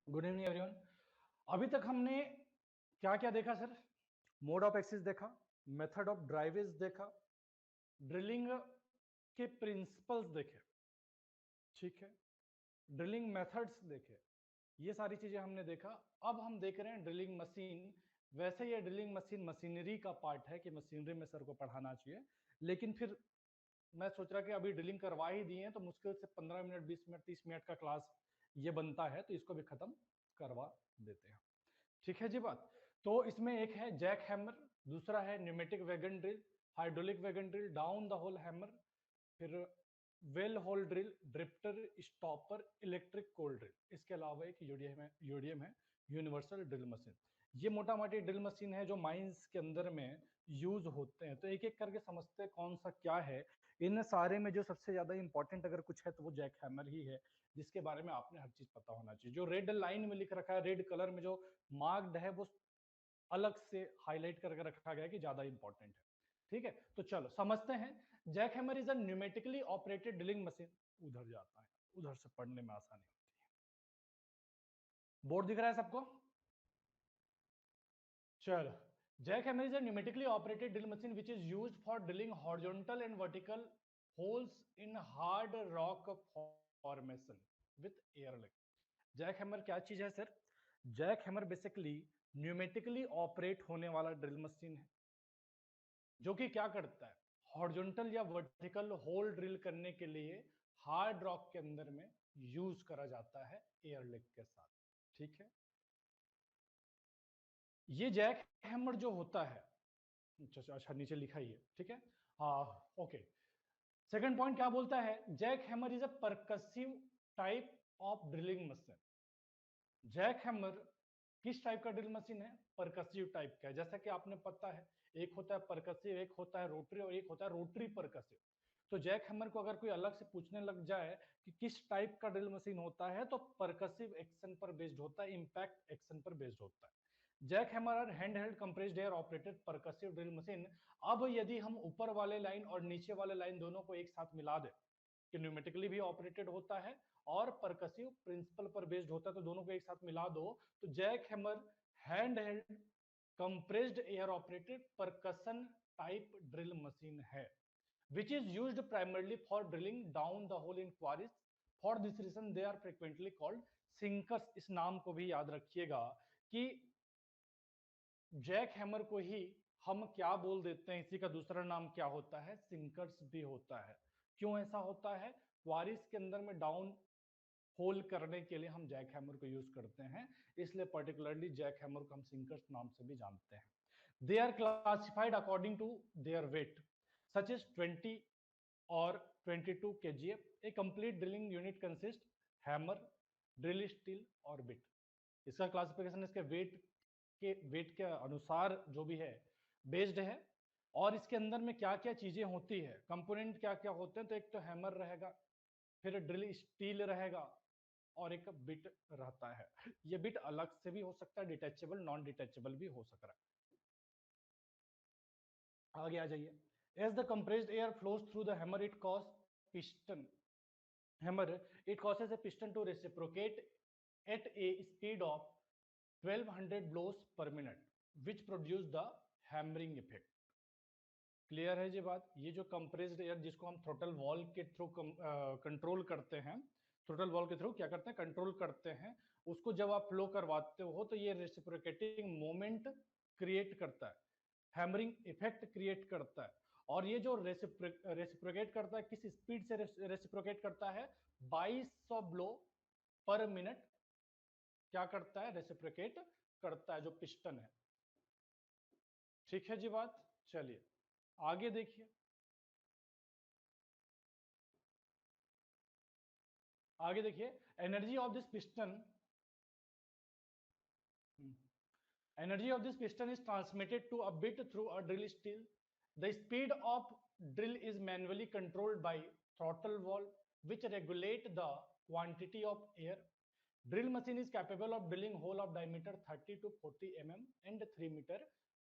Good evening everyone. अभी तक हमने क्या क्या देखा सर? मोड ऑफ एक्सिस देखा, मेथड ऑफ ड्राइवेज देखा, ड्रिलिंग के प्रिंसिपल्स देखे, ठीक है, ड्रिलिंग मेथड्स देखे, ये सारी चीजें हमने देखा। अब हम देख रहे हैं ड्रिलिंग मशीन। वैसे ये ड्रिलिंग मशीन मशीनरी का पार्ट है कि मशीनरी में सर को पढ़ाना चाहिए, लेकिन फिर मैं सोच रहा कि अभी ड्रिलिंग करवा ही दिए हैं तो मुश्किल से 15 मिनट 20 मिनट 30 मिनट का क्लास ये बनता है, तो इसको भी खत्म करवा देते हैं। ठीक है जी बात। तो इसमें एक है जैक हैमर, दूसरा है pneumatic wagon drill, hydraulic wagon drill, down the hole hammer, फिर well hole drill, drifter, stopper, electric coal drill. इसके अलावा एक यूडीएम है यूनिवर्सल ड्रिल मशीन। ये मोटा मोटी ड्रिल मशीन है जो माइंस के अंदर में यूज होते हैं। तो एक एक करके समझते हैं कौन सा क्या है। इन सारे में जो सबसे ज्यादा इंपॉर्टेंट अगर कुछ है तो वो जैक हैमर ही है, जिसके बारे में आपने हर चीज पता होना चाहिए। जो रेड लाइन में लिख रखा है, रेड कलर में जो मार्क्ड है, वो अलग से हाईलाइट करके रखा गया कि ज्यादा इंपॉर्टेंट है। ठीक है, तो चलो समझते हैं। Jack hammer is a pneumatically operated drilling machine. उधर जाता है, उधर से पढ़ने में आसानी होती है। बोर्ड दिख रहा है सबको? चलो, Jack hammer is a pneumatically operated drill machine which is used for drilling horizontal and vertical holes in hard rock formation with air lift. Jackhammer क्या चीज है sir? Jackhammer basically pneumatically operate होने वाला drill machine है जो कि क्या करता है, हॉरिजॉन्टल या वर्टिकल होल ड्रिल करने के लिए हार्ड रॉक के अंदर में यूज करा जाता है एयर लिफ्ट के साथ। ठीक है, ये जैक हैमर जो होता है, अच्छा नीचे लिखा ही है, ठीक है, हाँ ओके। सेकंड पॉइंट क्या बोलता है? Jack hammer is a percussive type of drilling machine. Jack hammer किस टाइप का ड्रिल मशीन है? परकसिव टाइप का है। जैसा कि आपने पता है, एक होता है परकसिव, एक होता है रोटरी और एक होता है रोटरी परकसिव। तो जैक हैमर को अगर कोई अलग से पूछने लग जाए कि किस टाइप का ड्रिल मशीन होता है, तो परकसिव एक्शन पर बेस्ड होता है, इंपैक्ट एक्शन पर बेस्ड होता है। जैक हैमर और hand held compressed air operated percussive drill machine. अब यदि हम ऊपर वाले लाइन और नीचे वाले लाइन दोनों को एक साथ मिला दें कि न्यूमेटिकली भी ऑपरेटेड होता है और परकसिव प्रिंसिपल पर बेस्ड होता है, तो दोनों को एक साथ मिला दो तो jackhammer hand held compressed air operated percussion type drill machine है, which is used primarily for drilling down the hole in quarries. For this reason they are frequently called sinkers। इस नाम को भी याद रखिएगा कि जैक हैमर को ही हम क्या बोल देते हैं, इसी का दूसरा नाम क्या होता है? सिंकर्स भी होता है। क्यों ऐसा होता है? क्वारीज के अंदर में डाउन होल करने के लिए हम जैक हैमर को यूज करते हैं, इसलिए पर्टिकुलरली जैक हैमर को हम सिंकर्स नाम से भी जानते हैं। They are classified according to their weight, such as 20 और 22 kgf। A complete drilling unit consist hammer, drill steel और बिट। इसका क्लासिफिकेशन इसके वेट के अनुसार जो भी है बेस्ड है। और इसके अंदर में क्या क्या चीजें होती है, कंपोनेंट क्या क्या होते हैं, तो एक तो हैमर रहेगा, फिर ड्रिल स्टील रहेगा और एक बिट रहता है। ये बिट अलग से भी हो सकता है, डिटैचेबल नॉन डिटैचेबल भी हो सकता है। आगे आ जाइए। As the compressed air flows through the hammer it cause piston hammer, it causes a piston to reciprocate at a speed of 1200 blows per minute, which produce the hammering effect। Clear है जी बात? ये जो compressed air जिसको हम throttle valve के through control करते हैं, throttle valve के थ्रू क्या करते हैं? कंट्रोल करते हैं। उसको जब आप फ्लो करवाते हो तो ये रेसिप्रोकेटिंग मोमेंट क्रिएट करता है, हैमरिंग इफेक्ट क्रिएट करता है। और ये जो रेसिप्रोकेट करता है, किस स्पीड से रेसिप्रोकेट करता है? 2200 ब्लो पर मिनट क्या करता है? रेसिप्रोकेट करता है, जो पिस्टन है। ठीक है जी बात? चलिए आगे देखिए। आगे देखिए, energy of this piston, energy of this piston is transmitted to a bit through a drill steel. The speed of drill is manually controlled by throttle valve which regulate the quantity of air. Drill machine is capable of drilling hole of diameter 30 to 40 mm and 3 meter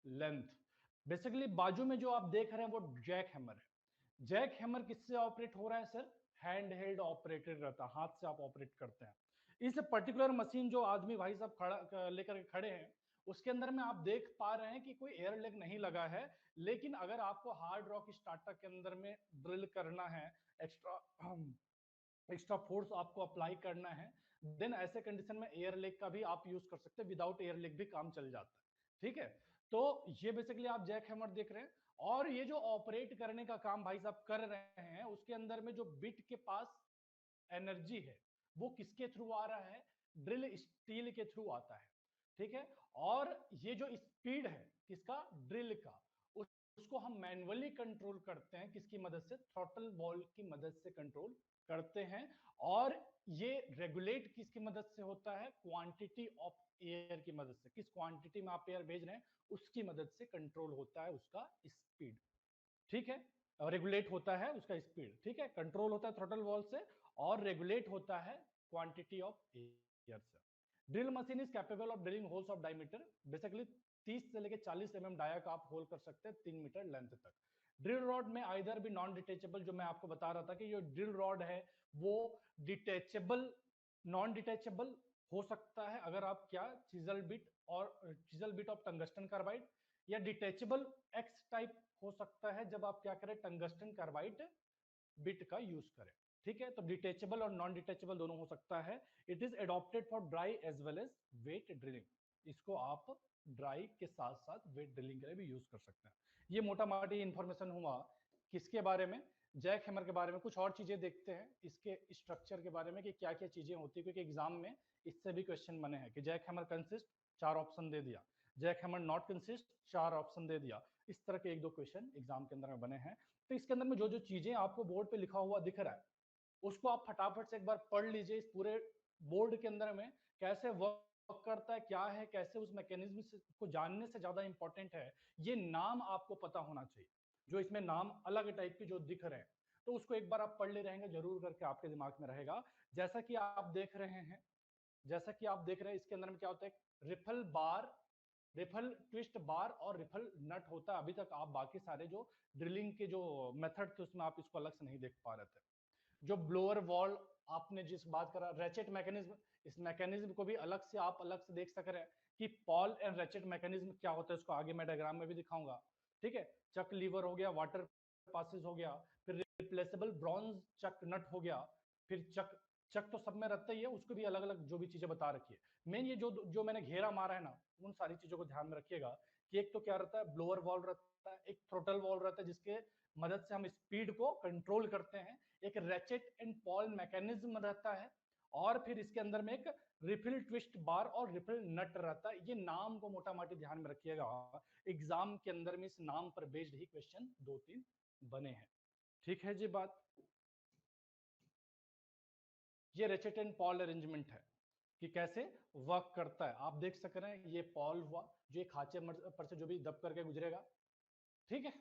length। Basically बाजू में जो आप देख रहे हैं वो Jack hammer है। Jack hammer किससे ऑपरेट हो रहा है सर? हैंड हेल्ड ऑपरेटेड रहता है, हाथ से आप ऑपरेट करते हैं। इस पर्टिकुलर मशीन जो आदमी भाई साहब खड़ा लेकर के खड़े हैं, उसके अंदर में आप देख पा रहे हैं कि कोई एयर लेग नहीं लगा है, लेकिन अगर आपको हार्ड रॉक स्टार्टर के अंदर में ड्रिल करना है, एक्स्ट्रा एक्स्ट्रा फोर्स आपको अप्लाई करना है, देन ऐसे कंडीशन में एयर लेग का भी आप यूज कर सकते हैं, विदाउट एयर लेग भी काम चल जाता है। ठीक है, तो ये बेसिकली आप जैक हैमर देख रहे हैं। और ये जो ऑपरेट करने का काम भाई साहब कर रहे हैं, उसके अंदर में जो बिट के पास एनर्जी है वो किसके थ्रू आ रहा है, ड्रिल स्टील के थ्रू आता है। ठीक है, और ये जो स्पीड है किसका, ड्रिल का, उसको हम मैनुअली कंट्रोल करते हैं, किसकी मदद से, थ्रॉटल वॉल्व की मदद से कंट्रोल करते हैं। और ये रेगुलेट किसकी मदद से होता है, क्वांटिटी ऑफ एयर की मदद से, किस क्वांटिटी में आप एयर भेज रहे हैं उसकी मदद से कंट्रोल होता है उसका स्पीड। ठीक है, रेगुलेट होता है उसका स्पीड। ठीक है, कंट्रोल होता है थ्रॉटल वॉल्व से और रेगुलेट होता है क्वांटिटी ऑफ एयर से। Drill machine is capable of drilling holes of diameter, basically 30 से लेकर 40 mm डाया का आप होल कर सकते हैं 3 मीटर लेंथ तक। ड्रिल रॉड में आइदर भी नॉन डिटेचेबल, जो मैं आपको बता रहा था कि जो ड्रिल रॉड है वो डिटेचेबल, नॉन डिटेचेबल हो सकता है अगर आप क्या, चिजल बिट और chisel bit of tungsten carbide, या डिटेचेबल एक्स टाइप हो सकता है जब आप क्या करें, टंगस्टन कार्बाइड बिट का यूज करें। ठीक है, तो डिटेचेबल और नॉन डिटेचेबल दोनों हो सकता है। It is adopted for dry as well as wet drilling, इसको आप ड्राई के साथ साथ वेट ड्रिलिंग के लिए भी यूज कर सकते हैं। ये मोटा माटी इंफॉर्मेशन हुआ किसके बारे में, जैक हैमर के बारे में। कुछ और चीजें देखते हैं इसके स्ट्रक्चर के बारे में कि क्या क्या चीजें होती है, क्योंकि एग्जाम में इससे भी क्वेश्चन बने हैं कि जैक हैमर कंसिस्ट, 4 ऑप्शन दे दिया, jack hammer not consist, 4 option दे दिया। इस तरह के 1-2 क्वेश्चन एग्जाम के अंदर में बने हैं। तो इसके अंदर में जो जो चीजें आपको बोर्ड पे लिखा हुआ दिख रहा है, उसको आप फटाफट से एक बार पढ़ लीजिए। इस पूरे बोर्ड के अंदर में कैसे वर्क करता है, क्या है, कैसे उस मैकेनिज्म को जानने से ज्यादा इंपॉर्टेंट है ये नाम आपको पता होना चाहिए। जो इसमें नाम अलग टाइप के जो दिख रहे हैं, तो उसको एक बार आप पढ़ ले रहेंगे जरूर करके आपके दिमाग में रहेगा। जैसा कि आप देख रहे हैं, जैसा कि आप देख रहे हैं इसके अंदर में क्या होता है, रिफल बार, रिफल ट्विस्ट बार और रिफल नट होता है। अभी तक आप बाकी सारे जो ड्रिलिंग के जो मेथड थे उसमें आप इसको अलग से नहीं देख पा रहे थे। जो ब्लोअर वॉल आपने जिस बात करा, रेचेट मैकेनिज्म, इस मैकेनिज्म को भी अलग से आप अलग से देख सक रहे हैं कि पॉल एंड रेचेट मैकेनिज्म क्या होता है, उसको आगे मैं डायग्राम में भी दिखाऊंगा। ठीक है, चक लीवर हो गया, वाटर पासिस हो गया, फिर रिप्लेसेबल ब्रॉन्ज चक नट हो गया, फिर चक, चक तो सब में रहता ही है, उसको भी अलग अलग जो भी चीजें बता रखी है। मेन ये जो जो मैंने घेरा मारा है ना, उन सारी चीजों को ध्यान में रखिएगा कि एक तो क्या रहता है, ब्लोअर वॉल रहता है, एक थ्रोटल वॉल रहता है जिसके मदद से हम स्पीड को कंट्रोल करते हैं, एक रेचेट एंड पॉल मैकेनिज्म रहता है, और फिर इसके अंदर में एक रिफिल ट्विस्ट बार और रिफिल नट रहता है। ये नाम को मोटा माटी ध्यान में रखिएगा, एग्जाम के अंदर में इस नाम पर बेस्ड ही क्वेश्चन 2-3 बने हैं। ठीक है जी बात, ये रेचेट एंड पॉल अरेंजमेंट है कि कैसे वर्क करता है। आप देख सक रहे हैं ये पॉल हुआ जो एक खांचे पर से जो भी दब करके गुजरेगा। ठीक है,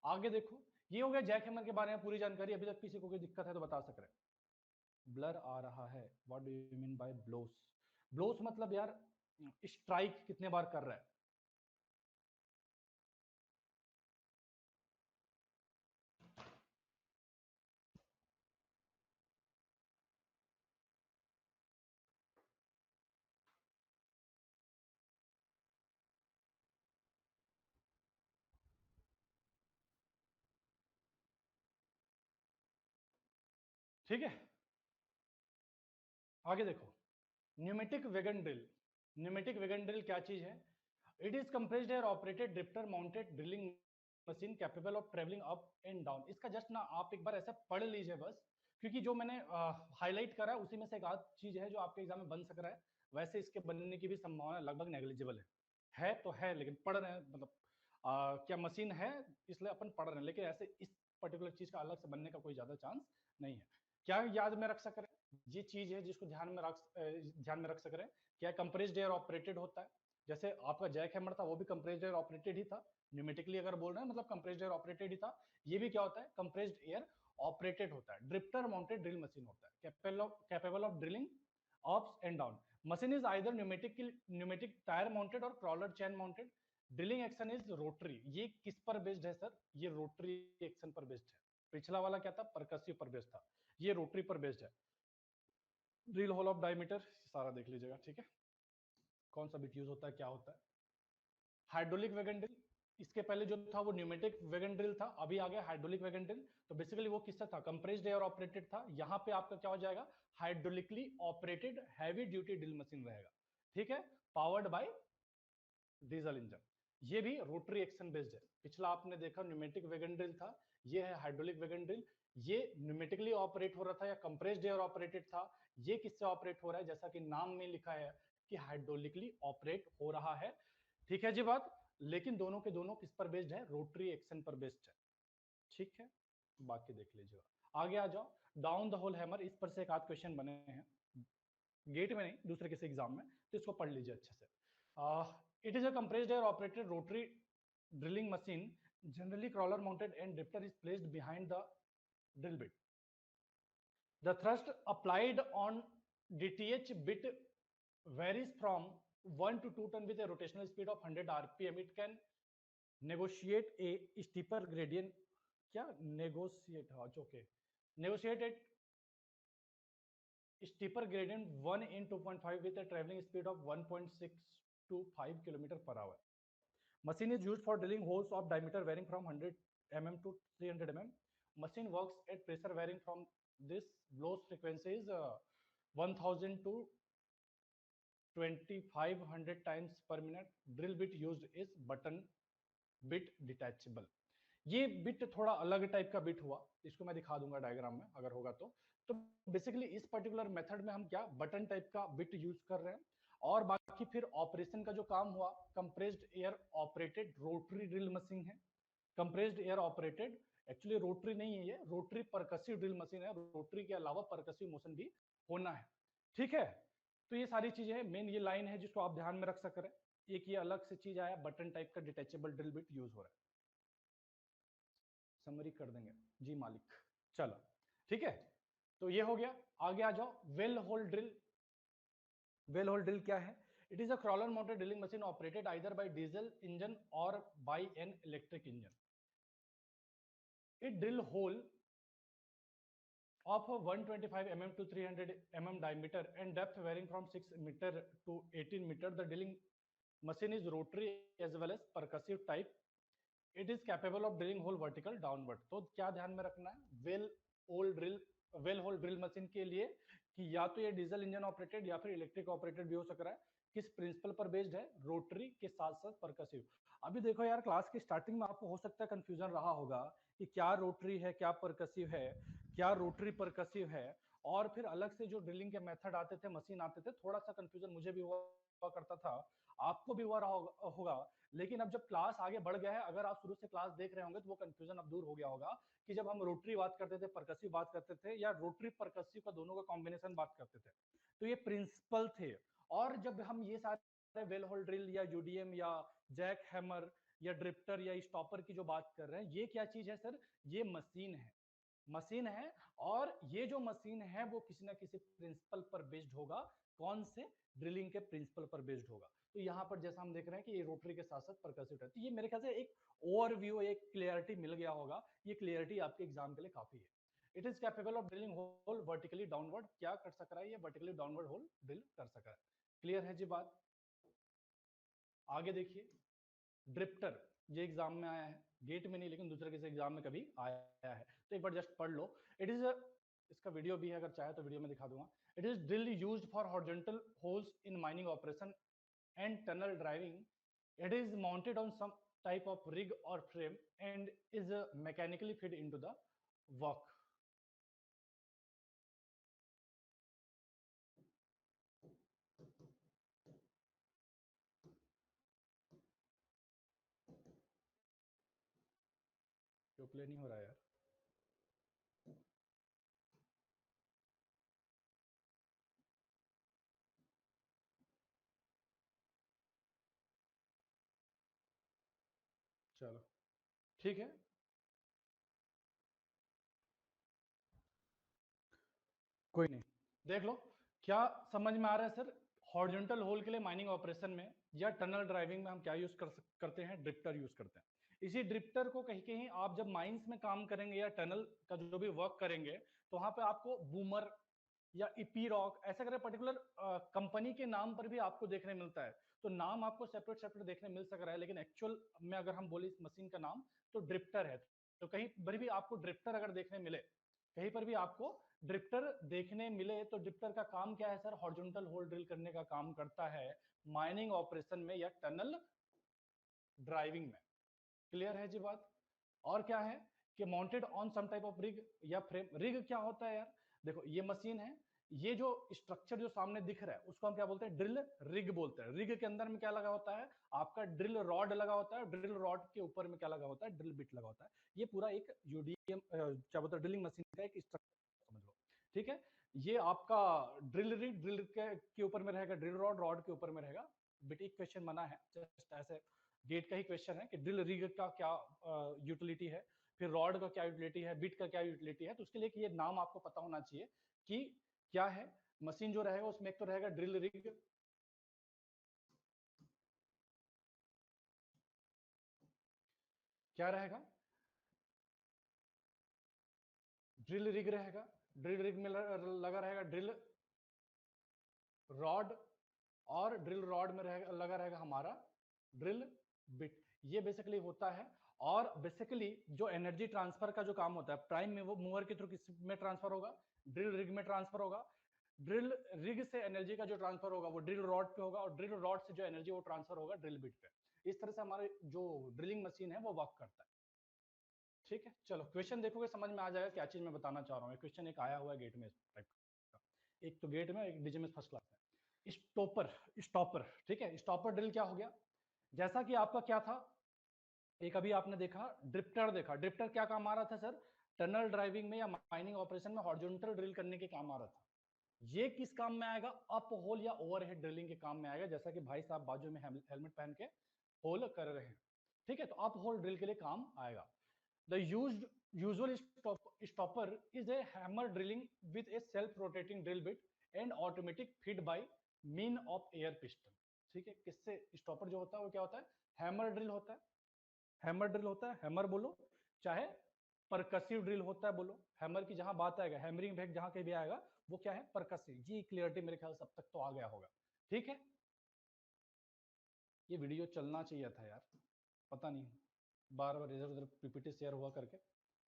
आगे देखो, ये हो गया जैक हैमर के बारे में पूरी जानकारी। अभी तक किसी को कोई दिक्कत है तो बता सक रहे हैं। ब्लर आ रहा है, what do you mean by blows, blows मतलब यार स्ट्राइक कितने बार कर रहा है। ठीक है, आगे देखो, pneumatic wagon drill. Pneumatic wagon drill क्या चीज है, it is compressed air operated drifter mounted drilling machine capable of travelling up and down. इसका जस्ट ना आप एक बार ऐसा पढ़ लीजिए बस, क्योंकि जो मैंने हाईलाइट करा है उसी में से एक आध चीज है जो आपके एग्जाम में बन सक रहा है। वैसे इसके बनने की भी संभावना लगभग नेग्लिजिबल है तो है, लेकिन पढ़ रहे हैं मतलब क्या मशीन है इसलिए अपन पढ़ रहे हैं, लेकिन ऐसे इस पर्टिकुलर चीज का अलग से बनने का कोई ज्यादा चांस नहीं है। क्या याद में रख सक रहे हैं, ये चीज है जिसको ध्यान में रख सक रहे हैं, क्या कंप्रेस्ड एयर ऑपरेटेड होता है। जैसे आपका जैक हैमर था वो भी कंप्रेस्ड एयर ऑपरेटेड ही था, न्यूमेटिकली अगर बोल रहे हैं मतलब कंप्रेस्ड एयर ऑपरेटेड ही था। ये भी क्या होता है, कंप्रेस्ड एयर ऑपरेटेड होता है, ड्रिफ्टर माउंटेड ड्रिल मशीन होता है, capable of drilling ups and down. Machine is either pneumatic tyre mounted और crawler chain mounted. Drilling action is rotary. ये किस पर बेस्ड है सर, ये रोटरी एक्शन पर बेस्ड है। पिछला वाला क्या था, परकसिव पर बेस्ड था, ये रोटरी पर बेस्ड है। ड्रिल होल ऑफ डायमीटर सारा देख लीजिएगा, ठीक है, कौन सा बिट यूज होता है, क्या होता है। हाइड्रोलिक वैगन ड्रिल, इसके पहले जो था वो न्यूमेटिक वैगन ड्रिल था, अभी आ गया हाइड्रोलिक वैगन ड्रिल। तो बेसिकली वो किससे था, कंप्रेस्ड एयर ऑपरेटेड था। यहाँ पे आपका क्या हो जाएगा, hydraulically operated heavy duty drill machine रहेगा, ठीक है, पावर्ड बाय डीजल इंजन। ये भी रोटरी एक्शन बेस्ड है। पिछला आपने देखा न्यूमेटिक वैगन ड्रिल था, ये है हाइड्रोलिक वैगन ड्रिल। ये न्यूमेटिकली ऑपरेट हो रहा था या कंप्रेस्ड एयर ऑपरेटेड था। ये किससे ऑपरेट हो रहा है, जैसा कि नाम में लिखा है कि हाइड्रोलिकली ऑपरेट हो रहा है, ठीक है जी बात। लेकिन दोनों के दोनों किस पर बेस्ड है, रोटरी एक्शन पर बेस्ड है, ठीक है। बाकी देख लीजिएगा, आगे आ जाओ। डाउन द होल हैमर, इस पर से एक आध क्वेश्चन बने हैं, गेट में नहीं, दूसरे किसी एग्जाम में, तो इसको पढ़ लीजिए अच्छे से। It is a compressed air operated rotary drilling machine, generally crawler mounted and drifter is placed behind the drill bit. The thrust applied on DTH bit varies from 1 to 2 ton with a rotational speed of 100 rpm. It can negotiate a steeper gradient, क्या negotiate, हाँ okay, negotiate it steeper gradient 1 in 2.5 with a traveling speed of 1.6 to 5 km per hour. Machine is used for drilling holes of diameter varying from 100 mm to 300 mm. Machine works at pressure varying from this blows frequencies 1000 to 2500 times per minute. Drill bit used is button bit detachable. ये bit थोड़ा अलग type का bit हुआ, इसको मैं दिखा दूंगा diagram में अगर होगा तो बेसिकली इस पर्टिकुलर मेथड में हम क्या बटन टाइप का बिट यूज कर रहे हैं। और बाकी फिर ऑपरेशन का जो काम हुआ, compressed air operated rotary drill machine है। Compressed air operated, actually rotary नहीं है, ये रोटरी परकसिव ड्रिल मशीन है। रोटरी के अलावा परकसिव मोशन भी होना है, ठीक है। तो ये सारी चीजें हैं, मेन ये लाइन है जिसको आप ध्यान में रख सक रहे हैं। एक ये अलग से चीज आया, बटन टाइप का डिटेचेबल ड्रिल बिट यूज हो रहा है। समरी कर देंगे जी मालिक, चलो ठीक है। तो ये हो गया, आगे आ जाओ। Well hole drill, well hole drill क्या है, it is a crawler mounted drilling machine operated either by diesel engine और by an electric engine. It drill hole of 125 mm to 300 mm diameter and depth varying from 6 meter to 18 meter. The drilling machine is rotary as well as percussive type. It is capable of drilling hole vertical downward. तो क्या ध्यान में रखना है, well hole drill machine के लिए कि या तो ये डीजल इंजन ऑपरेटेड या फिर इलेक्ट्रिक ऑपरेटेड भी हो सक रहा है। किस प्रिंसिपल पर बेस्ड है, रोटरी के साथ साथ परकसिव। अभी देखो यार, क्लास की स्टार्टिंग में आपको हो सकता है कंफ्यूजन रहा होगा कि क्या रोटरी है क्या परकसिव है, क्या रोटरी परकसिव है, और फिर अलग से जो ड्रिलिंग के मेथड आते थे, मशीन आते थे, थोड़ा सा कंफ्यूजन मुझे भी हुआ करता था, आपको भी हुआ रहा होगा। लेकिन अब जब क्लास आगे बढ़ गया है, अगर आप शुरू से क्लास देख रहे होंगे तो वो कंफ्यूजन अब दूर हो गया होगा कि जब हम रोटरी बात करते थे, परकसिव बात करते थे, या रोटरी परकसिव का दोनों का कॉम्बिनेशन बात करते थे, तो ये प्रिंसिपल थे। और जब हम ये सारे वेल होल ड्रिल या यूडीएम या जैक हैमर या ड्रिफ्टर या स्टॉपर की जो बात कर रहे हैं, ये क्या चीज है सर, ये मशीन है, मशीन है। और ये जो मशीन है वो किसी ना किसी प्रिंसिपल पर बेस्ड होगा। कौन से, ड्रिलिंग के प्रिंसिपल पर बेस्ड होगा। तो यहाँ पर जैसा हम देख रहे हैं कि ये रोटरी के साथ साथ परकसिव है। तो ये मेरे ख्याल से एक ओवरव्यू, एक क्लियरिटी मिल गया होगा। ये क्लियरिटी आपके एग्जाम के लिए काफी है। It is capable of drilling hole vertically downward, क्या कर सक रहा है ये, वर्टिकली डाउनवर्ड होल ड्रिल कर सक रहा है। क्लियर है जी बात। आगे देखिए, ड्रिफ्टर, ये एग्जाम में आया है, गेट में नहीं लेकिन दूसरे किसी एग्जाम में कभी आया है, तो एक बार जस्ट पढ़ लो। इट इज, इसका वीडियो भी है, अगर चाहे तो वीडियो में दिखा दूंगा। It is drill used for horizontal holes in mining operation and tunnel driving. It is mounted on some type of rig or frame and is mechanically fed into the work. क्यों play नहीं हो रहा यार, चलो ठीक है। कोई नहीं, देख लो क्या समझ में आ रहा है सर। हॉरिजॉन्टल होल के लिए माइनिंग ऑपरेशन में या टनल ड्राइविंग में हम क्या यूज करते हैं, ड्रिफ्टर यूज करते हैं। इसी ड्रिफ्टर को कहीं कहीं आप जब माइंस में काम करेंगे या टनल का जो भी वर्क करेंगे, तो वहां पे आपको बूमर या इपीरॉक, ऐसा करके पर्टिकुलर कंपनी के नाम पर भी आपको देखने मिलता है। तो नाम आपको सेपरेट सेपरेट देखने मिल सक रहा है, लेकिन एक्चुअल में अगर हम बोले इस मशीन का नाम तो ड्रिफ्टर है। तो कहीं पर भी आपको ड्रिफ्टर अगर देखने मिले, कहीं पर भी आपको ड्रिफ्टर देखने मिले, तो ड्रिफ्टर का काम क्या है सर? हॉरिजॉन्टल होल ड्रिल करने का काम करता है माइनिंग ऑपरेशन में या टनल ड्राइविंग में। क्लियर है जी बात? और क्या है कि mounted on some type of rig या फ्रेम। रिग क्या होता है यार? देखो ये मशीन है, ये जो स्ट्रक्चर जो सामने दिख रहा है उसको हम क्या बोलते हैं? ड्रिल रिग बोलते हैं। रिग के अंदर में क्या लगा होता है? आपका ड्रिल रॉड लगा होता है। ड्रिल रॉड के ऊपर में क्या लगा होता है? ड्रिल बिट लगा होता है। ये पूरा एक यूडीएम क्या बोलते हैं, ड्रिलिंग मशीन का एक स्ट्रक्चर समझ लो। ठीक है, ये आपका ड्रिल रिग, ड्रिल के ऊपर में रहेगा ड्रिल रॉड, रॉड के ऊपर में रहेगा बिट। एक क्वेश्चन बना है जस्ट ऐसे गेट का ही क्वेश्चन है कि ड्रिल रिग का क्या यूटिलिटी है, फिर रॉड का क्या यूटिलिटी है, बिट का क्या यूटिलिटी है। तो उसके लिए कि ये नाम आपको पता होना चाहिए कि क्या है मशीन जो रहेगा उसमें। एक तो रहेगा ड्रिल रिग, क्या रहेगा? ड्रिल रिग रहेगा। ड्रिल रिग में लगा रहेगा ड्रिल रॉड, और ड्रिल रॉड में रहेगा लगा रहेगा हमारा ड्रिल बिट। ये बेसिकली होता है। और बेसिकली जो एनर्जी ट्रांसफर का जो काम होता है प्राइम में, वो मूवर के थ्रू किस में ट्रांसफर होगा? ड्रिल रिग में ट्रांसफर होगा। ड्रिल रिग से एनर्जी का जो ट्रांसफर होगा वो ड्रिल रॉड पे होगा, और ड्रिल रॉड से जो एनर्जी वो ट्रांसफर होगा ड्रिल बिट पे। इस तरह से हमारे जो ड्रिलिंग मशीन है वो वर्क करता है। ठीक है, चलो क्वेश्चन देखोगे समझ में आ जाएगा क्या चीज मैं बताना चाह रहा हूँ। क्वेश्चन एक आया हुआ है गेट में इस टाइप का, एक तो गेट में, एक डीजीएमएस फर्स्ट क्लास में। स्टॉपर, स्टॉपर, ठीक है। स्टॉपर ड्रिल क्या हो गया? जैसा कि आपका क्या था, एक अभी आपने देखा ड्रिफ्टर देखा। ड्रिफ्टर क्या काम आ रहा था सर? टनल ड्राइविंग में या माइनिंग ऑपरेशन में हॉरिजॉन्टल ड्रिल करने के काम आ रहा था। ये किस काम में आएगा? अप होल या ओवरहेड ड्रिलिंग के काम में आएगा, जैसा कि भाई साहब बाजू में हेलमेट पहन के होल कर रहे हैं। ठीक है, तो अप होल ड्रिल के लिए काम आएगा। The used usual stopper is a hammer drilling with a self rotating drill bit and automatic feed by mean of air piston। ठीक है, किससे स्टॉपर जो होता है वो क्या होता है? हैमर ड्रिल होता है। हैमर ड्रिल होता है, हैमर बोलो, चाहे परकसिव ड्रिल होता है बोलो। हैमर की जहां बात आएगा, हैमरिंग भेग जहां कहीं भी आएगा, वो क्या है? परकसिव। जी क्लियरिटी मेरे ख्याल सब तक तो आ गया होगा। ठीक है, ये वीडियो चलना चाहिए था यार, पता नहीं बार बार इधर उधर पीपीटी शेयर हुआ करके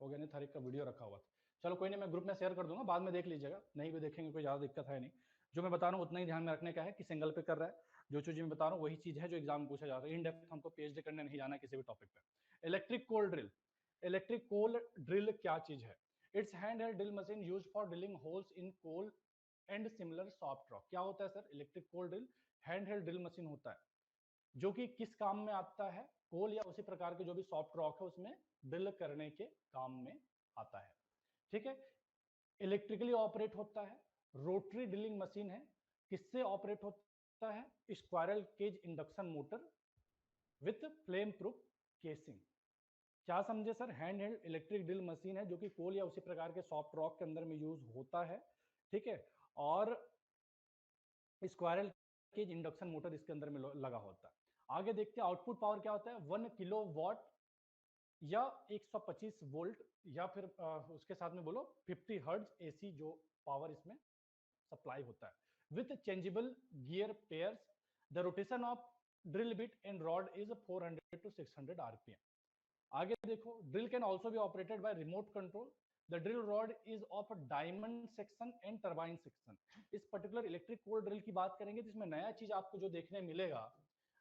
हो गया। नहीं, हर एक का वीडियो रखा हुआ था। चलो कोई नहीं, मैं ग्रुप में शेयर कर दूंगा, बाद में देख लीजिएगा। नहीं भी देखेंगे कोई ज़्यादा दिक्कत है नहीं। जो मैं बता रहा हूँ उतना ही ध्यान में रखने का है कि सिंगल पे कर रहा है। जो चीज़ मैं बता रहा हूँ वही चीज़ है जो एग्जाम में पूछा जाता है। इन डेप्थ हमको पीएचडी करने नहीं जाना है किसी भी टॉपिक पे। Electric coal drill. Electric coal drill क्या चीज़ है? It's hand held drill machine use for drilling holes in coal and similar soft rock. क्या होता है sir? Electric coal drill hand held drill machine होता है, जो कि किस काम में आता है? कोल या उसी प्रकार के जो भी सॉफ्ट रॉक है उसमें ड्रिल करने के काम में आता है। ठीक है, इलेक्ट्रिकली ऑपरेट होता है, रोटरी ड्रिलिंग मशीन है। किससे ऑपरेट होता है? Squirrel cage induction motor with flame proof casing. क्या समझे sir? Hand held electric drill machine है जो कि कोल या उसी प्रकार के सॉफ्ट रॉक के अंदर में यूज होता है। ठीक है, और स्क्वायरल केज इंडक्शन मोटर इसके अंदर में लगा होता है। आगे देखते हैं आउटपुट पावर क्या होता है। 1 किलो वॉट या 125 वोल्ट, या फिर उसके साथ में बोलो 50 हर्ट्ज एसी जो पावर इसमें सप्लाई होता है। With changeable gear pairs, the rotation of drill bit and rod is 400 to 600 RPM. आगे देखो, drill can also be operated by remote control. The drill rod is of diamond section and turbine section. इस particular electric coal drill की बात करेंगे तो इसमें नया चीज आपको जो देखने मिलेगा,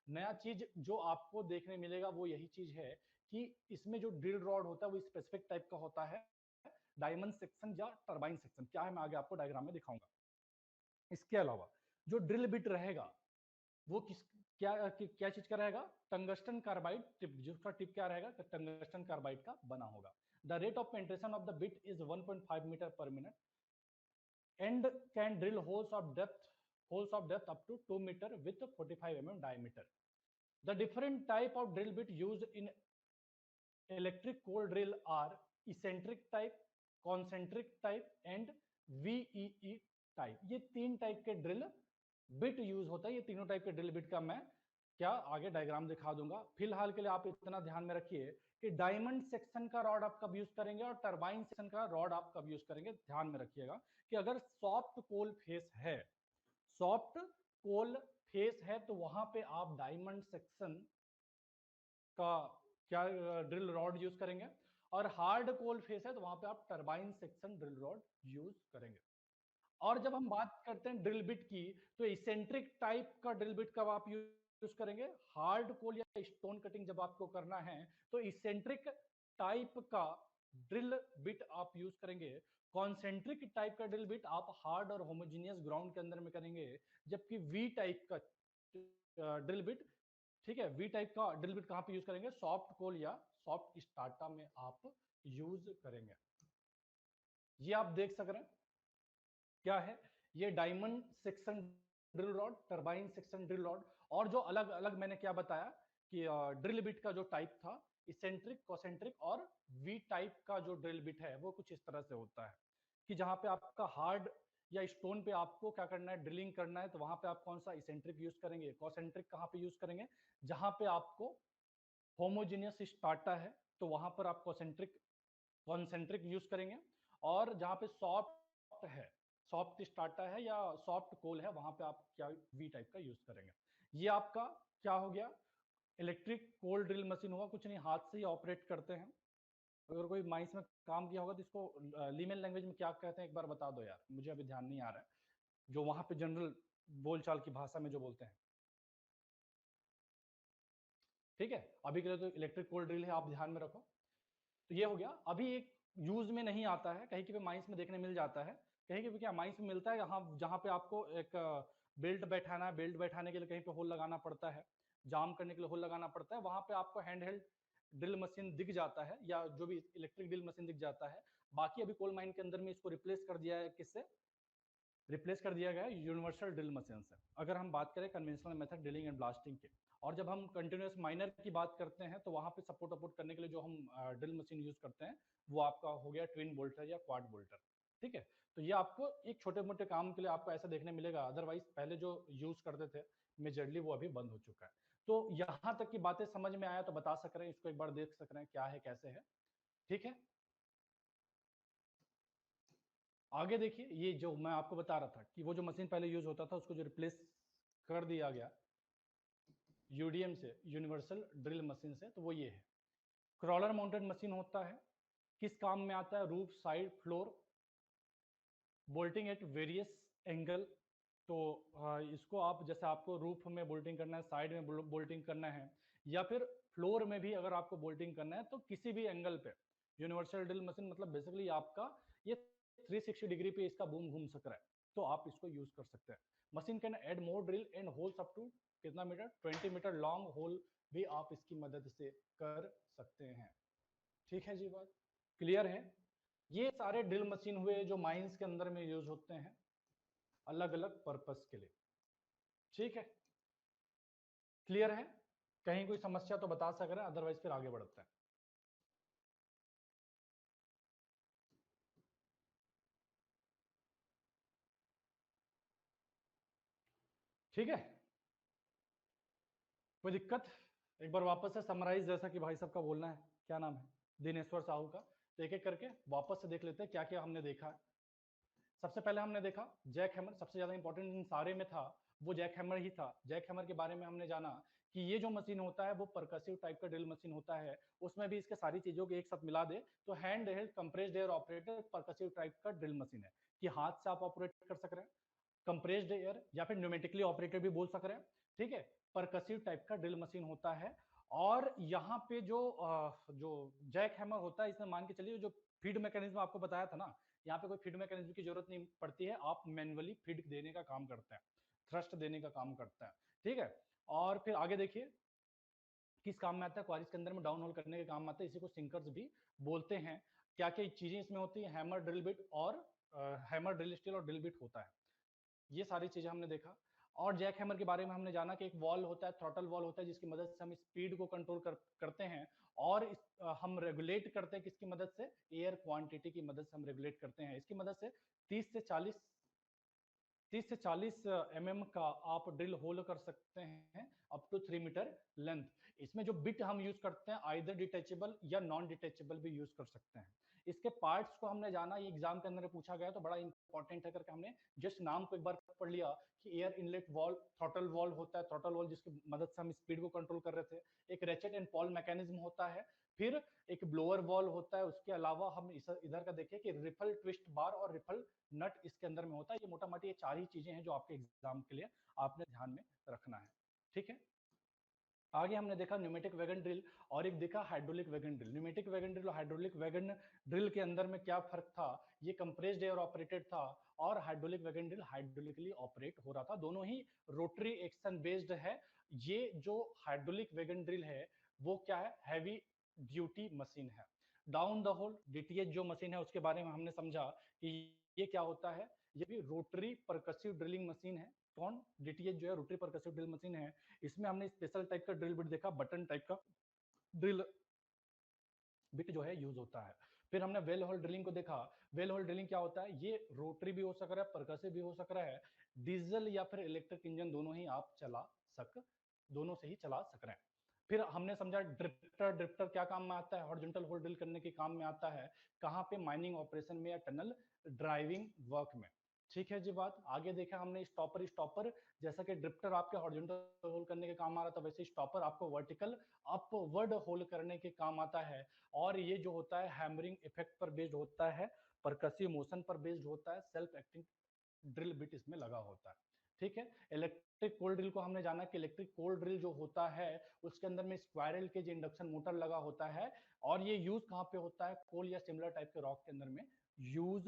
नया चीज जो आपको देखने मिलेगा वो यही चीज है कि इसमें जो ड्रिल रॉड होता है वो स्पेसिफिक टाइप का होता है, डायमंड सेक्शन या टरबाइन सेक्शन। क्या है मैं आगे आपको डायग्राम में दिखाऊंगा। इसके अलावा जो ड्रिल बिट रहेगा वो किस क्या चीज का रहेगा? टंगस्टन कार्बाइड टिप, जिसका टिप क्या रहेगा? टंगस्टन कार्बाइड का बना होगा। The rate of penetration of the bit is 1.5 metre per minute and can drill holes of depth up to 2 meter with 45 mm diameter. The different type of drill bit used in electric coal drill are eccentric type, concentric type and VEE type। ये तीन type के drill bit use होता है। ये तीनों type के drill bit का मैं क्या आगे डायग्राम दिखा दूंगा। फिलहाल के लिए आप इतना ध्यान में रखिए कि डायमंड सेक्शन का रॉड आप कब यूज करेंगे और टरबाइन सेक्शन का रॉड आप कब यूज करेंगे। ध्यान में रखिएगा कि अगर सॉफ्ट कोल फेस है, सॉफ्ट कोल फेस है, तो वहां पे आप डायमंड सेक्शन का क्या ड्रिल रॉड यूज करेंगे, और हार्ड कोल फेस है तो वहां पे आप turbine section drill rod use करेंगे। और जब हम बात करते हैं ड्रिल बिट की, तो इसेंट्रिक टाइप का ड्रिल बिट कब आप यूज करेंगे, हार्ड कोल या स्टोन कटिंग जब आपको करना है तो इसेंट्रिक टाइप का ड्रिल बिट आप यूज करेंगे। कॉन्सेंट्रिक टाइप का ड्रिल बिट आप हार्ड और होमोजीनियस ग्राउंड के अंदर में करेंगे, जबकि वी टाइप का ड्रिल बिट, ठीक है, वी टाइप का ड्रिल बिट कहां पे यूज करेंगे, सॉफ्ट कोल या सॉफ्ट स्टार्टा में आप यूज करेंगे। ये आप देख सक रहे हैं क्या है, ये diamond section drill rod, turbine section drill rod. और जो अलग अलग मैंने क्या बताया कि ड्रिल बिट का जो टाइप था, इसेंट्रिक, कॉसेंट्रिक और वी टाइप का जो ड्रिल बिट है वो कुछ इस तरह से होता है कि जहां पे आपका हार्ड या स्टोन पे आपको क्या करना है, ड्रिलिंग करना है, तो वहां पे आप कौन सा इसेंट्रिक यूज करेंगे। कॉसेंट्रिक कहां पे यूज करेंगे, जहां पे आपको होमोजेनियस स्टार्टा है तो वहां पर आप कॉसेंट्रिक कॉन्सेंट्रिक यूज करेंगे। और जहां पे सॉफ्ट है, सॉफ्ट स्टार्टा है या सॉफ्ट कोल है, वहां पे आप क्या वी टाइप का यूज करेंगे। ये आपका क्या हो गया, इलेक्ट्रिक कोल ड्रिल मशीन हुआ, कुछ नहीं, हाथ से ही ऑपरेट करते हैं। अगर कोई माइंस में काम किया होगा तो इसको लीमेन लैंग्वेज में क्या कहते हैं एक बार बता दो यार, मुझे अभी ध्यान नहीं आ रहा है, जो वहां पे जनरल बोलचाल की भाषा में जो बोलते हैं। ठीक है, अभी के लिए तो इलेक्ट्रिक कोल ड्रिल है, आप ध्यान में रखो। तो ये हो गया। अभी एक यूज में नहीं आता है, कहीं पे माइंस में देखने मिल जाता है, कहीं पे क्या माइंस में मिलता है, यहाँ जहाँ पे आपको एक बेल्ट बैठाना है, बेल्ट बैठाने के लिए कहीं पे होल लगाना पड़ता है, जाम करने के लिए होल लगाना पड़ता है, वहां पे आपको हैंड हेल्ड ड्रिल मशीन दिख जाता है या जो भी इलेक्ट्रिक ड्रिल मशीन दिख जाता है। बाकी अभी कोल माइन के अंदर में इसको रिप्लेस कर दिया है, किससे रिप्लेस कर दिया गया है, यूनिवर्सल ड्रिल मशीन से। अगर हम बात करें conventional method drilling and blasting के, और जब हम कंटिन्यूस माइनर की बात करते हैं तो वहां पे सपोर्ट अपोर्ट करने के लिए जो हम ड्रिल मशीन यूज करते हैं वो आपका हो गया ट्विन बोल्टर या क्वाड बोल्टर। ठीक है, तो ये आपको एक छोटे मोटे काम के लिए आपको ऐसा देखने मिलेगा, अदरवाइज पहले जो यूज करते थे मेजरली वो अभी बंद हो चुका है। तो यहाँ तक की बातें समझ में आया तो बता सक रहे हैं, इसको एक बार देख सक रहे हैं क्या है कैसे है। ठीक है, आगे देखिए, ये जो मैं आपको बता रहा था कि वो जो मशीन पहले यूज होता था उसको जो रिप्लेस कर दिया गया यूडीएम से, यूनिवर्सल ड्रिल मशीन से, तो वो ये है, क्रॉलर माउंटेड मशीन होता है। किस काम में आता है, roof side floor bolting at various angle. तो इसको आप जैसे आपको रूफ में बोल्टिंग करना है, साइड में बोल्टिंग करना है, या फिर फ्लोर में भी अगर आपको बोल्टिंग करना है, तो किसी भी एंगल पे यूनिवर्सल ड्रिल मशीन मतलब बेसिकली आपका ये 360 डिग्री पे इसका बूम घूम सक रहा है, तो आप इसको यूज कर सकते हैं। Machine can add more drill and holes up to कितना मीटर, 20 मीटर लॉन्ग होल भी आप इसकी मदद से कर सकते हैं। ठीक है जी, बात क्लियर है। ये सारे ड्रिल मशीन हुए जो माइंस के अंदर में यूज होते हैं अलग अलग पर्पस के लिए। ठीक है, क्लियर है, कहीं कोई समस्या तो बता सक रहे हैं, अदरवाइज फिर आगे बढ़ते हैं। ठीक है, कोई दिक्कत, एक बार वापस से समराइज, जैसा कि भाई साहब का बोलना है, क्या नाम है, दिनेश्वर साहू का, तो एक एक करके वापस से देख लेते हैं क्या क्या हमने देखा है। सबसे पहले हमने देखा जैक हैमर, सबसे ज्यादा इंपॉर्टेंट इन सारे में था वो जैक हैमर ही था। जैक हैमर के बारे में हमने जाना कि ये जो मशीन होता है वो परकसिव टाइप का ड्रिल मशीन होता है, उसमें भी इसके सारी चीजों को एक साथ मिला दे तो hand held compressed air operated percussive type का ड्रिल मशीन है, कि हाथ से आप ऑपरेट कर सक रहे हैं, कंप्रेस्ड एयर या फिर न्यूमेटिकली ऑपरेटेड भी बोल सक रहे हैं। ठीक है, परकसिव टाइप का ड्रिल मशीन होता है। और यहाँ पे जो जैक हैमर होता है, इसमें मान के चलिए जो फीड मैकेनिज्म आपको बताया था ना, यहाँ पे कोई फीड मैकेनिज्म की जरूरत नहीं पड़ती है, आप मैन्युअली फीड देने का काम करते हैं, थ्रस्ट देने का काम करते हैं। ठीक है, और फिर आगे देखिए किस काम में आता है, क्वारीज के अंदर में डाउन होल करने के काम में आता है, इसी को सिंकर्स भी बोलते हैं। क्या क्या चीजें इसमें होती है, हैमर ड्रिल बिट और हैमर ड्रिल स्टील और ड्रिल बिट होता है, ये सारी चीजें हमने देखा। और जैक हैमर के बारे में हमने जाना कि एक वॉल होता है, थ्रॉटल वॉल होता है, जिसकी मदद से हम स्पीड को कंट्रोल करते हैं, और हम रेगुलेट करते हैं किसकी मदद से, एयर क्वांटिटी की मदद से हम रेगुलेट करते हैं। इसकी मदद से 30 से 40 30 से 40 mm का आप ड्रिल होल कर सकते हैं अप टू 3 मीटर लेंथ। इसमें जो बिट हम यूज करते हैं आइदर डिटेचेबल या नॉन डिटेचेबल भी यूज कर सकते हैं। इसके पार्ट्स को हमने जाना, ये एग्जाम के अंदर पूछा गया तो बड़ा इंपॉर्टेंट है करके हमने जस्ट नाम को एक बार पढ़ लिया कि air inlet valve, throttle valve होता है, थ्रॉटल वाल्व जिसकी मदद से हम स्पीड को कंट्रोल कर रहे थे, एक रेचेट एंड पॉल मैकेनिज्म होता है, फिर एक ब्लोअर वाल्व होता है, उसके अलावा हम इधर का देखें कि रिफल ट्विस्ट बार और रिफल नट इसके अंदर में होता है। ये मोटा मोटी ये 4 ही चीजें हैं जो आपके एग्जाम के लिए आपने ध्यान में रखना है, ठीक है। आगे हमने देखा न्यूमेटिक वैगन ड्रिल और एक देखा hydraulic wagon drill. Pneumatic wagon drill और हाइड्रोलिक वैगन ड्रिल के अंदर में क्या फर्क था, ये कंप्रेस्ड एयर ऑपरेटेड था और hydraulic wagon drill hydraulically operate हो रहा था। दोनों ही रोटरी एक्शन बेस्ड है। ये जो हाइड्रोलिक वैगन ड्रिल है वो क्या है, हैवी ड्यूटी मशीन है। डाउन द होल डीटीएच जो मशीन है उसके बारे में हमने समझा कि ये क्या होता है, ये भी रोटरी परकसिव ड्रिलिंग मशीन है। कौन, डीटीएच जो है रोटरी परकसिव ड्रिल मशीन है। इसमें हमने स्पेशल टाइप का ड्रिल बिट देखा, बटन टाइप का ड्रिल बिट जो है यूज होता है। फिर हमने वेल होल ड्रिलिंग को देखा। वेल होल ड्रिलिंग क्या होता है, ये रोटरी भी हो सक रहा है, परकसिव भी हो सक रहा है, डीजल या फिर इलेक्ट्रिक इंजन दोनों ही आप दोनों से ही चला सक रहे हैं। फिर हमने समझा ड्रिफ्टर, ड्रिफ्टर क्या काम में आता है, हॉरिजॉन्टल होल ड्रिल करने के काम में आता है। कहाँ पे, माइनिंग ऑपरेशन में या टनल ड्राइविंग वर्क में, ठीक है जी बात। आगे देखा हमने स्टॉपर। स्टॉपर जैसा कि ड्रिफ्टर आपके हॉरिजॉन्टल होल करने के काम आ रहा था, वैसे स्टॉपर आपको वर्टिकल अपवर्ड होल करने के काम आता है। और ये जो होता है हैमरिंग इफेक्ट पर बेस्ड होता है, परकसिव मोशन पर बेस्ड होता है, सेल्फ एक्टिंग ड्रिल बिट इसमें लगा होता है, ठीक है। इलेक्ट्रिक कोल्ड ड्रिल को हमने जाना कि इलेक्ट्रिक कोल्ड ड्रिल जो होता है उसके अंदर में स्क्वायरल के जो इंडक्शन मोटर लगा होता है। और ये यूज कहाँ पे होता है, कोल या सिमिलर टाइप के रॉक के अंदर में यूज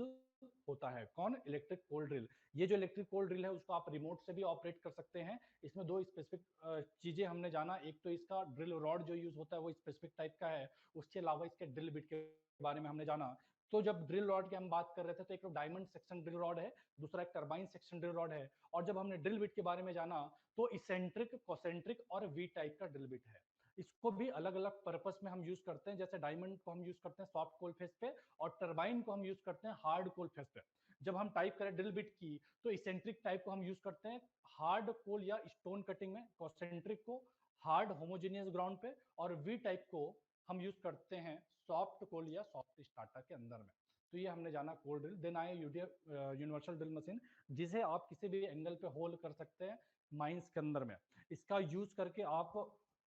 होता है। कौन, इलेक्ट्रिक कोल्ड ड्रिल। ये जो इलेक्ट्रिक कोल्ड ड्रिल है उसको आप रिमोट से भी ऑपरेट कर सकते हैं। इसमें दो स्पेसिफिक चीजें हमने जाना, एक तो इसका ड्रिल रॉड जो यूज होता है वो स्पेसिफिक टाइप का है, उसके अलावा इसके ड्रिल बिट के बारे में हमने जाना। तो जब ड्रिल रॉड की हम बात कर रहे थे तो एक तो डायमंड सेक्शन ड्रिल रॉड है, दूसरा एक टरबाइन सेक्शन ड्रिल रॉड है। और जब हमने ड्रिल बिट के बारे में जाना तो इसेंट्रिक, कॉसेंट्रिक और वी टाइप का ड्रिल बिट है। इसको भी अलग अलग पर्पस में हम यूज करते हैं, जैसे डायमंड को हम यूज करते हैं सॉफ्ट कोल फेस पे और टरबाइन को हम यूज करते हैं हार्ड कोल फेस पे। जब हम टाइप करें ड्रिल बिट की तो इसेंट्रिक टाइप को हम यूज करते हैं हार्ड कोल या स्टोन कटिंग में, कॉसेंट्रिक को हार्ड होमोजेनियस ग्राउंड पे, और वी टाइप को हम यूज करते हैं सॉफ्ट कोल या सॉफ्ट स्टार्टर के अंदर में। तो ये हमने जाना कोल्ड ड्रिल। देन आए यूनिवर्सल ड्रिल मशीन, जिसे आप किसी भी एंगल पे होल कर सकते हैं माइंस के अंदर में। इसका यूज करके आप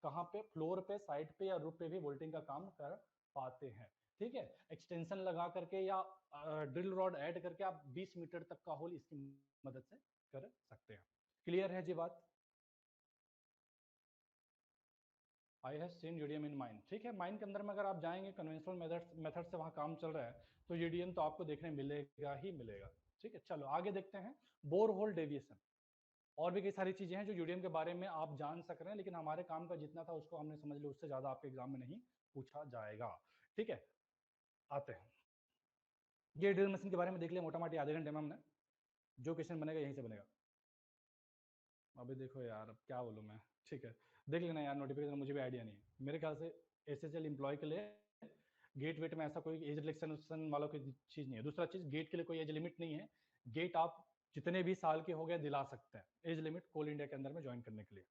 कहाँ पे, फ्लोर पे, साइड पे या रूफ पे भी बोल्टिंग का काम कर पाते हैं, ठीक है। एक्सटेंशन लगा करके या ड्रिल रॉड ऐड करके आप 20 मीटर तक का होल इसकी मदद से कर सकते हैं। क्लियर है जी बात। I have seen UDM in mine, ठीक है। माइन के अंदर में अगर आप जाएंगे कन्वेंशनल मेथड से वहाँ काम चल रहा है तो यूडीएम तो आपको देखने मिलेगा ही मिलेगा, ठीक है। चलो आगे देखते हैं बोर होल डेविएशन। और भी कई सारी चीजें हैं जो यूडीएम के बारे में आप जान सक रहे हैं, लेकिन हमारे काम का जितना था उसको हमने समझ लिया, उससे ज्यादा आपके एग्जाम में नहीं पूछा जाएगा, ठीक है। आते हैं, ये ड्रिल मशीन के बारे में देख लिया मोटा मोटी आधे घंटे में हमने। जो क्वेश्चन बनेगा यहीं से बनेगा। अभी देखो यार अब क्या बोलूँ मैं, ठीक है। देख लेना यार नोटिफिकेशन, मुझे भी आइडिया नहीं है। मेरे ख्याल से एसएसएल एम्प्लॉय के लिए गेट वेट में ऐसा कोई एज रिलेक्शन वाला कोई चीज़ नहीं है। दूसरा चीज़, गेट के लिए कोई एज लिमिट नहीं है। गेट आप जितने भी साल के हो गए दिला सकते हैं, एज लिमिट कोल इंडिया के अंदर में ज्वाइन करने के लिए,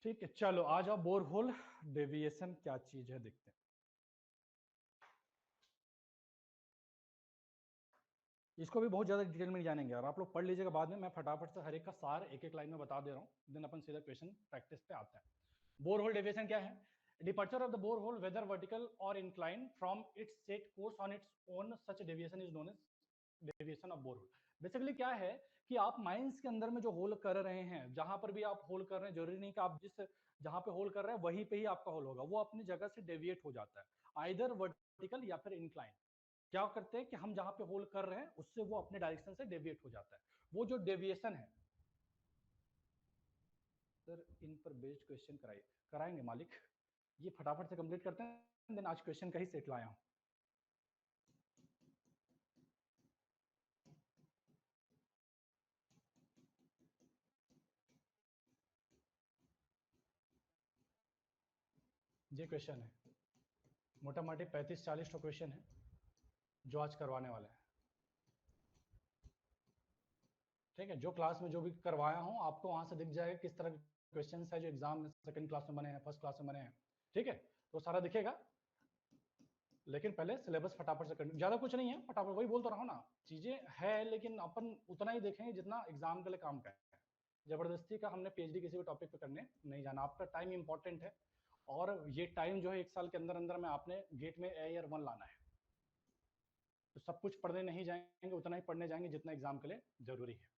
ठीक है। चलो आ जाओ, बोरहोल डेविएशन क्या चीज़ है देखते हैं। इसको भी बहुत ज़्यादा डिटेल में नहीं जानेंगे और आप लोग पढ़ लीजिएगा बाद में। मैं फटाफट से हर एक का सार एक एक लाइन में बता दे रहा हूँ, देन अपन सीधा क्वेश्चन प्रैक्टिस पे आते हैं। बोरहोल डेविएशन क्या है? Departure of the borehole, whether vertical or inclined from its set course on its own, such deviation is known as deviation of borehole. Basically क्या है कि आप माइंस के अंदर में जो होल कर रहे हैं, जहां पर भी आप होल कर रहे हैं, जरूरी नहीं कि आप जिस जहां पे होल कर रहे हैं वहीं पे ही आपका होल होगा, वो अपनी जगह से डेविएट हो जाता है, आइदर वर्टिकल या फिर इंक्लाइन। क्या करते हैं कि हम जहां पे होल कर रहे हैं उससे वो अपने डायरेक्शन से डेविएट हो जाता है। वो जो डेविएशन है, सर इन पर बेस्ड क्वेश्चन कराइए, कराएंगे मालिक। ये फटाफट से कंप्लीट करते हैं, देन आज क्वेश्चन का ही सेट लाया हूं। ये क्वेश्चन है मोटा मोटी 35-40 क्वेश्चन है जो आज करवाने वाले हैं। ठीक है, जो क्लास में जो भी करवाया हूँ आपको वहां से दिख जाएगा किस तरह के क्वेश्चन है जो एग्जाम में सेकंड क्लास में बने हैं, फर्स्ट क्लास में बने हैं। ठीक है, तो सारा दिखेगा, लेकिन पहले सिलेबस फटाफट से कर, ज्यादा कुछ नहीं है, फटाफट वही बोल तो रहा हूँ ना, चीजें है लेकिन अपन उतना ही देखेंगे जितना एग्जाम के लिए काम का है। जबरदस्ती का हमने पीएचडी किसी भी टॉपिक पे करने नहीं जाना, आपका टाइम इंपॉर्टेंट है, और ये टाइम जो है 1 साल के अंदर अंदर में आपने गेट में AIR 1 लाना है। तो सब कुछ पढ़ने नहीं जाएंगे, उतना ही पढ़ने जाएंगे जितना एग्जाम के लिए जरूरी है।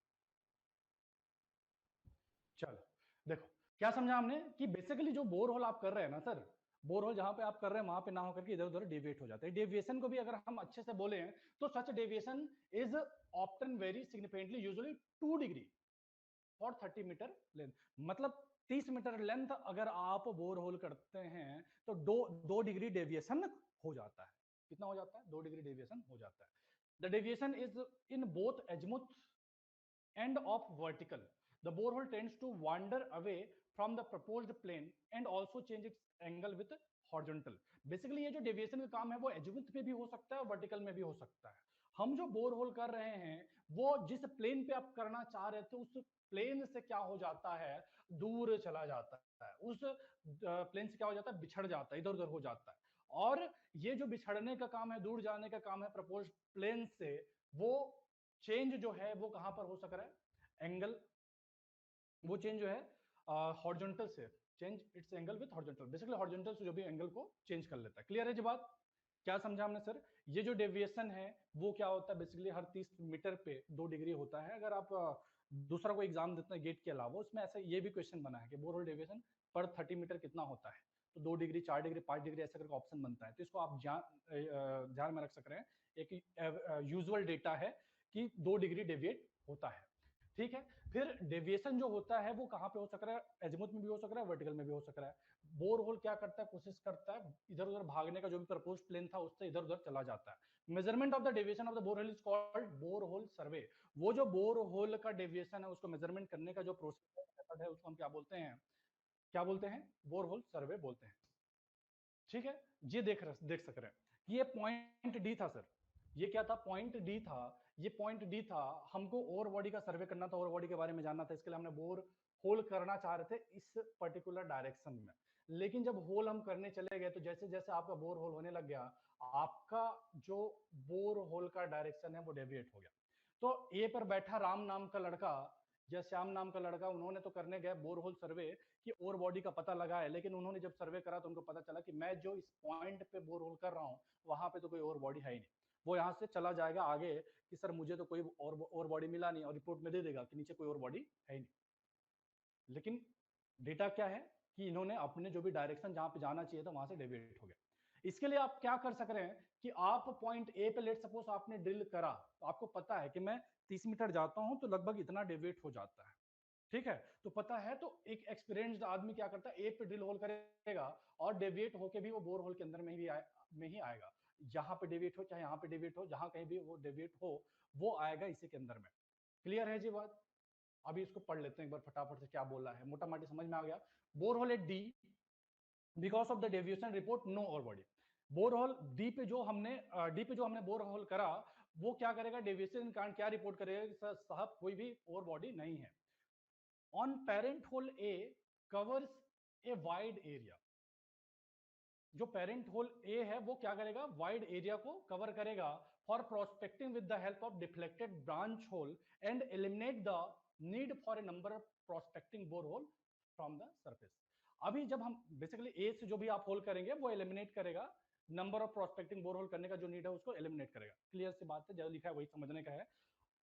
चलो देखो, क्या समझा हमने कि बेसिकली जो बोर होल आप कर रहे हैं ना सर, बोर होल जहां पे आप कर रहे हैं वहां पे ना होकर के इधर उधर डेविएट हो जाते हैं। डेविएशन को भी अगर हम अच्छे से बोले हैं तो such deviation is often very significantly usually 2 degree और 30 मीटर लेंथ, मतलब 30 मीटर लेंथ अगर आप बोर होल करते हैं तो 2 डिग्री डेविएशन हो जाता है। कितना हो जाता है? 2 डिग्री डेविएशन हो जाता है। The deviation is in both azimuth end of vertical. The borehole tends to wander away from the proposed plane and also change its angle with horizontal. Basically ये जो डेविएशन का काम है वो एजिमुथ पे भी हो सकता है, वर्टिकल में भी हो सकता है। हम जो बोर होल कर रहे हैं वो जिस प्लेन पे आप करना चाह रहे थे उस प्लेन से क्या हो जाता है, दूर चला जाता है, उस प्लेन से क्या हो जाता है, बिछड़ जाता है, इधर उधर हो जाता है। और ये जो बिछड़ने का काम है, दूर जाने का काम है प्रपोज प्लेन से, वो चेंज जो है वो कहां पर हो सक रहा है, एंगल, वो चेंज जो है हॉरिजॉन्टल से, change it's angle with horizontal, basically horizontal से जो भी एंगल को चेंज कर लेता है। क्लियर है जी बात? क्या समझा हमने सर? ये जो डेविएशन है वो क्या होता है, बेसिकली हर 30 मीटर पे 2 डिग्री होता है। अगर आप दूसरा कोई एग्जाम देते हैं गेट के अलावा, उसमें ऐसा ये भी क्वेश्चन बना है कि बोर होल डेविएशन पर 30 मीटर कितना होता है, तो 2 डिग्री, 4 डिग्री, 5 डिग्री ऐसा करके ऑप्शन बनता है। तो इसको आप ध्यान में रख सक रहे हैं, एक यूजुअल डेटा है कि 2 डिग्री डेविएट होता है। ठीक है, फिर डेविएशन जो होता है वो कहां पे हो सक रहा है, एजिमुथ में भी हो सक रहा है, वर्टिकल में भी हो सक रहा है। बोर होल क्या करता है, कोशिश करता है इधर उधर भागने का, जो भी प्रपोज प्लेन था उससे इधर उधर चला जाता है। Measurement of the deviation of the bore hole is called bore hole survey. वो जो बोर होल का डेविएशन है उसको मेजरमेंट करने का जो प्रोसेस है उसको हम क्या बोलते हैं, क्या बोलते हैं, बोर होल सर्वे बोलते हैं। ठीक है, ये देख सक रहे हैं कि ये पॉइंट डी था सर, ये क्या था, पॉइंट डी था, ये पॉइंट डी था। हमको ओवर बॉडी का सर्वे करना था, ओवर बॉडी के बारे में जानना था, इसके लिए हमने बोर होल करना चाह रहे थे इस पर्टिकुलर डायरेक्शन में। लेकिन जब होल हम करने चले गए तो जैसे जैसे आपका बोर होल होने लग गया, आपका जो बोर होल का डायरेक्शन है वो डेविएट हो गया। तो ए पर बैठा राम नाम का लड़का या श्याम नाम का लड़का, उन्होंने तो करने गए बोर होल सर्वे कि ओवर बॉडी का पता लगा है, लेकिन उन्होंने जब सर्वे करा तो उनको पता चला कि मैं जो इस पॉइंट पे बोर होल कर रहा हूँ वहां पे तो कोई ओवर बॉडी है ही नहीं। वो यहाँ से चला जाएगा आगे कि सर मुझे तो कोई और बॉडी मिला नहीं, और रिपोर्ट में दे देगा कि नीचे कोई और बॉडी है ही नहीं। लेकिन डेटा क्या है कि इन्होंने अपने जो भी डायरेक्शन जहां पे जाना चाहिए था वहां से डेविएट हो गया। इसके लिए आप क्या कर सक रहे हैं कि आप पॉइंट ए पे लेट सपोज आपने ड्रिल करा, तो आपको पता है कि मैं 30 मीटर जाता हूं तो लगभग इतना डेविएट हो जाता है। ठीक है, तो पता है, तो एक एक्सपीरियंस्ड आदमी क्या करता है, ए पे ड्रिल होल करेगा और डेविएट होके भी वो बोर होल के अंदर में ही आएगा। यहाँ पे डेविएट हो चाहे यहाँ पे डेविएट हो, जहां कहीं भी वो डेविएट हो वो आएगा इसी के अंदर में। क्लियर है जी बात? अभी इसको पढ़ लेते हैं एक बार फटाफट से, क्या बोला है, मोटा माटी समझ में आ गया। Bore hole at D because of the deviation report no ore body. Bore hole D पे जो हमने बोर होल करा, वो क्या करेगा, डेविएशन के कारण क्या रिपोर्ट करेगा, साहब कोई भी और बॉडी नहीं है। On parent hole A covers a wide area, जो पेरेंट होल ए है वो क्या करेगा, वाइड एरिया को कवर करेगा for prospecting with the help of deflected branch hole and eliminate the need for a number of prospecting bore hole from the surface. अभी जब हम बेसिकली ए से जो भी आप होल करेंगे वो एलिमिनेट करेगा, number of prospecting bore whole करने का जो नीड है उसको एलिमिनेट करेगा। क्लियर सी बात है, जो लिखा है वही समझने का है।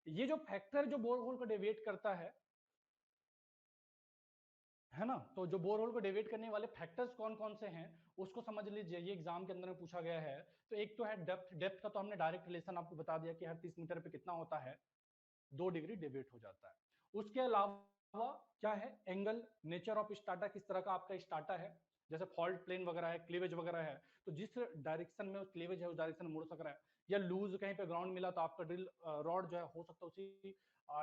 ये जो फैक्टर जो बोर होल को डेविएट करता है ना, तो जो बोर होल को डेविएट करने वाले फैक्टर्स कौन कौन से हैं उसको समझ लीजिए, ये एग्जाम के अंदर में पूछा गया है। तो एक तो है डेप्थ, डेप्थ का तो हमने डायरेक्ट रिलेशन आपको बता दिया कि हर 30 मीटर पे कितना होता है, 2 डिग्री डेविएट हो जाता है। उसके अलावा क्या है, एंगल, नेचर ऑफ स्टार्टा, किस तरह का आपका स्टार्टा है, जैसे फॉल्ट प्लेन वगैरह है, क्लीवेज वगैरह है, तो जिस डायरेक्शन में क्लीवेज है उस डायरेक्शन में मुड़ सक रहा है, या लूज कहीं पे ग्राउंड मिला तो आपका ड्रिल रॉड जो है हो सकता है उसी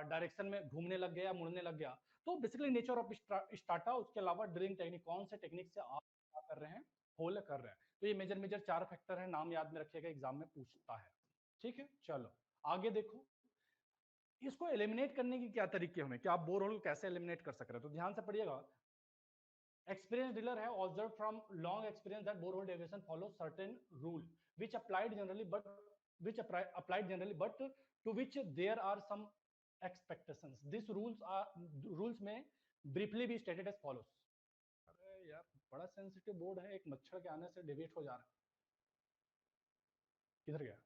डायरेक्शन में घूमने लग गया, मुड़ने लग गया। तो बेसिकली नेचर ऑफ स्टार्टा, उसके अलावा ड्रिलिंग टेक्निक, कौन से टेक्निक से आप क्या कर रहे हैं, होल कर रहे हैं। तो ये मेजर मेजर 4 फैक्टर है, नाम याद में रखिएगा, एग्जाम में पूछता है। ठीक है, चलो आगे देखो। इसको एलिमिनेट करने की क्या तरीके होंगे, कि आप बोर होल को कैसे एलिमिनेट कर सक रहे हैं? तो ध्यान से पढ़िएगा। Experienced driller have observed from long experience that borehole deviation follows certain rule which applied generally but to which there are some expectations. These rules may briefly be stated as follows. अरे यार बड़ा sensitive board है, एक मच्छर के आने से deviate हो जा रहा है, किधर गया?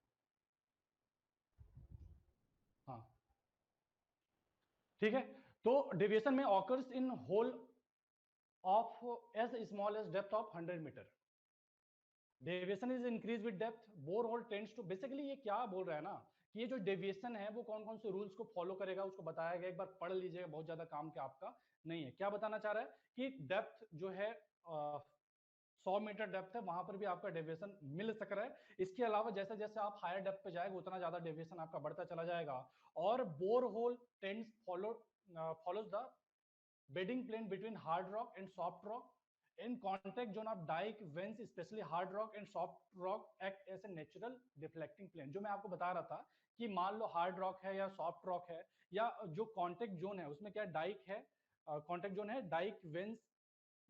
हाँ ठीक है, तो डेविएशन में occurs in hole of as small as depth of 100 metre. Deviation is increase with depth, bore hole tends to, basically ये क्या बोल रहा है ना कि ये जो डेविएशन है वो कौन कौन से रूल्स को फॉलो करेगा उसको बताया गया, एक बार पढ़ लीजिएगा, बहुत ज्यादा काम के आपका नहीं है। क्या बताना चाह रहा है कि डेप्थ जो है 100 मीटर डेप्थ है, वहां पर भी आपका डेविएशन मिल सक रहा है। इसके अलावा जैसे जैसे आप हायर डेप्थ पे जाएंगे उतना ज्यादा डेविएशन आपका बढ़ता चला जाएगा। और bore hole tends follows the bedding plane between hard rock and soft rock in contact zone of dike vents, especially hard rock and soft rock act as a natural deflecting plane। जो मैं आपको बता रहा था कि मान लो hard rock है या सॉफ्ट रॉक है या जो कॉन्टेक्ट जोन है उसमें क्या डाइक है, कॉन्टेक्ट जोन है, डाइक वेंस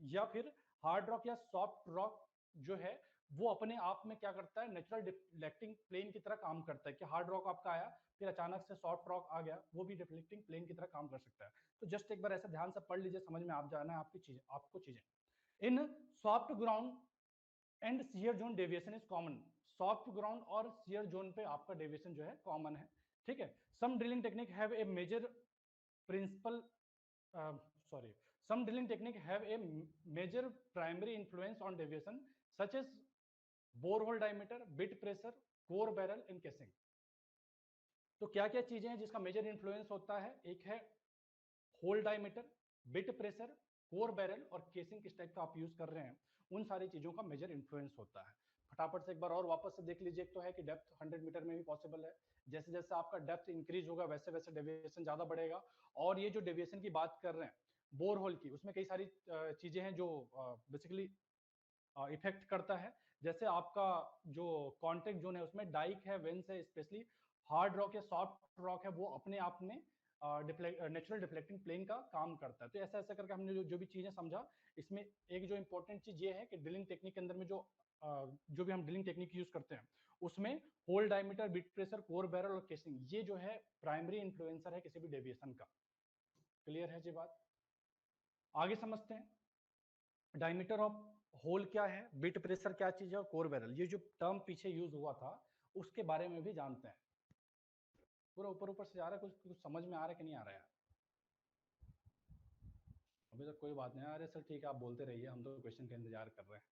या फिर हार्ड रॉक या सॉफ्ट रॉक जो है वो अपने आप में क्या करता है, नेचुरल डिफ्लेक्टिंग प्लेन की तरह काम करता है। कि हार्ड रॉक आपका आया फिर अचानक से सॉफ्ट रॉक आ गया, वो भी डिफ्लेक्टिंग प्लेन की तरह काम कर सकता है। तो जस्ट एक बार ऐसा ध्यान से पढ़ लीजिए, समझ में आप जाना है आपको चीजें। In soft ground and shear zone deviation is common, soft ground और सियर जोन पे आपका डेविएशन जो है कॉमन है, ठीक है। Some drilling technique have a major principle sorry, some drilling technique have a major primary influence on deviation such as borehole diameter, bit pressure, core barrel and casing। तो क्या क्या चीजें हैं जिसका मेजर इन्फ्लुएंस होता है? एक है hole diameter, bit pressure, core barrel और केसिंग किस टाइप का आप यूज कर रहे हैं, उन सारी चीजों का मेजर इन्फ्लुएंस होता है। फटाफट से एक बार और वापस से देख लीजिए। एक तो है कि डेप्थ 100 मीटर में भी पॉसिबल है, जैसे जैसे आपका डेप्थ इंक्रीज होगा वैसे वैसे डेविएशन ज्यादा बढ़ेगा। और ये जो डेविएशन की बात कर रहे हैं बोर होल की, उसमें कई सारी चीजें हैं जो बेसिकली इफेक्ट करता है। जैसे आपका जो कॉन्टेक्ट जोन है उसमें डाइक है, वेंस है, स्पेशली हार्ड रॉक या सॉफ्ट रॉक है, वो अपने आप में नेचुरल डिफ्लेक्टिंग प्लेन का काम करता है। तो ऐसा ऐसा करके हमने जो भी चीजें समझा, इसमें एक जो इंपॉर्टेंट चीज ये है कि ड्रिलिंग टेक्निक के अंदर में जो भी हम ड्रिलिंग टेक्निक यूज करते हैं उसमें hole diameter, bit pressure, core barrel और केसिंग, ये जो है प्राइमरी इन्फ्लुएंसर है किसी भी डेविएशन का। क्लियर है जी बात? आगे समझते हैं डायमीटर ऑफ होल क्या है, बिट प्रेशर क्या चीज है और कोर बैरल, ये जो टर्म पीछे यूज हुआ था उसके बारे में भी जानते हैं। पूरा ऊपर ऊपर से जा रहा है, कुछ समझ में आ रहा है कि नहीं आ रहा है? अभी तक कोई बात नहीं आ रही सर, ठीक है आप बोलते रहिए, हम तो क्वेश्चन का इंतजार कर रहे हैं।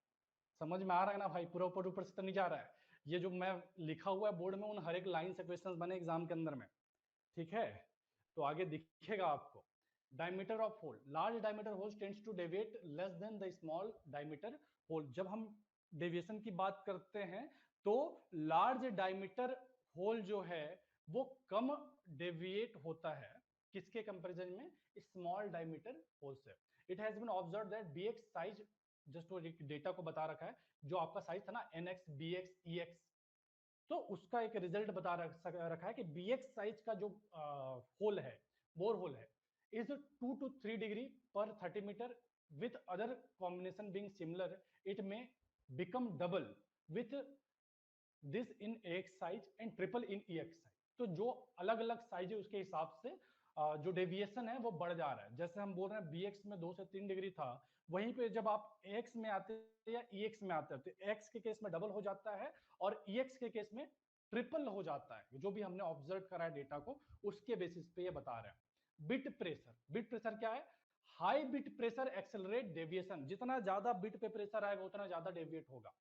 समझ में आ रहा है ना भाई? पूरा ऊपर ऊपर से तो नहीं जा रहा है। ये जो मैं लिखा हुआ है बोर्ड में उन हर एक लाइन से क्वेश्चन बने एग्जाम के अंदर में, ठीक है? तो आगे दिखेगा आपको। Diameter of hole, large diameter holes tends to deviate less than the small diameter hole. जब हम डेविएशन की बात करते हैं तो लार्ज डायमीटर होल जो है वो कम डेविएट होता है किसके कंपैरिजन में? स्मॉल डायमीटर होल से। It has been observed that BX size, just वो डेटा को बता रखा है, जो आपका साइज था ना एनएक्स, बीएक्स, ईएक्स, तो उसका एक रिजल्ट बता रखा है कि बीएक्स साइज का जो होल है, बोर होल है, इज 2 to 3 डिग्री पर 30 metre, with other combination being similar it may become double with this in X size and triple in EX size. तो जो अलग अलग साइज है उसके हिसाब से जो डेविएशन है वो बढ़ जा रहा है। जैसे हम बोल रहे हैं बीएक्स में 2 से 3 डिग्री था, वहीं पे जब आप एक्स में आते हैं या ईएक्स में आते हैं तो एक्स के केस में डबल हो जाता है और ईएक्स के केस में ट्रिपल हो जाता है। जो भी हमने ऑब्जर्व करा है डेटा को उसके बेसिस पे ये बता रहे हैं। बिट प्रेशर, बिट प्रेशर क्या है? High bit pressure accelerate deviation, जितना ज्यादा बिट पे प्रेशर आएगा उतना ज्यादा डेविएट होगा।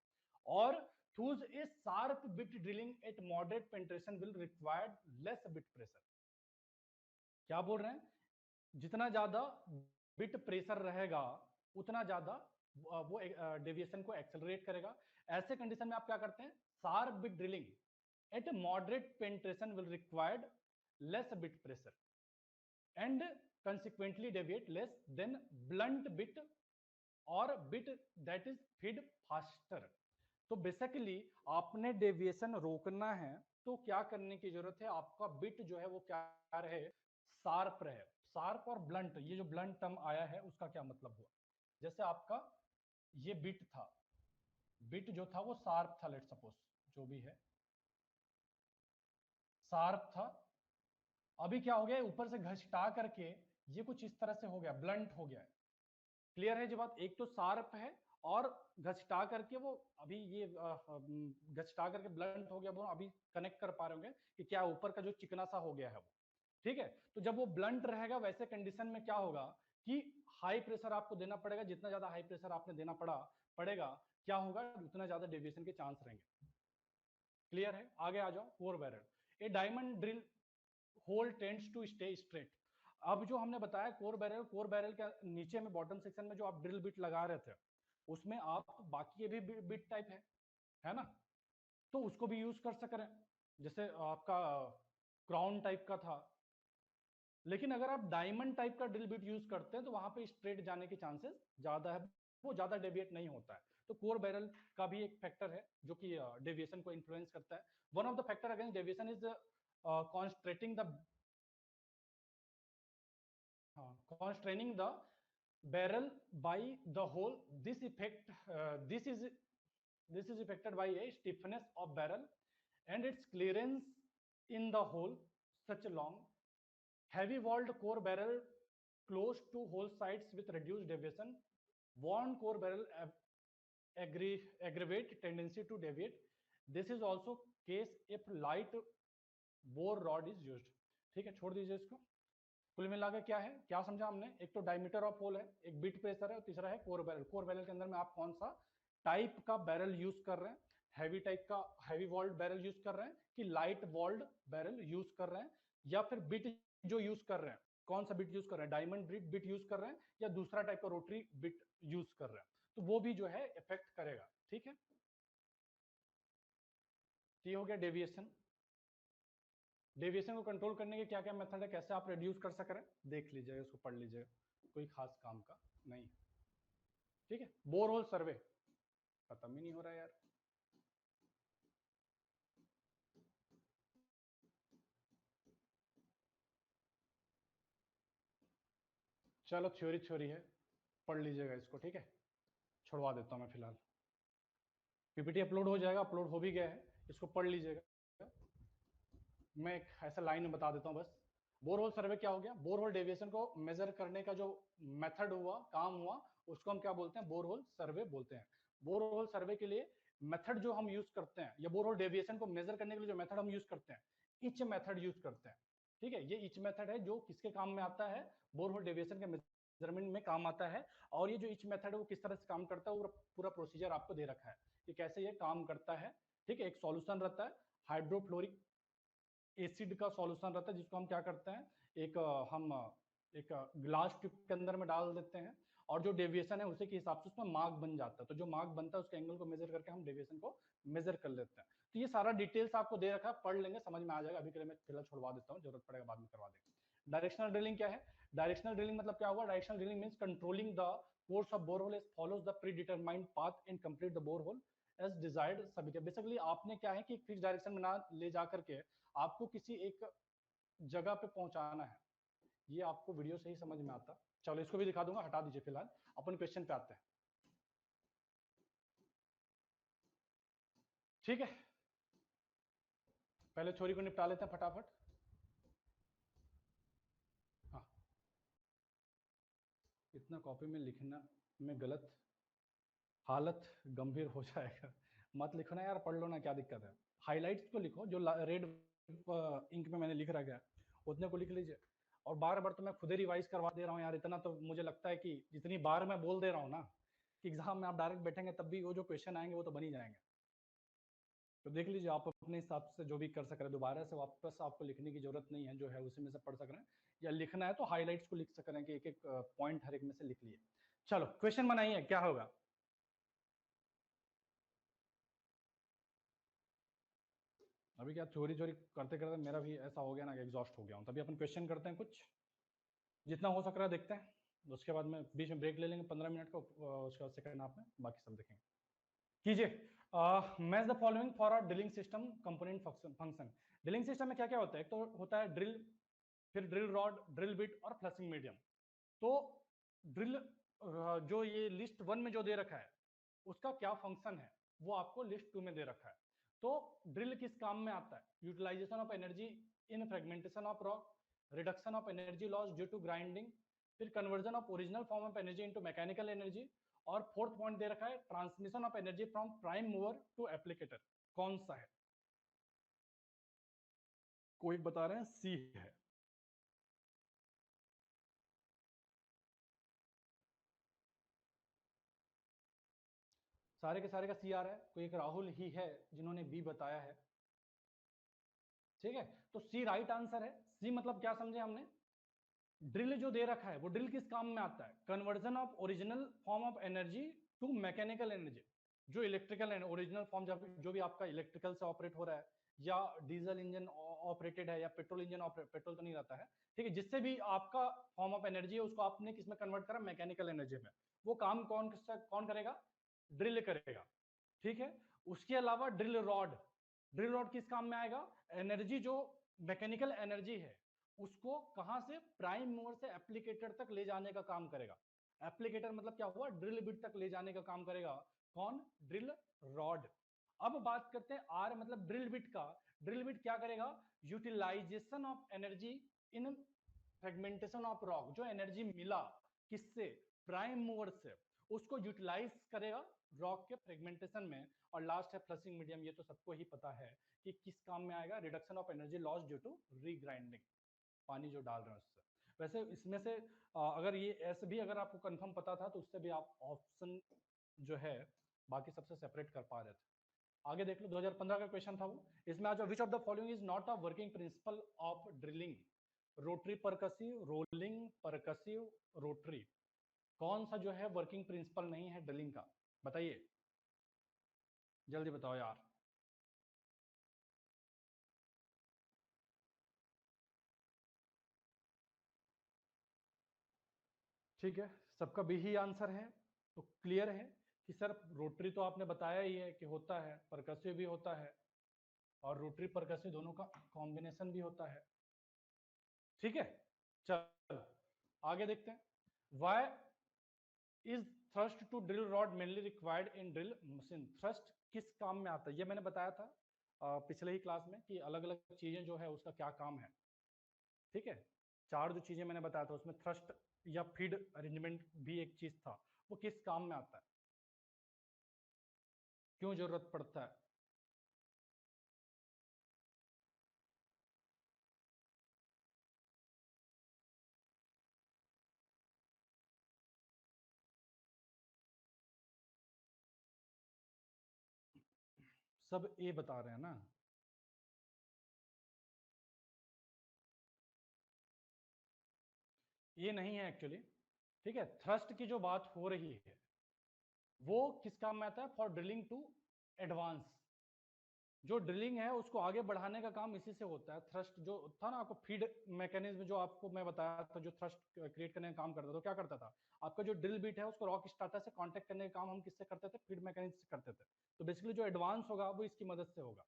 और thus a sharp bit drilling at moderate penetration will require less bit pressure। क्या बोल रहे हैं? जितना ज्यादा बिट प्रेशर रहेगा उतना ज्यादा वो डेविएशन को एक्सेलरेट करेगा। ऐसे कंडीशन में आप क्या करते हैं? Sharp bit drilling eight moderate penetration will required less bit pressure and consequently deviate less than blunt bit or bit that is feed faster। तो बेसिकली आपने डेविएशन रोकना है तो क्या करने की जरूरत है, आपका बिट जो है वो क्या रहे, शार्प रहे। शार्प और ब्लंट, ये जो ब्लंट टर्म आया है उसका क्या मतलब हुआ, जैसे आपका ये बिट था, बिट जो था वो शार्प था, लेट सपोज जो भी है शार्प था, अभी क्या हो गया, ऊपर से घसटा करके ये कुछ इस तरह से हो गया, ब्लंट हो गया है। क्लियर है जी बात, एक तो शार्प है और घसटा करके वो अभी ये घसटा करके ब्लंट हो गया, वो अभी कनेक्ट कर पा रहे होंगे कि क्या ऊपर का जो चिकना सा हो गया है वो, ठीक है। तो जब वो ब्लंट रहेगा वैसे कंडीशन में क्या होगा कि हाई प्रेशर आपको देना पड़ेगा, जितना ज्यादा हाई प्रेशर आपने देना पड़ेगा क्या होगा, उतना ज्यादा डेविएशन के चांस रहेंगे। क्लियर है, आगे आ जाओ, core barrel. A diamond drill hole tends to stay straight. अब जो हमने बताया कोर बैरल के नीचे में बॉटम सेक्शन में जो आप ड्रिल बिट लगा रहे थे उसमें आप बाकी के भी बिट टाइप है ना, तो उसको भी यूज कर सक रहे हैं, जैसे आपका क्राउन टाइप का था। लेकिन अगर आप डायमंड टाइप का ड्रिल बिट यूज करते हैं तो वहां पे स्ट्रेट जाने के चांसेस ज्यादा है, वो ज्यादा डेविएट नहीं होता है। तो कोर बैरल का भी एक फैक्टर है जो कि डेविएशन को इन्फ्लुएंस करता है। One of the factor against deviation is constraining the constraining the barrel by the hole. This effect this is affected by a stiffness of barrel and its clearance in the hole. Such a long heavy walled core barrel close to hole sides with reduced deviation, worn core barrel aggravate tendency to deviate. This is also case if light bore rod is used. ठीक है, छोड़ दीजिए इसको। कुल मिला के क्या है, क्या समझा हमने, एक तो डायमीटर ऑफ होल है, एक बिट प्रेशर है, और तीसरा है कोर बैरल। कोर बैरल के अंदर में आप कौन सा टाइप का बैरल यूज कर रहे हैं, हैवी टाइप का हैवी वॉल्ड बैरल यूज कर रहे हैं कि लाइट वॉल्ड बैरल यूज कर रहे हैं, या फिर बिट जो यूज कर रहे हैं, कौन सा बिट यूज कर रहे हैं, डायमंड बिट यूज कर रहे हैं या दूसरा टाइप का रोटरी बिट यूज कर रहे हैं, तो वो भी जो है इफेक्ट करेगा। ठीक है, ये हो गया डेविएशन। डेविएशन को कंट्रोल करने के क्या क्या मेथड है, कैसे आप रिड्यूस कर सक रहे हैं, देख लीजिएगा, उसको पढ़ लीजिएगा, कोई खास काम का नहीं है। ठीक है, बोरहोल सर्वे खत्म ही नहीं हो रहा है यार। चलो थ्योरी थ्योरी है, पढ़ लीजिएगा इसको, ठीक है, छुड़वा देता हूँ मैं फिलहाल। पीपीटी अपलोड हो जाएगा, अपलोड हो भी गया है, इसको पढ़ लीजिएगा। मैं एक ऐसा लाइन में बता देता हूँ बस। बोरहोल सर्वे क्या हो गया, बोरहोल डेविएशन को मेजर करने का जो मेथड हुआ, काम हुआ, उसको हम क्या बोलते हैं, बोरहोल सर्वे बोलते हैं। बोरहोल सर्वे के लिए मेथड जो हम यूज करते हैं, या बोरहोल डेविएशन को मेजर करने के लिए जो मेथड हम यूज करते हैं, इच मेथड यूज करते हैं। ठीक है, ये इच मेथड है जो किसके काम में आता है, बोरहोल डेविएशन के मेजरमेंट में काम आता है। और ये जो इच मेथड है वो किस तरह से काम करता है, वो पूरा प्रोसीजर आपको दे रखा है कि कैसे ये काम करता है। ठीक है, एक सॉल्यूशन रहता है हाइड्रोफ्लोरिक एसिड का सॉल्यूशन रहता है, जिसको हम क्या करते हैं, एक हम एक ग्लास ट्यूब के अंदर में डाल देते हैं, और जो डेविएशन है उसी के हिसाब से उसमें मार्क बन जाता है। तो जो मार्क बनता है उसके एंगल को मेजर करके हम डेविएशन को मेजर कर लेते हैं। तो ये सारा डिटेल्स आपको दे रखा है, पढ़ लेंगे, समझ में आ जाएगा। अभी के लिए मैं फिलहाल छुड़वा देता हूँ, जरूरत पड़ेगा बाद में करवा देंगे। डायरेक्शनल ड्रिलिंग क्या है, डायरेक्शनल ड्रिलिंग मतलब क्या हुआ, directional drilling means controlling the course of borehole as follows the predetermined path and complete the borehole as desired सभी। बेसिकली आपने क्या है कि फिक्स डायरेक्शन में ना ले जा करके आपको किसी एक जगह पे पहुंचाना है, ये आपको वीडियो से ही समझ में आता। चलो इसको भी दिखा दूंगा, हटा दीजिए, फिलहाल अपन क्वेश्चन पे आते हैं। ठीक है, पहले थ्योरी को निपटा लेते हैं फटाफट। हाँ, इतना कॉपी में लिखना में गलत, हालत गंभीर हो जाएगा। मत लिखो ना यार, पढ़ लो ना, क्या दिक्कत है। हाइलाइट्स को लिखो, जो रेड इंक में मैंने लिख रखा है उतने को लिख लीजिए। और बार बार तो मैं खुद ही रिवाइज करवा दे रहा हूँ यार, इतना तो मुझे लगता है कि जितनी बार मैं बोल दे रहा हूँ ना कि एग्जाम में आप डायरेक्ट बैठेंगे तब भी वो जो क्वेश्चन आएंगे वो तो बन ही जाएंगे। तो देख लीजिए, आप अपने हिसाब से जो भी कर सक रहे हैं, दोबारा से वापस आपको लिखने की जरूरत नहीं है, जो है उसी में से पढ़ सक रहे हैं, या लिखना है तो हाईलाइट्स को लिख सक रहे हैं कि एक एक पॉइंट हर एक में से लिख लिए। चलो क्वेश्चन बनाइए, क्या होगा। अभी क्या थ्योरी थ्योरी करते करते मेरा भी ऐसा हो गया ना कि एग्जॉस्ट हो गया हूँ, तभी अपन क्वेश्चन करते हैं कुछ, जितना हो सक रहा है देखते हैं। उसके बाद में बीच में ब्रेक ले लेंगे 15 मिनट का, उसके बाद सेकंड हाफ में बाकी सब देखेंगे। कीजिए। Match the following for a drilling system component function. Drilling system में क्या क्या होता है? तो होता है ड्रिल, फिर ड्रिल रॉड, ड्रिल बिट और फ्लशिंग मीडियम। तो ड्रिल जो ये लिस्ट 1 में जो दे रखा है उसका क्या फंक्शन है वो आपको लिस्ट 2 में दे रखा है। तो ड्रिल किस काम में आता है? Utilization of energy in fragmentation of rock, reduction of energy loss due to grinding, फिर conversion of original form of energy into mechanical energy, और फोर्थ पॉइंट दे रखा है transmission of energy from prime mover to applicator. कौन सा है? कोई बता रहे हैं सी है। सारे के सारे का सी आ रहा है। कोई एक राहुल ही है जिन्होंने बी बताया है। ठीक है, तो सी राइट आंसर है। सी मतलब क्या समझे हमने? ड्रिल जो दे रखा है वो ड्रिल किस काम में आता है? Conversion of original form of energy to mechanical energy. जो इलेक्ट्रिकल है ओरिजिनल फॉर्म जो भी आपका इलेक्ट्रिकल से ऑपरेट हो रहा है, या डीजल इंजन ऑपरेटेड है, या पेट्रोल इंजन पेट्रोल तो नहीं रहता है, ठीक है, जिससे भी आपका फॉर्म ऑफ एनर्जी है उसको आपने किस में कन्वर्ट करा? मैकेनिकल एनर्जी में। वो काम कौन करेगा? ड्रिल करेगा। ठीक है, उसके अलावा ड्रिल रॉड, ड्रिल रॉड किस काम में आएगा? एनर्जी जो मैकेनिकल एनर्जी है उसको कहां से? प्राइम मूवर से एप्लीकेटर तक ले जाने का काम करेगा। एप्लीकेटर मतलब क्या हुआ? ड्रिल बिट तक ले जाने का काम करेगा। कौन? Drill rod. अब बात करते हैं आर मतलब ड्रिल बिट का। ड्रिल बिट क्या करेगा? Utilization of energy in fragmentation of rock. जो एनर्जी मिला किससे? प्राइम मूवर से, उसको यूटिलाइज करेगा रॉक के फ्रेगमेंटेशन में। और लास्ट है फ्लशिंग मीडियम। ये तो सबको ही पता है कि किस काम में आएगा? Reduction of energy loss due to regrinding, पानी जो डाल रहे हैं उससे। वैसे इसमें से अगर ये ऐसे भी अगर आपको कंफर्म पता था तो उससे भी आप ऑप्शन जो है बाकी सबसे सेपरेट कर पा रहे थे। आगे देख लो, 2015 का क्वेश्चन था वो। इसमें आज which of the following is not a working principle of drilling? Rotary percussive, rolling percussive, rotary. कौन सा जो है वर्किंग प्रिंसिपल नहीं है ड्रिलिंग का? बताइए, जल्दी बताओ यार। ठीक है, सबका भी ही आंसर है। तो क्लियर है कि सर रोटरी तो आपने बताया ही है कि होता है, परकसिव भी होता है, और रोटरी परकसिव दोनों का कॉम्बिनेशन भी होता है। ठीक है, चलो आगे देखते हैं। Why is thrust to drill rod mainly required in drill machine? Thrust किस काम में आता है? ये मैंने बताया था पिछले ही क्लास में कि अलग अलग चीजें जो है उसका क्या काम है। ठीक है, चार जो चीजें मैंने बताया था उसमें थ्रस्ट या फीड अरेंजमेंट भी एक चीज था। वो किस काम में आता है? क्यों जरूरत पड़ता है? सब ए बता रहे हैं ना। ये नहीं है एक्चुअली। ठीक है, थ्रस्ट की जो बात हो रही है वो किस काम में आता है? For drilling to advance. जो ड्रिलिंग है उसको आगे बढ़ाने का काम इसी से होता है। थ्रस्ट जो था ना, आपको फीड मैकेनिज्म जो आपको मैं बताया था, जो थ्रस्ट क्रिएट करने का काम करता था, तो क्या करता था? आपका जो ड्रिल बीट है उसको रॉक स्टार्टर से कांटेक्ट करने का काम हम किससे करते थे? फीड मैकेनिज्म से करते थे। तो बेसिकली जो एडवांस होगा वो इसकी मदद से होगा।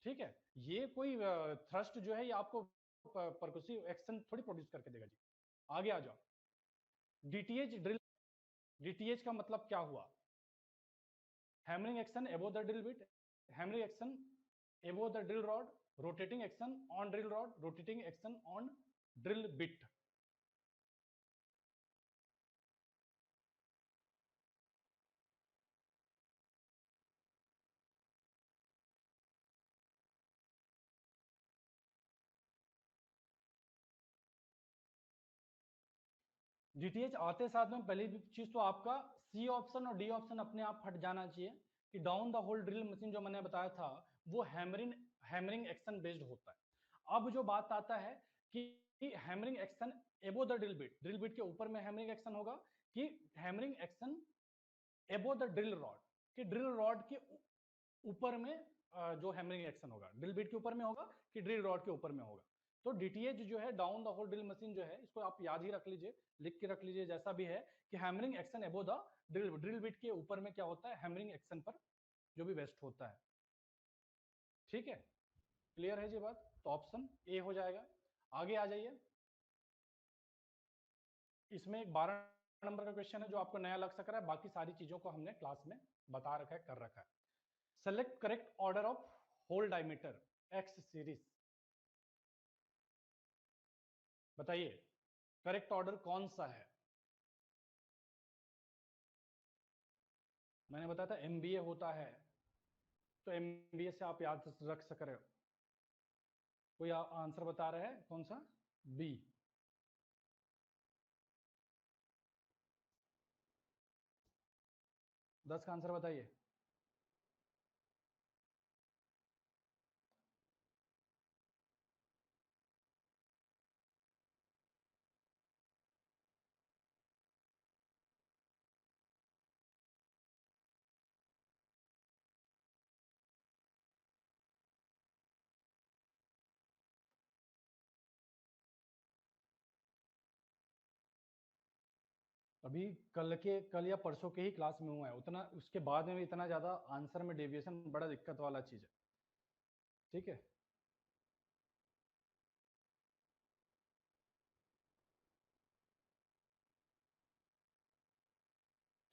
ठीक है, ये कोई थ्रस्ट जो है ये आपको परकुसिव एक्शन थोड़ी प्रोड्यूस करके देगा जी। आगे आ जाओ। डीटीएच ड्रिल, डीटीएच का मतलब क्या हुआ? Hammering action above the drill bit, hammering action above the drill rod, rotating action on drill rod, rotating action on drill bit. DTH आते साथ में पहली चीज तो आपका सी ऑप्शन और डी ऑप्शन अपने आप हट जाना चाहिए कि down the hole drill machine जो मैंने बताया था वो हैमरिंग हैमरिंग एक्शन बेस्ड होता है। अब जो बात आता है कि हैमरिंग एक्शन एबो द ड्रिल बिट के ऊपर में हैमरिंग एक्शन होगा, कि हैमरिंग एक्शन एबो द ड्रिल रॉड, कि ड्रिल रॉड के ऊपर में जो हैमरिंग एक्शन होगा ड्रिल बिट के ऊपर में होगा कि ड्रिल रॉड के ऊपर में होगा। तो डीटीएच जो है down the hole drill machine जो है, इसको आप याद ही रख लीजिए, लिख के रख लीजिए जैसा भी है, कि हैमरिंग एक्शन एबो द ड्रिल बिट के ऊपर में क्या होता है, हैमरिंग एक्शन पर जो भी वेस्ट होता है। ठीक है, क्लियर है जी बात? तो ऑप्शन ए हो जाएगा। आगे आ जाइए, इसमें एक 12 नंबर का क्वेश्चन है जो आपको नया लग सक रहा है, बाकी सारी चीजों को हमने क्लास में बता रखा है, कर रखा है। Select correct order of hole diameter X series, बताइए करेक्ट ऑर्डर कौन सा है? मैंने बताया था एमबीए होता है, तो एमबीए से आप याद रख सक रहे हो। कोई आंसर बता रहा है कौन सा? बी। 10 का आंसर बताइए। अभी कल या परसों के ही क्लास में हुआ है, उतना उसके बाद में भी इतना ज्यादा आंसर में डेविएशन बड़ा दिक्कत वाला चीज है। ठीक है,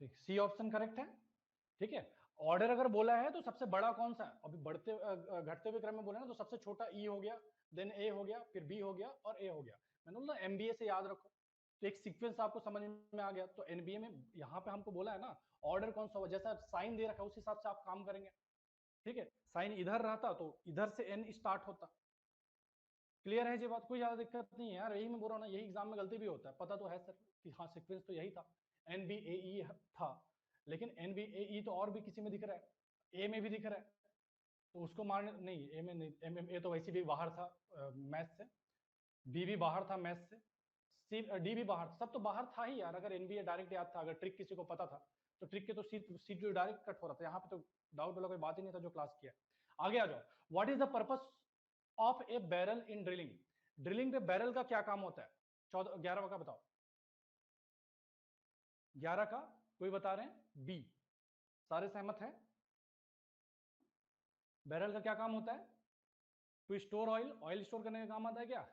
ठीक, सी ऑप्शन करेक्ट है। ठीक है, ऑर्डर अगर बोला है तो सबसे बड़ा कौन सा है? अभी बढ़ते घटते हुए क्रम में बोला ना, तो सबसे छोटा ई हो गया, देन ए हो गया, फिर बी हो गया और ए हो गया। मैंने बोला एमबीए से याद रखो, तो एक सीक्वेंस आपको समझ में आ गया। तो एनबीए में यहाँ पे हमको बोला है ना ऑर्डर कौन सा हो, जैसा साइन दे रखा है उस हिसाब से आप काम करेंगे। ठीक है, साइन इधर रहता तो इधर से एन स्टार्ट होता। क्लियर है जी बात? कोई ज्यादा दिक्कत नहीं है यार, यही मैं बोल रहा हूँ ना, यही एग्जाम में गलती भी होता है, पता तो है सर कि हाँ सीक्वेंस तो यही था, एनबीएई था, लेकिन एनबीएई तो और भी किसी में दिख रहा है, ए में भी दिख रहा है, तो उसको मारने नहीं, ए में नहीं, एम ए तो वैसे भी बाहर था मैथ से, बी भी बाहर था मैथ से, सी डी भी बाहर, सब तो बाहर था ही यार। अगर एनबीए डायरेक्ट याद था, अगर ट्रिक किसी को पता था, तो ट्रिक के तो सी जो डायरेक्ट कट हो रहा था, यहाँ पे तो डाउट वाला कोई बात ही नहीं था जो क्लास किया। आगे आ जाओ, what is the purpose of A barrel in drilling? Drilling पे बैरल का क्या काम होता है? 11 का बताओ, 11 का कोई बता रहे हैं? बी। सारे सहमत हैं? बैरल का क्या काम होता है? To store oil, oil store करने का काम आता है क्या?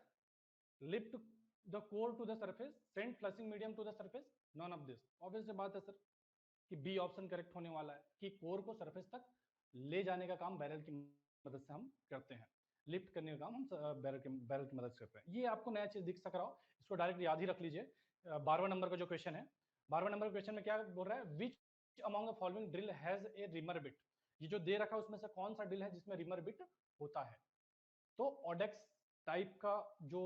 Lift the core to the surface, send flushing medium to the surface, none of this. Obvious बात है सर कि बी ऑप्शन करेक्ट होने वाला है, कि कोर को सरफेस तक ले जाने का काम बैरल की मदद से हम करते हैं, लिफ्ट करने का काम हम बैरल की मदद से करते हैं। ये आपको नया चीज दिख सक रहा हो, इसको डायरेक्ट याद ही रख लीजिए। 12वें नंबर का जो क्वेश्चन है, 12वें नंबर क्वेश्चन में क्या बोल रहा है? Which among the following drill has a reamer bit? ये जो दे रखा है उसमें से कौन सा ड्रिल है जिसमें रिमर बिट होता है? तो ऑडेक्स टाइप का जो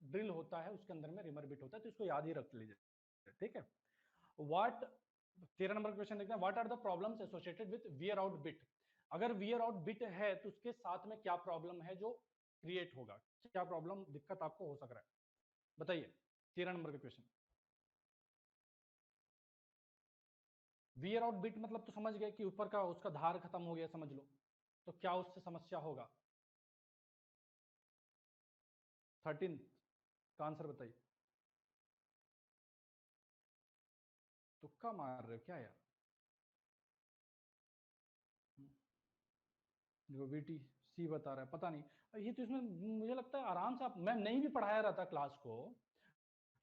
ड्रिल होता है उसके अंदर में रिमर बिट होता है, तो इसको याद ही रख लीजिए। ठीक है, व्हाट 13 नंबर क्वेश्चन देखते हैं, what are the problems associated with wear out bit? अगर वियर आउट बिट है तो उसके साथ में क्या प्रॉब्लम है जो क्रिएट होगा, क्या प्रॉब्लम दिक्कत आपको हो सक रहा है, बताइए। 13 नंबर का क्वेश्चन, वियर आउट बिट मतलब तो समझ गए कि ऊपर का उसका धार खत्म हो गया समझ लो, तो क्या उससे समस्या होगा? 13 का आंसर बताइए। तुक्का मार रहे हो क्या यार? देखो बीटी सी बता रहा है, पता नहीं ये तो, इसमें मुझे लगता है आराम से आप, मैं नहीं भी पढ़ाया रहता क्लास को,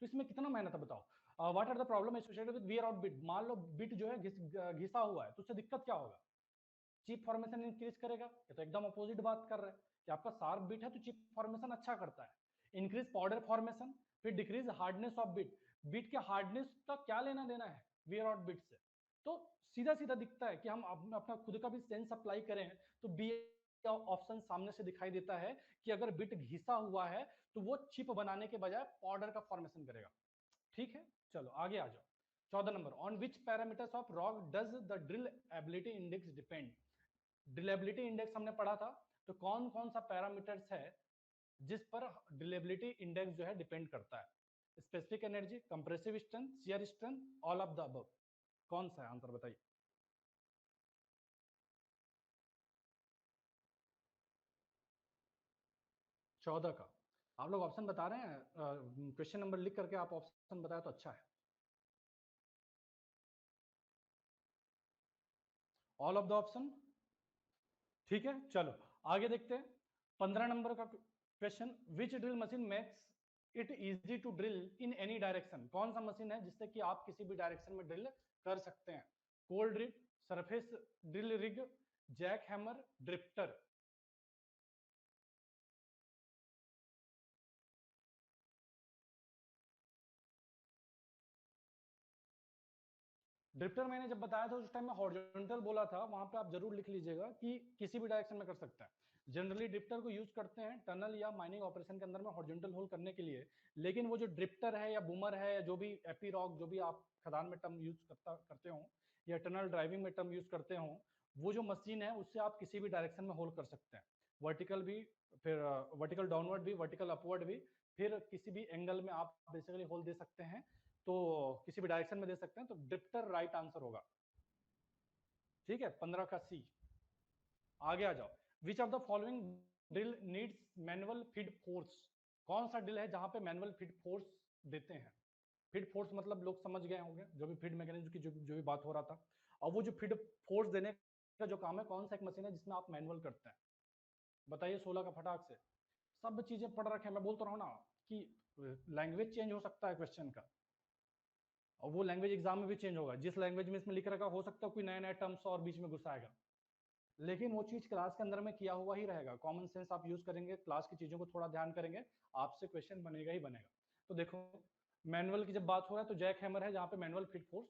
तो इसमें कितना मेहनत है बताओ। What are the problem associated with wear out bit? मान लो बिट जो है घिसा हुआ है, तो उससे दिक्कत क्या होगा? चिप फॉर्मेशन इंक्रीज करेगा। ये तो एकदम अपोजिट बात कर रहा है कि आपका शार्प बिट है तो चिप फॉर्मेशन अच्छा करता है। इंक्रीज पाउडर फॉर्मेशन, फिर decrease hardness of bit. Bit के हार्डनेस का क्या लेना देना है वियर आउट बिट से? तो सीधा सीधा दिखता है कि हम अपना खुद का भी सेंस अप्लाई करें तो बी ऑप्शन सामने से दिखाई देता है कि अगर बिट घिसा हुआ है तो वो चिप बनाने के बजाय पाउडर का फॉर्मेशन करेगा। ठीक है, चलो आगे आ जाओ। 14 number, on which parameters of rock does the drill ability index depend? Drillability index हमने पढ़ा था, तो कौन कौन सा पैरामीटर्स है जिस पर ड्रिलेबिलिटी इंडेक्स जो है डिपेंड करता है? Specific energy, compressive strength, shear strength, all of the above, कौन सा है आंसर बताइए। 14 का आप लोग ऑप्शन बता रहे हैं, क्वेश्चन नंबर लिख करके आप ऑप्शन बताया तो अच्छा है। ऑल ऑफ द ऑप्शन, ठीक है। चलो आगे देखते हैं 15 नंबर का question. Which drill machine makes it easy to drill in any direction? कौन सा मशीन है जिससे कि आप किसी भी डायरेक्शन में ड्रिल कर सकते हैं? Cold drill, surface drill rig, jack hammer, drifter. Drifter मैंने जब बताया था उस टाइम में हॉरिजॉन्टल बोला था, वहां पे आप जरूर लिख लीजिएगा कि किसी भी डायरेक्शन में कर सकता है। जनरली ड्रिफ्टर को यूज करते हैं टनल या माइनिंग ऑपरेशन के अंदर में हॉरिजॉन्टल होल करने के लिए। लेकिन वो जो ड्रिफ्टर है या बूमर है या जो भी एपी रॉक, जो भी आप खदान में टर्म यूज करते हो या टनल ड्राइविंग में टर्म यूज करते हो, वो जो मशीन है उससे आप किसी भी डायरेक्शन में होल कर सकते हैं। वर्टिकल भी, फिर वर्टिकल डाउनवर्ड भी, वर्टिकल अपवर्ड भी, फिर किसी भी एंगल में आप बेसिकली होल दे सकते हैं। तो किसी भी डायरेक्शन में दे सकते हैं, तो ड्रिफ्टर राइट आंसर होगा। ठीक है, 15 का सी। आगे आ जाओ। विच of the following drill needs manual feed force? कौन सा ड्रिल है जहां पे मैनुअल फीड फोर्स देते हैं? फीड फोर्स मतलब लोग समझ गए होंगे, जो भी फीड मैकेनिज्म की जो भी बात हो रहा था। और वो जो फीड फोर्स देने का जो काम है, कौन सा एक मशीन है जिसमें आप मैनुअल करते हैं? बताइए 16 का फटाक से। सब चीजें पढ़ रखे हैं, मैं बोलता रहा हूँ ना कि लैंग्वेज चेंज हो सकता है क्वेश्चन का, और वो लैंग्वेज एग्जाम में भी चेंज होगा। जिस लैंग्वेज में इसमें लिख रखा हो सकता है कोई नया नया टर्म्स और बीच में घुसाएगा, लेकिन वो चीज क्लास के अंदर में किया हुआ ही रहेगा। कॉमन सेंस आप यूज करेंगे, क्लास की चीजों को थोड़ा ध्यान करेंगे, आपसे क्वेश्चन बनेगा ही बनेगा। तो देखो, मैनुअल की जब बात हो रहा है तो जैक हैमर है जहां पे मैनुअल फीड फोर्स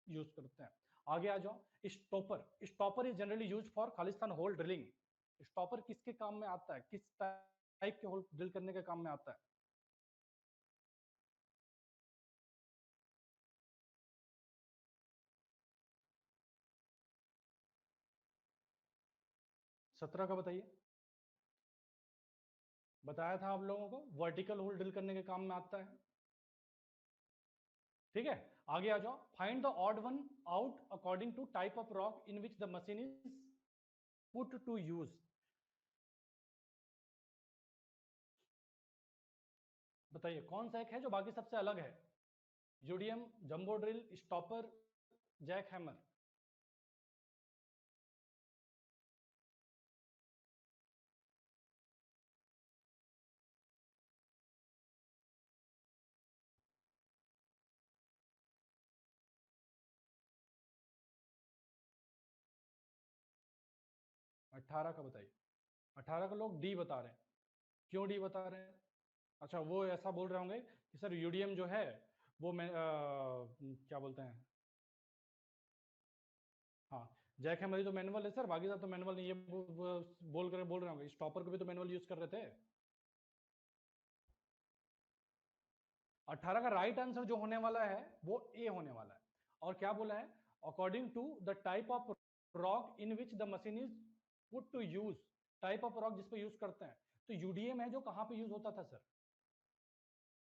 यूज करते हैं। आगे आ जाओ। Stopper, stopper is generally use for खालिस्तान होल ड्रिलिंग। स्टॉपर किसके काम में आता है, किस टाइप के होल ड्रिल करने के काम में आता है? 17 का बताइए। बताया था आप लोगों को वर्टिकल होल ड्रिल करने के काम में आता है। ठीक है, आगे आ जाओ। Find the odd one out according to type of rock in which the machine is put to use. बताइए कौन सा एक है जो बाकी सबसे अलग है? UDM, jumbo drill, stopper, jack hammer. 18 का बताइए। 18 का लोग डी बता रहे हैं। क्यों डी बता रहे हैं? अच्छा, वो ऐसा बोल रहे होंगे कि सर यूडीएम जो है वो मैं क्या बोलते हैं, हाँ, जैक हैमर ही तो मैनुअल है सर, बाकी सब तो मैनुअल नहीं है। बोल रहे होंगे स्टॉपर को भी तो मैनुअल यूज कर रहे थे। 18 का राइट आंसर जो होने वाला है वो ए होने वाला है। और क्या बोला है? According to the type of rock in which the machine is put to use. Type of rock जिसपे यूज करते हैं, तो यूडीएम है जो कहां पे यूज होता था सर?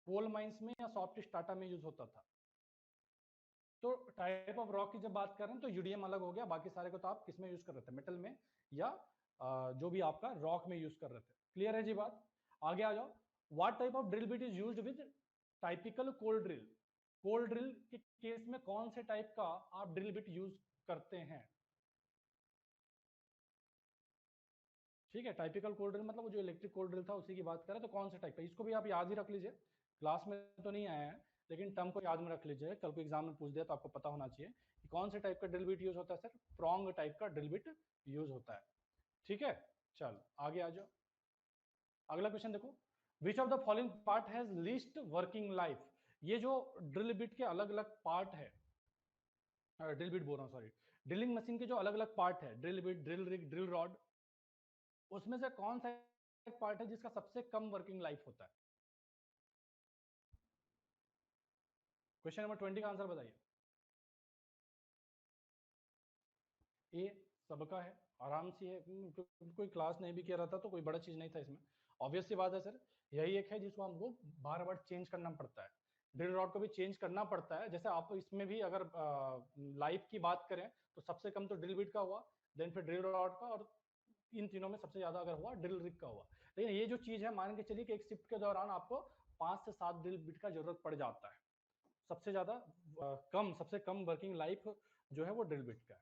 कोल माइंस में या सॉफ्ट स्टाटा में यूज होता था। तो टाइप ऑफ रॉक की जब बात कर रहे हैं तो यूडीएम अलग हो गया, बाकी सारे को तो आप किस में यूज कर रहे थे, मेटल में या जो भी आपका रॉक में यूज कर रहे थे। क्लियर है जी बात? आगे आ जाओ। What type of drill bit is used with typical cold drill? Cold drill के केस में कौन से टाइप का आप ड्रिल बिट यूज करते हैं? ठीक है, टाइपिकल कोल्ड ड्रिल मतलब वो जो इलेक्ट्रिक कोल्ड ड्रिल था उसी की बात करें, तो कौन से टाइप का, इसको भी आप याद ही रख लीजिए। क्लास में तो नहीं आया है, लेकिन टर्म को याद में रख लीजिए, कल को एग्जाम में पूछ दिया तो आपको पता होना चाहिए कि कौन से टाइप का ड्रिल बिट यूज होता है सर। प्रॉन्ग टाइप का ड्रिल बिट यूज होता है। ठीक है, चल आगे आ जाओ। अगला क्वेश्चन देखो। विच of the following part has least working life? ये जो ड्रिल बिट के अलग अलग पार्ट है, ड्रिल बिट बोल रहा हूँ सॉरी, ड्रिलिंग मशीन के जो अलग अलग पार्ट है, drill bit, drill rig, drill rod, उसमें से कौन सा एक पार्ट है जिसका सबसे कम वर्किंग लाइफ होता है? क्वेश्चन नंबर 20 का आंसर बताइए। ए, सबका है, आराम से है। कोई क्लास नहीं भी किया रहा था तो कोई बड़ा चीज नहीं था इसमें। ऑब्वियस सी बात है सर, यही एक है जिसको हमको बार बार चेंज करना पड़ता है। ड्रिल रॉड को भी चेंज करना पड़ता है। जैसे आप इसमें भी अगर लाइफ की बात करें तो सबसे कम तो ड्रिल बिट का हुआ, देन फिर ड्रिल रॉड का, और इन तीनों में सबसे ज्यादा अगर हुआ ड्रिल रिग का हुआ। लेकिन ये जो चीज है, मान के चलिए कि एक शिफ्ट के दौरान आपको 5 से 7 ड्रिल बिट का जरूरत पड़ जाता है। सबसे ज्यादा सबसे कम वर्किंग लाइफ जो है वो ड्रिल बिट का है।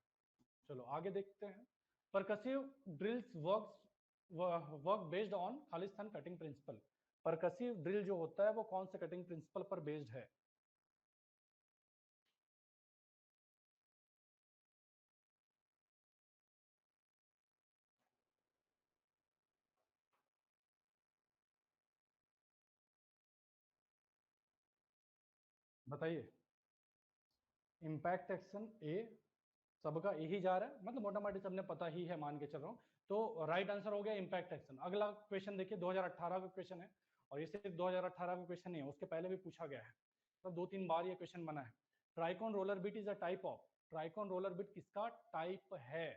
चलो आगे देखते हैं। Percussive drills work based on खालिस्तान कटिंग प्रिंसिपल। परकसिव ड्रिल जो होता है वो कौन से कटिंग प्रिंसिपल पर बेस्ड है? बताइए। इम्पैक्ट एक्शन ए, सबका यही जा रहा है, मतलब मोटा मोटी सबने पता ही है, मान के चल रहा हूँ। तो राइट आंसर हो गया इम्पैक्ट एक्शन। अगला क्वेश्चन देखिए, 2018 का क्वेश्चन है, और ये सिर्फ 2018 का क्वेश्चन नहीं है, उसके पहले भी पूछा गया है, तो 2-3 बार ये क्वेश्चन बना है। Tricon roller bit is a type of, Tricon roller bit किसका टाइप है?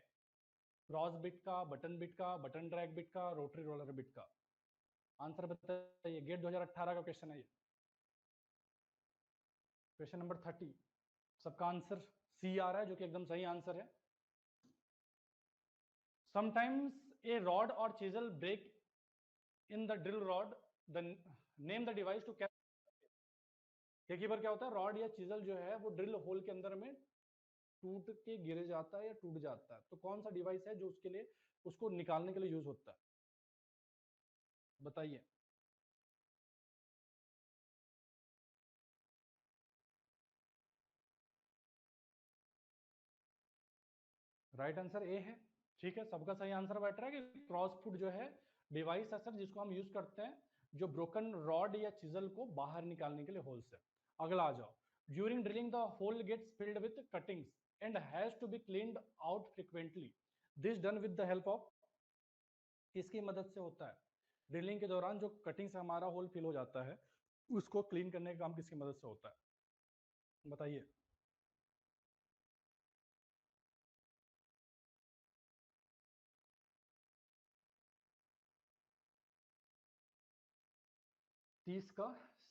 क्रॉस बिट का, बटन बिट का, बटन ड्रैग बिट का, रोटरी रोलर बिट का? आंसर बताइए। गेट 2018 का क्वेश्चन है ये। क्वेश्चन नंबर 30, सबका आंसर सी आ रहा है, जो कि एकदम सही आंसर है। समटाइम्स ए रॉड और chisel break in the drill rod, the name the device to catch. कई बार क्या होता है, रॉड या चीजल जो है वो ड्रिल होल के अंदर में टूट के गिर जाता है या टूट जाता है, तो कौन सा डिवाइस है जो उसके लिए, उसको निकालने के लिए यूज होता है? बताइए। राइट आंसर ए है। ठीक है, सबका सही आंसर बैठ रहा है कि क्रॉस फुट जो है डिवाइस है सर, जिसको हम यूज करते हैं जो ब्रोकन रॉड या चिजल को बाहर निकालने के लिए होल से। अगला आ जाओ। During drilling the hole gets filled with cuttings and has to be cleaned out frequently, this done with the help of, किसकी मदद से होता है? ड्रिलिंग के दौरान जो कटिंग से हमारा होल फिल हो जाता है, उसको क्लीन करने का काम किसकी मदद से होता है? बताइए। 30 का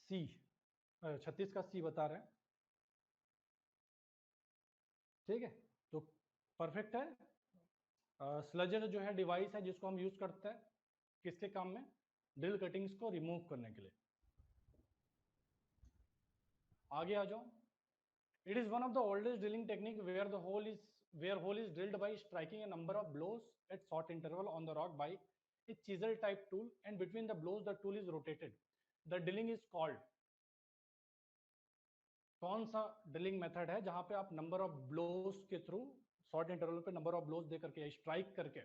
सी, 36 का सी बता रहे हैं। ठीक है, तो परफेक्ट है। स्लजर जो है डिवाइस है जिसको हम यूज करते हैं किसके काम में? ड्रिल कटिंग्स को रिमूव करने के लिए। आगे आ जाओ। It is one of the oldest drilling technique where hole is drilled by striking a number of blows at short interval on the rock by a chisel type tool, and between the blows the tool is rotated. The drilling is called, कौन सा drilling method है जहां पे आप number of blows के through, short interval पे number of blows दे करके, strike करके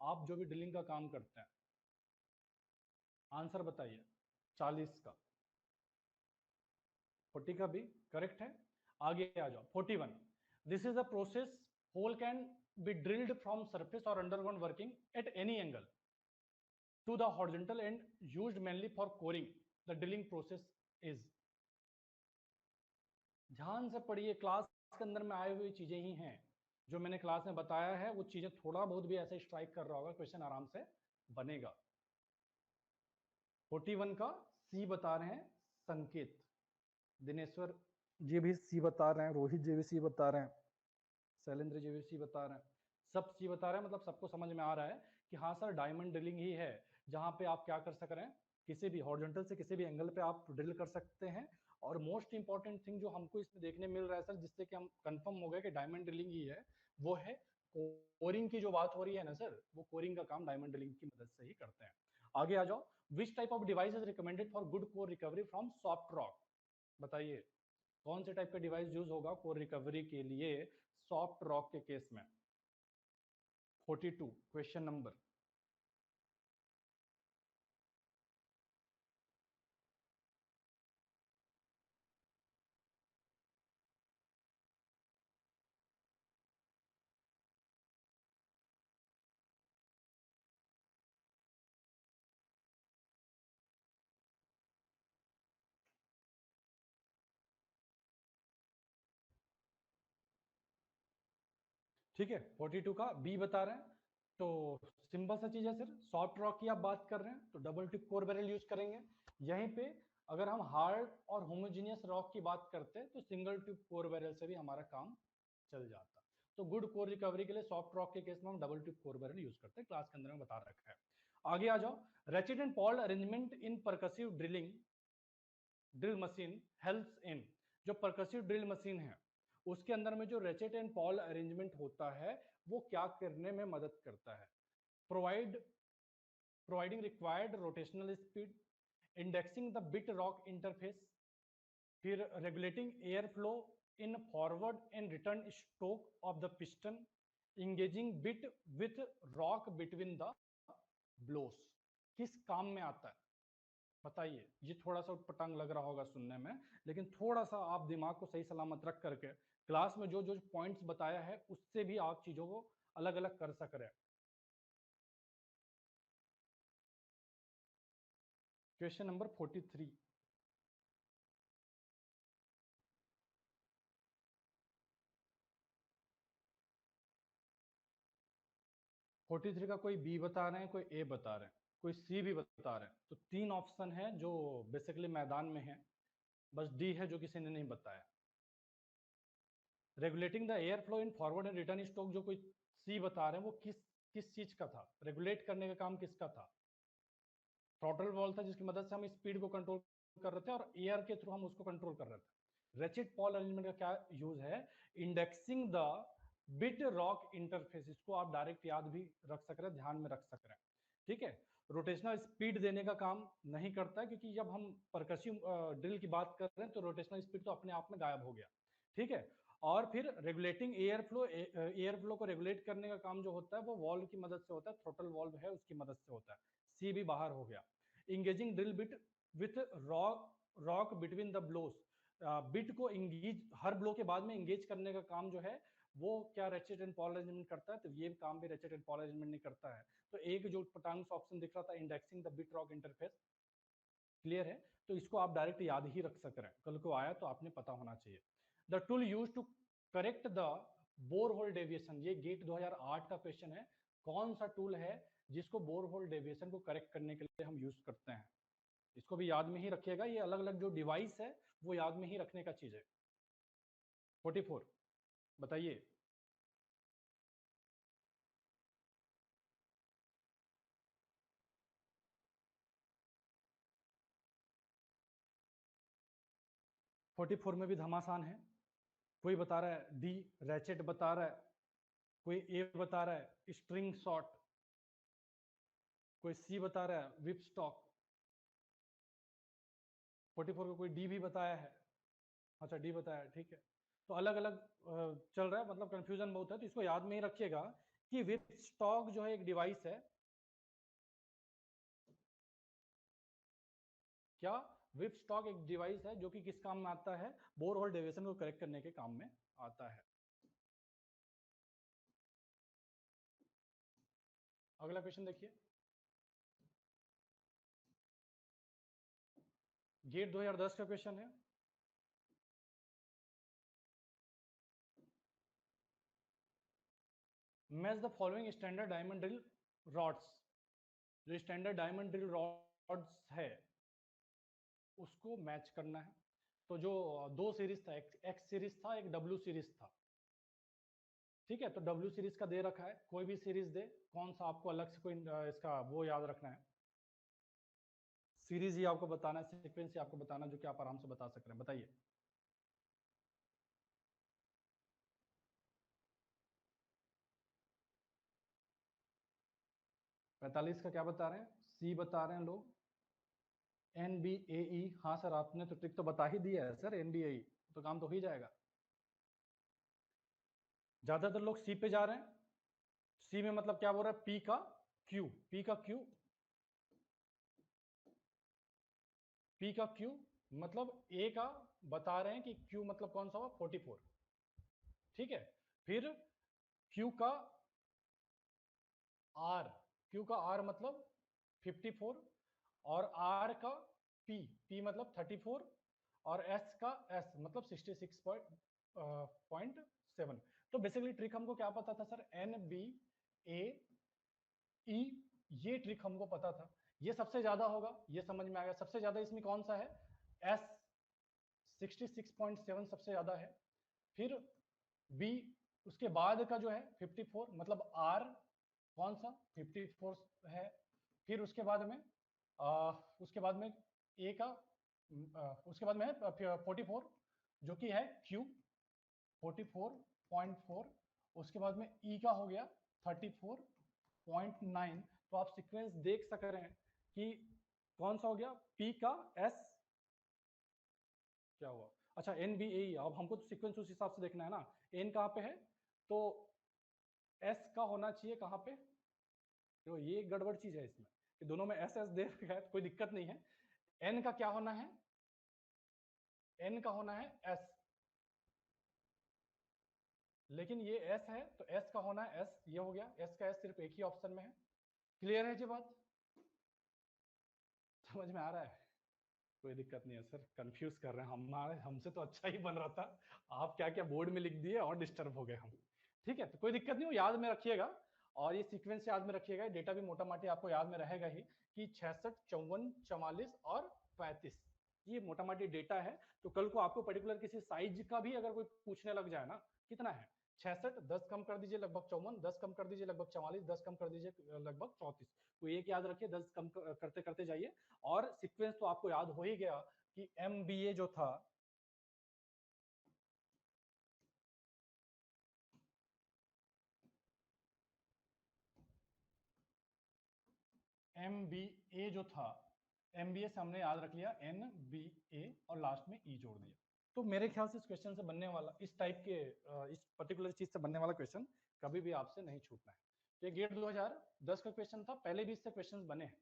आप जो भी ड्रिलिंग का काम करते हैं? आंसर बताइए। 40 का, 40 का भी करेक्ट है। आगे आ जाओ। 41, this is a process hole can be drilled from surface और underground working at any angle to the horizontal and used mainly for coring, the drilling process is. ध्यान से पढ़िए, क्लास के अंदर में आई हुई चीजें ही हैं जो मैंने क्लास में बताया है, वो चीजें थोड़ा बहुत भी ऐसे स्ट्राइक कर रहा होगा, क्वेश्चन आराम से बनेगा। 41 का सी बता रहे हैं संकेत। दिनेश्वर जी भी सी बता रहे हैं, रोहित जी भी सी बता रहे हैं, शैलेंद्र जी भी सी बता रहे हैं, सब सी बता रहे हैं, मतलब सबको समझ में आ रहा है कि हाँ सर डायमंड ड्रिलिंग ही है, जहां पे आप क्या कर सक रहे हैं, किसी भी हॉरिजॉन्टल से किसी भी एंगल पे आप ड्रिल कर सकते हैं। और मोस्ट इंपॉर्टेंट थिंग जो हमको इसमें देखने मिल रहा है सर, जिससे कि हम कंफर्म हो गए कि डायमंड ड्रिलिंग ही है, वो है कोरिंग की जो बात हो रही है ना सर, वो कोरिंग का काम डायमंड ड्रिलिंग की मदद से ही करते हैं। आगे आ जाओ। Which type of device is recommended for good core recovery from soft rock? बताइए, कौन से टाइप का डिवाइस यूज होगा कोर रिकवरी के लिए सॉफ्ट रॉक के केस में? 42 क्वेश्चन नंबर। ठीक है, 42 का बी बता रहे हैं। तो सिंपल सा चीज है सर, सॉफ्ट रॉक की आप बात कर रहे हैं तो double tip core barrel use करेंगे। यहीं पे अगर हम हार्ड और होमोजीनियस रॉक की बात करते हैं तो सिंगल टिप कोर बैरल से भी हमारा काम चल जाता। तो गुड कोर रिकवरी के लिए सॉफ्ट रॉक के केस में हम double tip core barrel use करते हैं, क्लास के अंदर में बता रखा है। आगे आ जाओ, ratchet and pawl arrangement in percussive drill machine helps in, जो परकसिव ड्रिल मशीन है उसके अंदर में जो रेचेट एंड पॉल अरेंजमेंट होता है वो क्या करने में मदद करता है, providing required rotational speed, indexing the bit rock interface, फिर regulating airflow in forward and return stroke of the piston, engaging bit with rock between the blows। किस काम में आता है बताइए? ये थोड़ा सा उटपटांग लग रहा होगा सुनने में, लेकिन थोड़ा सा आप दिमाग को सही सलामत रख करके क्लास में जो जो पॉइंट्स बताया है उससे भी आप चीजों को अलग अलग कर सक रहे हैं। क्वेश्चन नंबर 43, का कोई बी बता रहे हैं, कोई ए बता रहे हैं, कोई सी भी बता रहे हैं, तो तीन ऑप्शन है जो बेसिकली मैदान में है, बस डी है जो किसी ने नहीं बताया। Regulating the air flow in forward and return stroke जो कोई सी बता रहे हैं वो किस चीज का था, रेगुलेट करने का काम किसका था? थ्रॉटल वॉल्व था जिसकी मदद से हम स्पीड को कंट्रोल कर रहे थे और एयर के थ्रू हम उसको कंट्रोल कर रहे थे। रेचेट पॉल अरेंजमेंट का क्या यूज है? Indexing the bit rock interface, इसको आप डायरेक्ट याद भी रख सक रहे हैं, ध्यान में रख सक रहे हैं, ठीक है। रोटेशनल स्पीड देने का काम नहीं करता है क्योंकि जब हम परकसिव ड्रिल की बात कर रहे हैं तो रोटेशनल स्पीड तो अपने आप में गायब हो गया, ठीक है। और फिर रेगुलेटिंग एयर फ्लो को रेगुलेट करने का काम जो होता है वो वॉल्व की मदद से होता है, थ्रोटल वॉल्व है उसकी मदद से होता है। सी भी बाहर हो गया। Engaging drill bit with rock between the blows, bit को इंगेज हर ब्लो के बाद में इंगेज करने का काम जो है वो क्या रेचेट एंड पॉल अरेंजमेंट करता है? तो ये काम भी रेचेट एंड पॉल अरेंजमेंट नहीं करता है। तो एक जो पटांग ऑप्शन दिख रहा था indexing the bit rock interface, clear है? तो इसको आप डायरेक्ट याद ही रख सक रहे हैं, कल को आया तो आपने पता होना चाहिए। The tool use to correct the bore hole deviation, ये गेट 2008 का क्वेश्चन है। कौन सा टूल है जिसको बोर होल डेविएशन को करेक्ट करने के लिए हम यूज करते हैं? इसको भी याद में ही रखिएगा, ये अलग अलग जो डिवाइस है वो याद में ही रखने का चीज है। 44 बताइए। फोर्टी फोर में भी घमासान है। कोई बता रहा है डी रैचेट बता रहा है, कोई ए बता रहा है स्ट्रिंग शॉट, कोई सी बता रहा है विप स्टॉक, 44 को कोई डी भी बताया है। अच्छा डी बताया है, ठीक है। तो अलग अलग चल रहा है, मतलब कंफ्यूजन बहुत है, तो इसको याद में ही रखिएगा कि विप स्टॉक जो है एक डिवाइस है। क्या? विप स्टॉक एक डिवाइस है जो कि किस काम में आता है? बोर होल डेविएशन को करेक्ट करने के काम में आता है। अगला क्वेश्चन देखिए, गेट 2010 का क्वेश्चन है। Match the following standard diamond drill rods, जो स्टैंडर्ड डायमंड ड्रिल रॉड्स है उसको मैच करना है। तो जो दो सीरीज था, एक एक्स सीरीज था, एक डब्ल्यू सीरीज था, ठीक है। तो डब्ल्यू सीरीज का दे रखा है, कोई भी सीरीज दे, कौन सा आपको अलग से कोई इसका वो याद रखना है? सीरीज ही आपको बताना है, सीक्वेंस ही आपको बताना है, जो कि आप आराम से बता सक रहे हैं, बताइए। पैंतालीस का क्या बता रहे हैं? सी बता रहे हैं लोग, NBAE। हाँ सर, आपने तो ट्रिक तो बता ही दिया है सर, NBAE तो काम तो हो ही जाएगा। ज्यादातर लोग सी पे जा रहे हैं। सी में मतलब क्या बोल रहा है? पी का क्यू, पी का क्यू, पी का क्यू मतलब ए का बता रहे हैं कि क्यू मतलब कौन सा हुआ? 44, ठीक है। फिर क्यू का आर, क्यू का आर मतलब 54, और आर का पी, पी मतलब 34, और एस का एस मतलब 66.7। तो बेसिकली ट्रिक हमको क्या पता था सर? NBAE, ये ट्रिक हमको पता था, ये सबसे ज्यादा होगा, ये समझ में आ गया। सबसे ज्यादा इसमें कौन सा है? एस 66.7 सबसे ज्यादा है। फिर बी, उसके बाद का जो है 54 मतलब आर कौन सा? 54 है। फिर उसके बाद में ए का उसके बाद में है 44 जो कि है क्यू 44.4, उसके बाद में ई का हो गया 34.9। तो आप सीक्वेंस देख सक रहे हैं कि कौन सा हो गया, पी का एस क्या हुआ, अच्छा एन बी ए, अब हमको तो सीक्वेंस उस हिसाब से देखना है ना, एन कहाँ पे है तो एस का होना चाहिए कहाँ पे, तो ये गड़बड़ चीज है इसमें कि दोनों में एस एस दे रखा है तो कोई दिक्कत नहीं है। एन का क्या होना है, एन का होना है एस, लेकिन ये एस है तो एस का होना है एस, ये हो गया एस का एस सिर्फ एक ही ऑप्शन में है। क्लियर है जी बात, समझ में आ रहा है, कोई दिक्कत नहीं है सर, कंफ्यूज कर रहे हैं हमारे, हमसे तो अच्छा ही बन रहा था, आप क्या क्या बोर्ड में लिख दिए और डिस्टर्ब हो गए हम। ठीक है, तो कोई दिक्कत नहीं हो, याद में रखिएगा और ये सीक्वेंस याद में रखिएगा, डेटा भी मोटा माटी आपको याद में रहेगा ही कि 66, 54, 44 और 35 ये मोटा माटी डेटा है। तो कल को आपको पर्टिकुलर किसी साइज का भी अगर कोई पूछने लग जाए ना, कितना है 66, 10 कम कर दीजिए लगभग 54, 10 कम कर दीजिए लगभग 44, 10 कम कर दीजिए लगभग 34, तो एक याद रखिए 10 कम करते करते जाइए। और सीक्वेंस तो आपको याद हो ही गया कि MBA जो था, MBA जो था, MBA से हमने याद रख लिया NBA और लास्ट में E जोड़ दिया। तो मेरे ख्याल से इस क्वेश्चन से बनने वाला, इस टाइप के इस पर्टिकुलर चीज से बनने वाला क्वेश्चन कभी भी आपसे नहीं छूटना है। तो ये गेट 2010 का क्वेश्चन था, पहले भी इससे क्वेश्चंस बने हैं।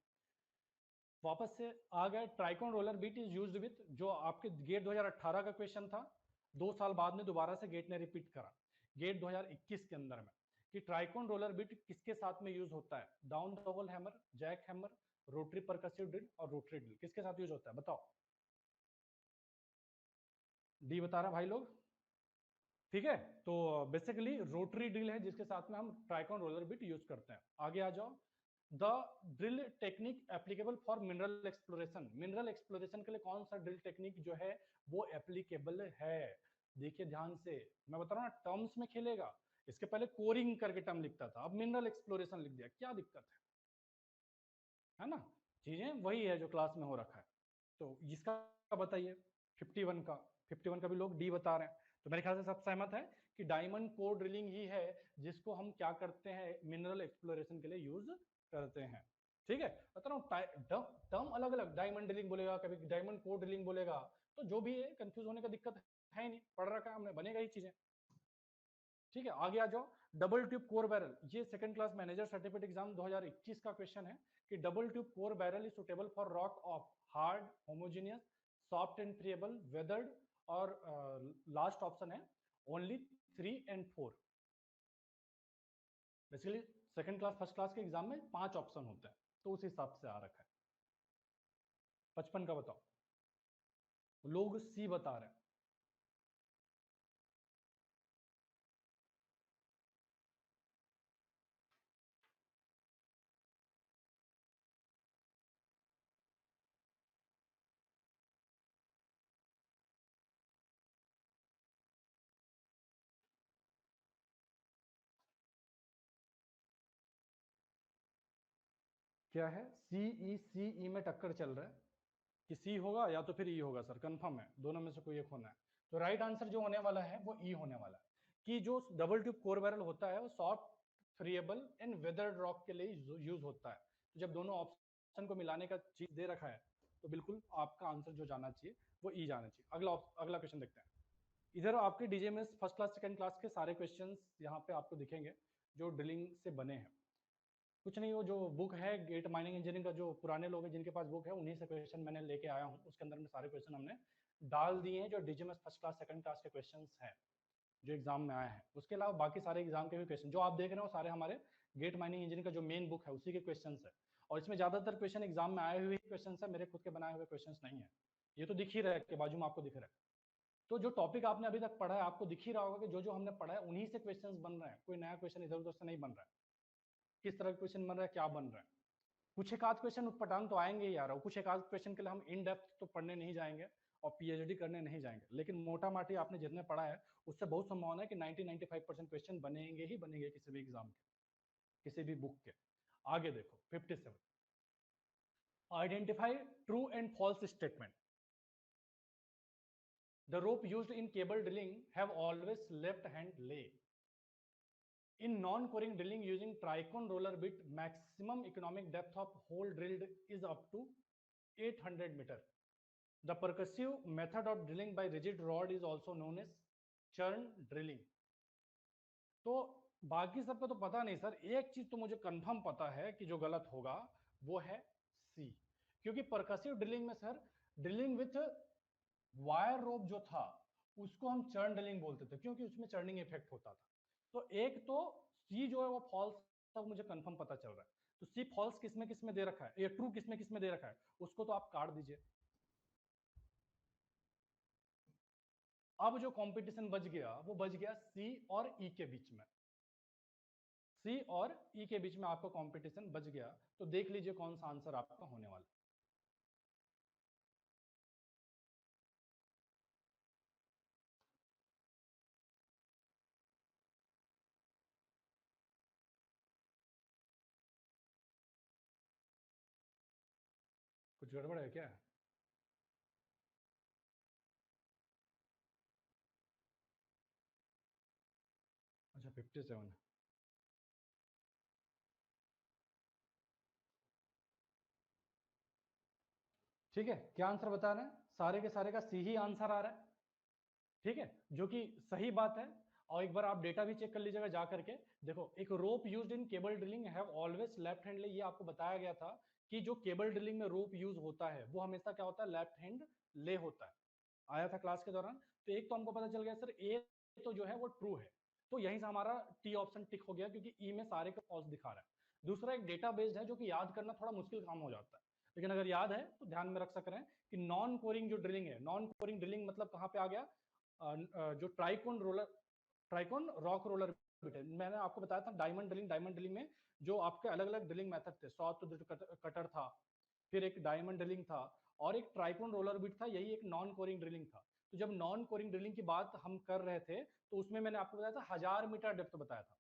वापस से आ गए, Tricon roller bit is used with, जो आपके गेट 2018 का क्वेश्चन था, 2 साल बाद में दोबारा से गेट ने रिपीट करा गेट 2021 के अंदर में, कि ट्राइकॉन रोलर बिट किसके साथ में यूज होता है, down double hammer, jack hammer, rotary percussive drill और रोटरी ड्रिल, किसके साथ यूज होता है बताओ, डी बता रहा भाई लोग, ठीक है। तो बेसिकली रोटरी ड्रिल है जिसके साथ में हम ट्राइकॉन रोलर बिट यूज करते हैं। आगे आ जाओ, the drill technique applicable for mineral exploration, mineral exploration के लिए कौन सा ड्रिल टेक्निक जो है वो एप्लीकेबल है, देखिए ध्यान से, मैं बता रहा हूँ ना टर्म्स में खेलेगा, इसके पहले कोरिंग करके टर्म लिखता था, अब मिनरल एक्सप्लोरेशन लिख दिया, क्या दिक्कत है ना, चीजें वही है जो क्लास में हो रखा है। तो इसका बताइए 51 का, 51 का भी लोग डी बता रहे हैं, तो मेरे ख्याल से सब सहमत है कि डायमंड कोर ड्रिलिंग ही है जिसको हम क्या करते हैं, मिनरल एक्सप्लोरेशन के लिए यूज करते हैं। ठीक है, बता रहा हूँ टर्म अलग अलग, डायमंड ड्रिलिंग बोलेगा, कभी डायमंड कोर ड्रिलिंग बोलेगा, तो जो भी है कंफ्यूज होने का दिक्कत है नहीं, पढ़ रखा है हमने, बनेगा ही चीजें। ठीक है, आगे आ जाओ, डबल ट्यूब कोर बैरल, ये second class manager certificate exam 2021 का क्वेश्चन है कि double tube core barrel is suitable for rock of hard homogeneous soft and friable weathered, और लास्ट ऑप्शन है only 3 and 4। Basically second class first class के exam में 5 option होते हैं, तो उस हिसाब से आ रखा है। 55 का बताओ, लोग सी बता रहे हैं, क्या है सी ई में टक्कर चल रहा है कि सी होगा या तो फिर ई होगा सर, कंफर्म है, दोनों में से कोई एक होना है। तो राइट आंसर जो होने वाला है वो ई होने वाला है, कि जो डबल ट्यूब कोर बैरल होता है वो soft freeable and weathered rock के लिए यूज होता है। तो जब दोनों ऑप्शन को मिलाने का चीज दे रखा है तो बिल्कुल आपका आंसर जो जाना चाहिए वो ई जाना चाहिए। अगला क्वेश्चन देखते हैं, इधर आपके डीजेएमएस फर्स्ट क्लास सेकंड क्लास के सारे क्वेश्चंस यहाँ पे आपको दिखेंगे जो ड्रिलिंग से बने हैं, कुछ नहीं, वो जो बुक है गेट माइनिंग इंजीनियरिंग का, जो पुराने लोग हैं जिनके पास बुक है उन्हीं से क्वेश्चन मैंने लेके आया हूँ, उसके अंदर में सारे क्वेश्चन हमने डाल दिए हैं जो DGMS first class second class के क्वेश्चंस हैं जो एग्जाम में आए हैं। उसके अलावा बाकी सारे एग्जाम के भी क्वेश्चन जो आप देख रहे हो सारे हमारे गेट माइनिंग इंजीनियरिंग का जो मेन बुक है उसी के क्वेश्चन है, और इसमें ज्यादातर क्वेश्चन एग्जाम में आए हुए क्वेश्चन है, मेरे खुद के बनाए हुए क्वेश्चन नहीं है, ये तो दिख ही रहा है कि बाजू में आपको दिख रहा है। तो जो टॉपिक आपने अभी तक पढ़ा है आपको दिख ही रहा होगा कि जो जो हमने पढ़ा है उन्हीं से क्वेश्चन बन रहे हैं, कोई नया क्वेश्चन इधर उधर से नहीं बन रहा है। किस तरह का क्वेश्चन बन रहा है, क्या बन रहा है, कुछ एक आध क्वेश्चन उठपटांग तो आएंगे यार, और कुछ एक आध क्वेश्चन के लिए हम इन डेप्थ तो पढ़ने नहीं जाएंगे और पीएचडी करने नहीं जाएंगे, लेकिन मोटा माटी आपने जितने पढ़ा है उससे बहुत संभावना है कि 90-95% क्वेश्चन बनेंगे ही बनेंगे किसी भी एग्जाम के, किसी भी बुक के। आगे देखो 57, Identify true and false statement. The rope used in cable drilling have always left hand lay. In non-coring drilling using tricone roller bit, maximum economic depth of hole drilled is up to 800 meter. The percussive method of drilling by rigid rod is also known as churn drilling. तो बाकी सबका तो पता नहीं sir, एक चीज तो मुझे कंफर्म पता है कि जो गलत होगा वो है सी, क्योंकि परकसिव ड्रिलिंग में sir drilling with wire rope जो था उसको हम चर्न ड्रिलिंग बोलते थे, क्योंकि उसमें चर्निंग इफेक्ट होता था। तो एक तो सी जो है वो फॉल्स तब मुझे कंफर्म पता चल रहा है, तो सी फॉल्स किसमें दे रखा है, या ट्रू किसमें दे रखा है, उसको तो आप काट दीजिए। अब जो कंपटीशन बच गया वो बच गया सी और ई के बीच में, सी और ई के बीच में आपका कंपटीशन बच गया। तो देख लीजिए कौन सा आंसर आपका होने वाला है। कुछ गड़बड़ है क्या? अच्छा 57। ठीक है, क्या आंसर बता रहे हैं? सारे के सारे का सी ही आंसर आ रहा है, ठीक है, जो कि सही बात है। और एक बार आप डेटा भी चेक कर लीजिएगा जा करके। देखो, एक rope used in cable drilling have always left hand lay, ये आपको बताया गया था कि जो केबल ड्रिलिंग में रोप यूज होता है वो हमेशा क्या होता है, लेफ्ट हैंड ले होता है, आया था क्लास के दौरान। तो एक तो हमको पता चल गया सर, ए तो जो है वो ट्रू है, तो यहीं से हमारा टी ऑप्शन टिक हो गया, क्योंकि ई में सारे का फॉल्स दिखा रहा है। दूसरा, एक डेटा बेस्ड है जो कि याद करना थोड़ा मुश्किल काम हो जाता है, लेकिन अगर याद है तो ध्यान में रख सक रहे हैं कि नॉन कोरिंग जो ड्रिलिंग है, नॉन कोरिंग ड्रिलिंग मतलब कहाँ पे आ गया, जो ट्राइकोन रॉक रोलर बिट है। मैंने आपको बताया था डायमंड ड्रिलिंग में जो आपके अलग अलग ड्रिलिंग मेथड थे, सॉ कटर था, फिर एक डायमंड ड्रिलिंग था, और एक ट्राइकोन रोलर बिट था, यही एक नॉन कोरिंग ड्रिलिंग था। तो जब नॉन कोरिंग ड्रिलिंग की बात हम कर रहे थे तो उसमें मैंने आपको बताया था 1000 मीटर डेप्थ बताया था।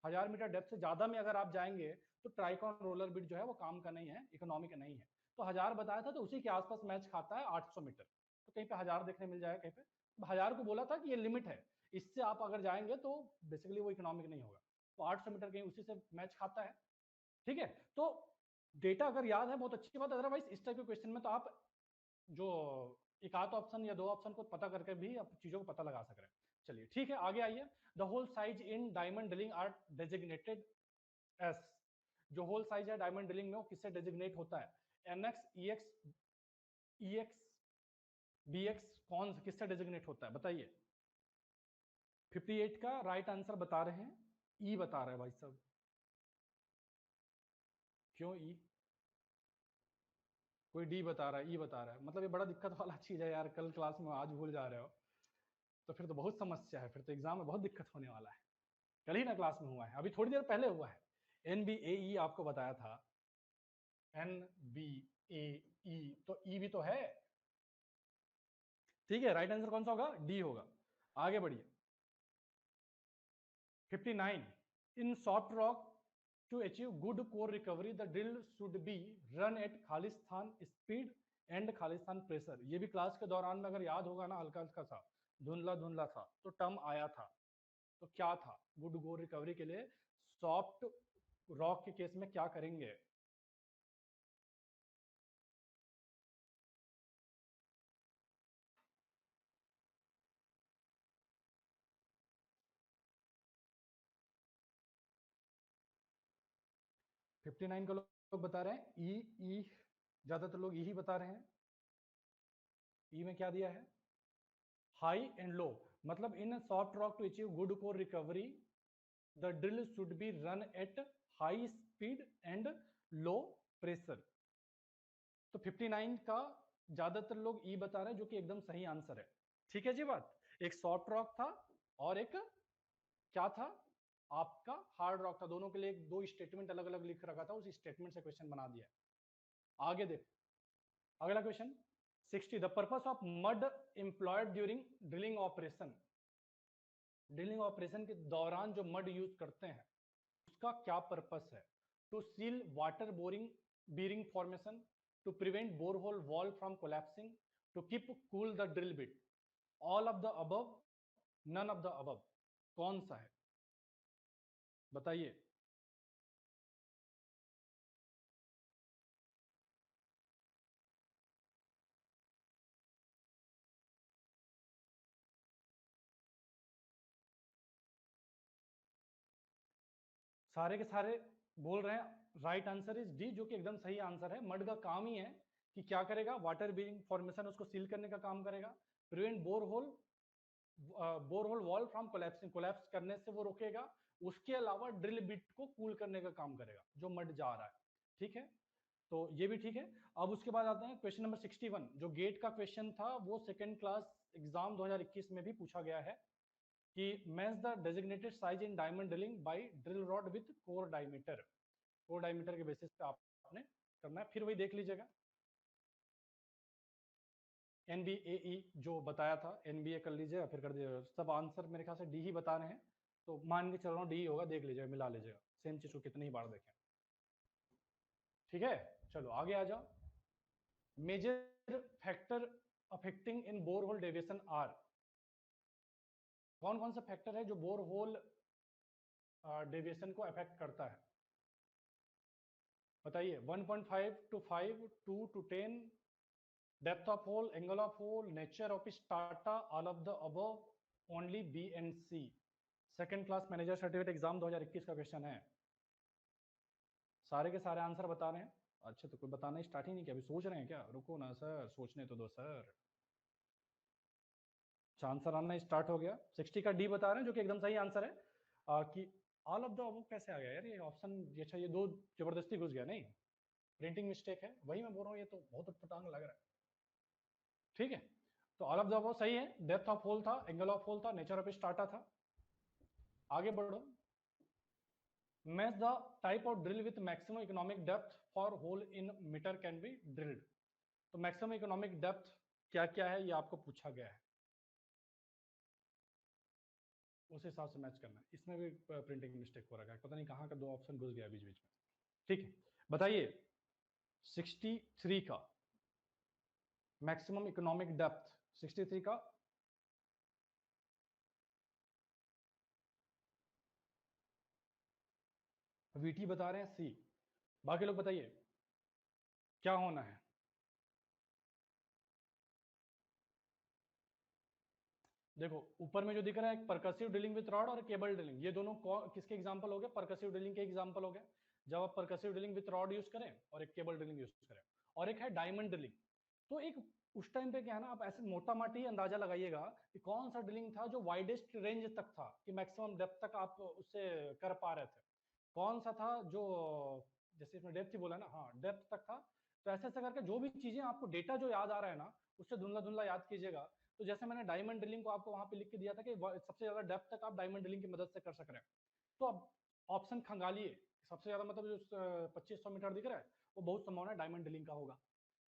1000 मीटर डेप्थ से ज्यादा में अगर आप जाएंगे तो ट्राइकोन रोलर बिट जो है वो काम का नहीं है, इकोनॉमिक नहीं है। तो 1000 बताया था, तो उसी के आसपास मैच खाता है 800 मीटर, तो कहीं पे 1000 देखने मिल जाएगा कहीं पे। 1000 को बोला था कि ये लिमिट है, इससे आप अगर जाएंगे तो बेसिकली वो इकोनॉमिक नहीं होगा, तो 800 मीटर कहीं उसी से मैच खाता है। ठीक है, तो डेटा अगर याद है बहुत अच्छी बात, अदरवाइज इस टाइप के क्वेश्चन में तो आप जो एक आध ऑप्शन या दो ऑप्शन को पता करके भी आप चीजों को पता लगा सक रहे हैं। चलिए ठीक है, आगे आइए। The hole size in diamond drilling are designated as, जो होल साइज है डायमंड ड्रिलिंग में वो किससे डेजिग्नेट होता है, एनएक्स, ईएक्स, ईएक्स, बीएक्स, कौन किससे डेजिग्नेट होता है बताइए। 58 का राइट आंसर बता रहे हैं, ई बता रहा है भाई साहब। क्यों ई? कोई डी बता रहा है, ई बता रहा है, मतलब ये बड़ा दिक्कत वाला चीज है यार, कल क्लास में आज भूल जा रहे हो तो फिर तो बहुत समस्या है, फिर तो एग्जाम में बहुत दिक्कत होने वाला है। कल ही ना क्लास में हुआ है, अभी थोड़ी देर पहले हुआ है। एनबीएई आपको बताया था, एनबीएई, तो ई भी तो है। ठीक है, राइट आंसर कौन सा होगा, डी होगा। आगे बढ़िए। 59, in soft rock to achieve good core recovery the drill should be run at Khalistan speed and Khalistan pressure। ये भी क्लास के दौरान में अगर याद होगा ना, हल्का हल्का सा धुंधला धुंधला था तो टर्म आया था, तो क्या था, गुड कोर रिकवरी के लिए सॉफ्ट रॉक के केस में क्या करेंगे। फिफ्टी नाइन को लोग बता रहे हैं ई, ई ज्यादातर लोग यही बता रहे हैं। ई में क्या दिया है, हाई एंड लो, मतलब in soft rock to achieve good core recovery the drill should be run at high speed and low pressure. तो 59 का ज्यादातर लोग ई बता रहे हैं, जो कि एकदम सही आंसर है। ठीक है जी बात, एक सॉफ्ट रॉक था और एक क्या था आपका हार्ड रॉक था, दोनों के लिए एक दो स्टेटमेंट अलग अलग लिख रखा था, उस स्टेटमेंट से क्वेश्चन बना दिया। आगे देख, अगला question 60, the purpose of mud employed during drilling operation. Drilling operation के दौरान जो मड यूज करते हैं उसका क्या पर्पस है, to seal water boring bearing formation, to prevent borehole wall from collapsing, to keep cool the drill bit. All of the above, none of the above. कौन सा है बताइए? सारे के सारे बोल रहे हैं राइट आंसर इज डी, जो कि एकदम सही आंसर है। मड का काम ही है कि क्या करेगा, वाटर बीइंग फॉर्मेशन उसको सील करने का काम करेगा, prevent borehole wall from collapsing, collapse करने से वो रोकेगा, उसके अलावा ड्रिल बिट को कूल करने का काम करेगा जो मड जा रहा है। ठीक है, तो ये भी ठीक है। अब उसके बाद आते हैं क्वेश्चन नंबर 61, जो गेट का क्वेश्चन था, वो सेकेंड क्लास एग्जाम 2021 में भी पूछा गया है कि match the designated size in diamond drilling by drill rod with core diameter. Core diameter के बेसिस पे आपने करना है, फिर वही देख लीजिएगा एनबीएई जो बताया था, एनबीए कर लीजिएगा फिर कर दीजिएगा। सब आंसर मेरे ख्याल से डी ही बता रहे हैं, तो मान के चल रहा हूँ डी होगा, देख लीजिएगा मिला लीजिएगा, सेम चीज को कितनी बार देखें। ठीक है, चलो आगे आ जाओ। Major factor affecting in borehole deviation are, कौन कौन सा फैक्टर है जो बोरहोल डेविएशन को अफेक्ट करता है बताइए? 1.5 to 5, 2 to 10, depth of hole, angle of hole, nature of strata, all of the above, only B and C. Second class manager certificate exam 2021 का क्वेश्चन है। सारे के सारे आंसर बता रहे हैं। अच्छा, तो कोई बताना स्टार्ट ही नहीं किया, अभी सोच रहे हैं क्या? रुको ना सर, सोचने तो दो सर। आंसर आना स्टार्ट हो गया। 60 का डी बता रहे हैं जो कि एकदम सही आंसर है। कि ऑल ऑफ द अबव कैसे आ गया यार ये ऑप्शन? अच्छा, ये दो जबरदस्ती घुस गया, नहीं प्रिंटिंग मिस्टेक है, वही मैं बोल रहा हूँ, ये तो बहुत उटपटांग लग रहा है। ठीक है, तो ऑल ऑफ द अबव सही है। डेप्थ ऑफ होल था, एंगल ऑफ होल था, नेचर ऑफ स्टार्टा था। आगे बढ़ो। Match the type of drill with maximum economic depth for hole in metre can be drilled. तो मैक्सिमम इकोनॉमिक डेप्थ क्या क्या है ये आपको पूछा गया है, उस हिसाब से मैच करना है। इसमें भी प्रिंटिंग मिस्टेक हो रखा है, पता नहीं कहाँ का दो ऑप्शन घुस गया बीच बीच में। ठीक है, बताइए 63 का मैक्सिमम इकोनॉमिक डेप्थ, 63 का वीटी बता रहे हैं सी। बाकी लोग बताइए क्या होना है। देखो ऊपर में जो दिख रहा है, एक परकसिव ड्रिलिंग विथ रॉड और केबल ड्रिलिंग, ये दोनों किसके एग्जांपल हो गए? परकसिव ड्रिलिंग के एग्जांपल हो गए। जब आप परकसिव ड्रिलिंग विथ रॉड यूज करें और एक केबल ड्रिलिंग यूज करें, और एक है डायमंड ड्रिलिंग। तो एक उस टाइम पे क्या है ना, आप ऐसे मोटा माटी अंदाजा लगाइएगा कि कौन सा ड्रिलिंग था जो वाइडेस्ट रेंज तक था, कि मैक्सिमम डेप्थ तक आप उससे कर पा रहे थे। कौन सा था जो, जैसे इसमें डेप्थ ही बोला ना, हाँ डेप्थ तक था। तो ऐसे ऐसे करके जो भी चीजें आपको डेटा जो याद आ रहा है ना, उससे धुंधला धुंधला याद कीजिएगा। तो जैसे मैंने डायमंड ड्रिलिंग को आपको वहां पे लिख के दिया था कि सबसे ज्यादा डेप्थ तक आप डायमंड ड्रिलिंग की मदद से कर सक रहे हैं। तो अब ऑप्शन खंगालिए, सबसे ज्यादा मतलब जो 2500 मीटर दिख रहा है वो बहुत संभावना डायमंड ड्रिलिंग का होगा।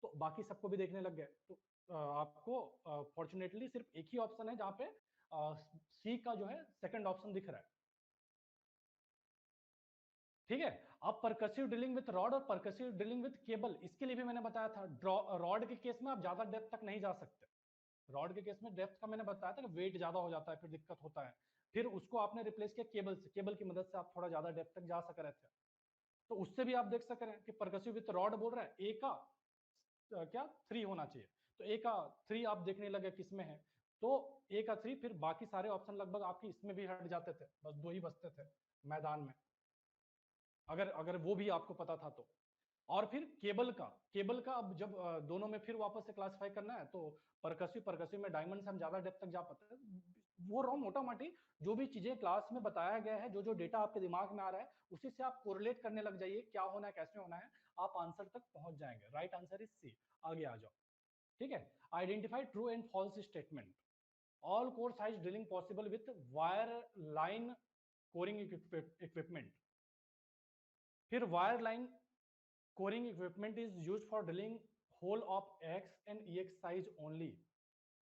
तो बाकी सबको भी देखने लग गए, तो आपको फॉर्चुनेटली सिर्फ एक ही ऑप्शन है जहाँ पे सी का जो है सेकंड ऑप्शन दिख रहा है। ठीक है, अब परकसिव ड्रिलिंग विथ रॉड और परकसिव ड्रिलिंग विथ केबल, इसके लिए भी मैंने बताया था, रॉड के केस में आप ज्यादा डेप्थ तक नहीं जा सकते। रॉड के केस में डेप्थ का मैंने बताया था कि वेट ज्यादा हो जाता है, फिर दिक्कत होता है। फिर उसको आपने रिप्लेस किया केबल से, केबल की मदद से आप थोड़ा ज्यादा डेप्थ तक जा सक रहे थे। तो उससे भी आप देख सक रहे हैं कि परकसिव विथ रॉड बोल रहा है ए का क्या 3 होना चाहिए, तो ए का 3 आप देखने लगे किसमें है, तो ए का 3, फिर बाकी सारे ऑप्शन लगभग आपके इसमें भी हट जाते थे, बस दो ही बचते थे मैदान में, अगर अगर वो भी आपको पता था तो। और फिर केबल का अब जब दोनों में फिर वापस से क्लासिफाई करना है, तो परकसिव परकसिव में डायमंड से हम ज्यादा डेप्थ तक जा पाते हैं। वो रहा मोटा माटी जो भी चीजें क्लास में बताया गया है, जो जो डेटा आपके दिमाग में आ रहा है, उसी से आप कोरिलेट करने लग जाइए, क्या होना है कैसे होना है, आप आंसर तक पहुंच जाएंगे। Right answer is C. आगे आ जाओ। ठीक है, identify true and false statement. All core size drilling possible with wire line coring equipment. फिर wire line coring equipment is used for drilling hole of X and EX size only.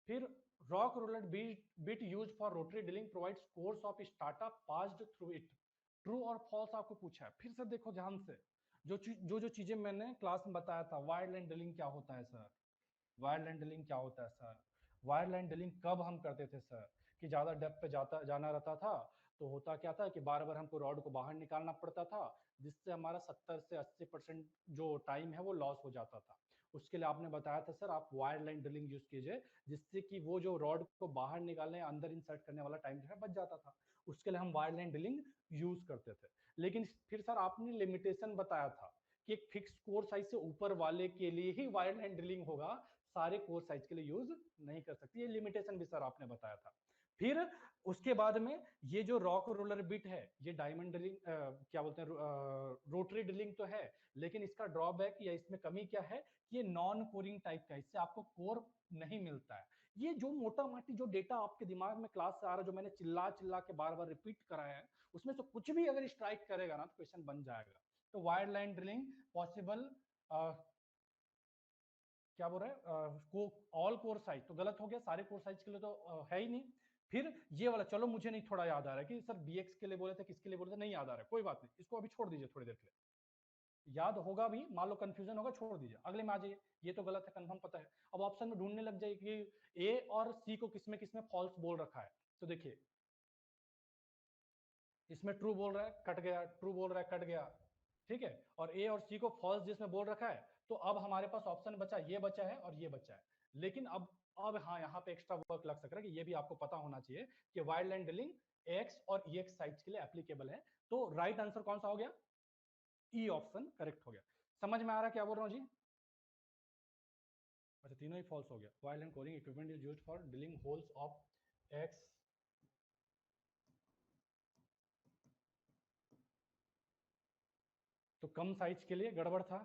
फिर rock roulette bit used for rotary drilling provides course of startup passed through it. True और false आपको पूछा है, फिर से देखो ध्यान से। जो चीजें मैंने क्लास में बताया था, वायर लाइन ड्रिलिंग क्या होता है सर, वायर लाइन ड्रिलिंग क्या होता है सर, वायर लाइन ड्रिलिंग कब हम करते थे सर, कि ज्यादा डेप्थ पे जाना रहता था, तो होता क्या था कि बार बार हमको रॉड को बाहर निकालना पड़ता था, जिससे हमारा 70 से 80% जो टाइम है वो लॉस हो जाता था। उसके लिए आपने बताया था सर आप वायर लाइन ड्रिलिंग यूज कीजिए, जिससे कि वो जो रॉड को बाहर निकालने अंदर इंसर्ट करने वाला टाइम जो है बच जाता था। उसके लिए हम वायर लाइन ड्रिलिंग यूज करते थे। लेकिन फिर सर आपने लिमिटेशन बताया था कि एक फिक्स कोर साइज से ऊपर वाले के लिए ही वायर लाइन ड्रिलिंग होगा, सारे कोर साइज के लिए यूज नहीं कर सकती, ये लिमिटेशन भी सर आपने बताया था। फिर उसके बाद में ये जो रॉक रोलर बिट है, ये डायमंड ड्रिलिंग क्या बोलते हैं, रोटरी ड्रिलिंग तो है, लेकिन इसका ड्रॉबैक या इसमें कमी क्या है, ये नॉन कोरिंग टाइप का है, इससे आपको कोर नहीं मिलता है। ये जो मोटा माटी जो डेटा आपके दिमाग में क्लास से आ रहा है, जो मैंने चिल्ला चिल्ला के बार बार रिपीट कराया है, उसमें से कुछ भी अगर स्ट्राइक करेगा ना तो क्वेश्चन बन जाएगा। तो वायर लाइन ड्रिलिंग पॉसिबल, क्या बोल रहे हैं, ऑल कोर साइज तो गलत हो गया, सारे कोर साइज के लिए तो है ही नहीं। फिर ये वाला चलो मुझे नहीं थोड़ा याद आ रहा है कि सर बीएक्स के लिए बोले थे, किसके लिए बोले थे, नहीं याद आ रहा है, कोई बात नहीं, इसको अभी छोड़ दीजिए थोड़ी देर के लिए, याद होगा भी, मान लो कंफ्यूजन होगा छोड़ दीजिए, अगले में आ जाइए। ये तो गलत है, कंफर्म पता है। अब ऑप्शन में ढूंढने लग जाइए कि ए और सी को किसमें किसमें फॉल्स बोल रखा है। तो देखिए इसमें ट्रू बोल रहा है, कट गया, ट्रू बोल रहा है, कट गया, ठीक है। और ए और सी को फॉल्स जिसमें बोल रखा है, तो अब हमारे पास ऑप्शन बचा, ये बचा है और ये बचा है। लेकिन अब हाँ, यहाँ पे एक्स्ट्रा वर्क लग सक रहा है कि ये भी आपको पता होना चाहिए कि वायर लाइन ड्रिलिंग एक्स और एक्स साइज के लिए एप्लीकेबल है। तो राइट आंसर कौन सा हो गया, ई ऑप्शन करेक्ट हो गया। समझ में आ रहा है क्या बोल रहा हूँ जी? अच्छा तीनों ही फॉल्स हो गया। Wire line coring equipment is used for drilling holes of x, तो कम साइज के लिए गड़बड़ था।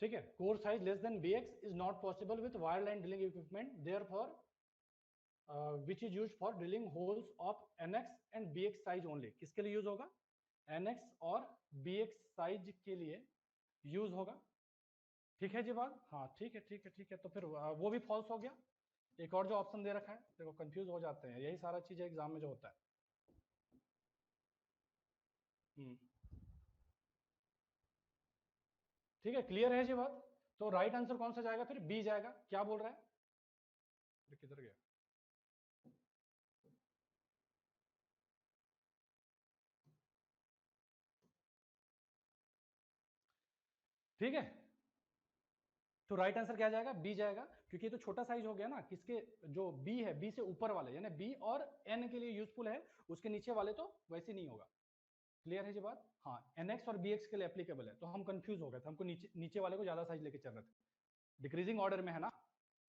ठीक है, core size less than bx is not possible with wire line drilling equipment, therefore which is used for drilling holes of nx and bx size only. किसके लिए use होगा, nx और bx साइज के लिए यूज होगा। ठीक है जी बात, हाँ ठीक है ठीक है ठीक है। तो फिर वो भी फॉल्स हो गया। एक और जो ऑप्शन दे रखा है, देखो कंफ्यूज हो जाते हैं, यही सारा चीज एग्जाम में जो होता है। ठीक है, क्लियर है जी बात। तो राइट आंसर कौन सा जाएगा फिर, बी जाएगा। क्या बोल रहा है, किधर गया, ठीक है। तो राइट आंसर क्या जाएगा, बी जाएगा, क्योंकि ये तो छोटा साइज हो गया ना, किसके, जो बी है, बी से ऊपर वाले यानी बी और एन के लिए यूजफुल है, उसके नीचे वाले तो वैसे नहीं होगा। क्लियर है जी बात, हाँ एनएक्स और बीएक्स के लिए एप्लीकेबल है। तो हम कंफ्यूज हो गए थे, हमको नीचे नीचे वाले को ज्यादा साइज लेके चल रहे थे, डिक्रीजिंग ऑर्डर में है ना,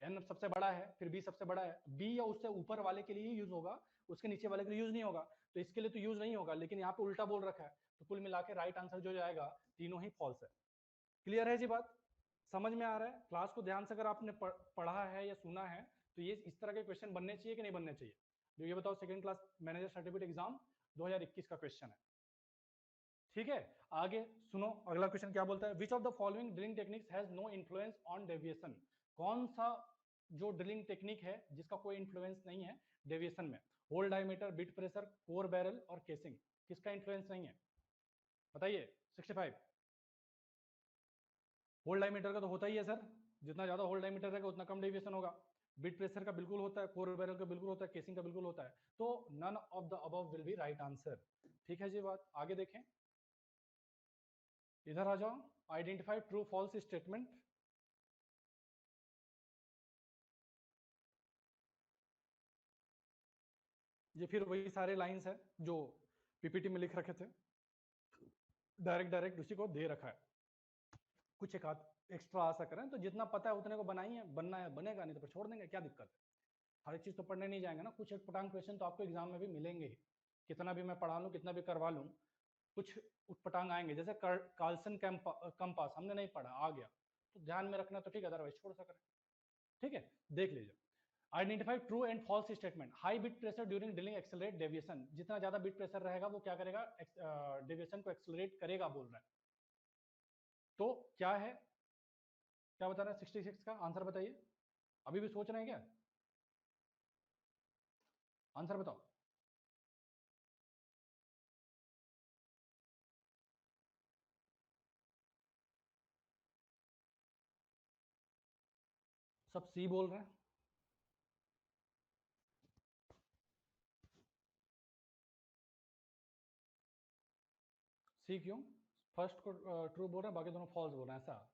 एन सबसे बड़ा है फिर बी सबसे बड़ा है, बी या उससे ऊपर वाले के लिए यूज होगा, उसके नीचे वाले के लिए यूज नहीं होगा। तो इसके लिए तो यूज नहीं होगा, लेकिन यहाँ पे उल्टा बोल रखा है, तो कुल मिला के राइट आंसर जो जाएगा, तीनों ही फॉल्स है। क्लियर है जी बात, समझ में आ रहा है। क्लास को ध्यान से अगर आपने पढ़ा है या सुना है, तो ये इस तरह के क्वेश्चन बनने चाहिए कि नहीं बनने चाहिए। जो ये बताओ, second class manager certificate exam 2021 का क्वेश्चन है। ठीक है, आगे सुनो, अगला क्वेश्चन क्या बोलता है, which of the following drilling techniques has no influence on deviation. कौन सा जो ड्रिलिंग टेक्निक है जिसका कोई इन्फ्लुएंस नहीं है डेविएशन में, hole diameter, bit pressure, core barrel और केसिंग, किसका इन्फ्लुएंस नहीं है, बताइए। 65, होल डायमीटर का तो होता ही है सर, जितना ज्यादा होल डायमीटर रहेगा उतना कम डेविएशन होगा। बिट प्रेशर का बिल्कुल होता है, कोर बैरल का बिल्कुल होता है, केसिंग का बिल्कुल होता है। तो none of the above will be right answer. ठीक है जी बात, आगे देखें, इधर आ जाओ, आइडेंटिफाई ट्रू फॉल्स स्टेटमेंट। ये फिर वही सारे लाइंस है जो पीपीटी में लिख रखे थे, डायरेक्ट डायरेक्ट उसी को दे रखा है। कुछ एक आध एक्स्ट्रा आ सक रहे हैं, तो जितना पता है उतने को बनाइए, बनना है बनेगा, नहीं तो फिर छोड़ देंगे, क्या दिक्कत है। हर एक चीज़ तो पढ़ने नहीं जाएंगे ना, कुछ उटपटांग क्वेश्चन तो आपको एग्जाम में भी मिलेंगे ही। कितना भी मैं पढ़ा लूँ, कितना भी करवा लूँ, कुछ उटपटांग आएंगे। जैसे कार्लसन कंपास हमने नहीं पढ़ा, आ गया तो ध्यान में रखना तो ठीक है, अदरवाइज छोड़ सकते हैं। ठीक है, देख लीजिए। Identify true and false statement. High bit pressure during drilling accelerate deviation. जितना ज्यादा बिट प्रेशर रहेगा वो क्या करेगा, डेविएशन को एक्सेलरेट करेगा बोल रहा है। तो क्या है, क्या बता रहा है 66 का आंसर बताइए। अभी भी सोच रहे हैं क्या, आंसर बताओ। सब सी बोल रहे हैं। सी क्यों, फर्स्ट को ट्रू बोल रहे हैं, बाकी दोनों फॉल्स बोल रहे हैं, ऐसा।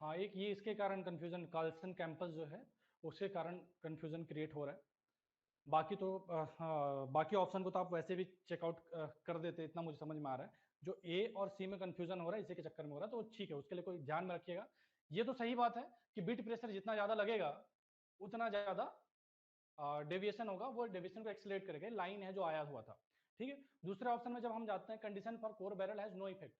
हाँ, एक ये इसके कारण कंफ्यूजन, कार्लसन कैंपस जो है उसके कारण कंफ्यूजन क्रिएट हो रहा है। बाकी तो बाकी ऑप्शन को तो आप वैसे भी चेकआउट कर देते, इतना मुझे समझ में आ रहा है। जो ए और सी में कंफ्यूजन हो रहा है इसी के चक्कर में हो रहा है, तो ठीक है, उसके लिए कोई ध्यान में रखिएगा। ये तो सही बात है कि बिट प्रेशर जितना ज़्यादा लगेगा उतना ज़्यादा डेविएशन होगा, वो डेविएशन को एक्सलेट करेगा। लाइन है जो आया हुआ था। ठीक है, दूसरे ऑप्शन में जब हम जाते हैं, condition for core barrel has no effect,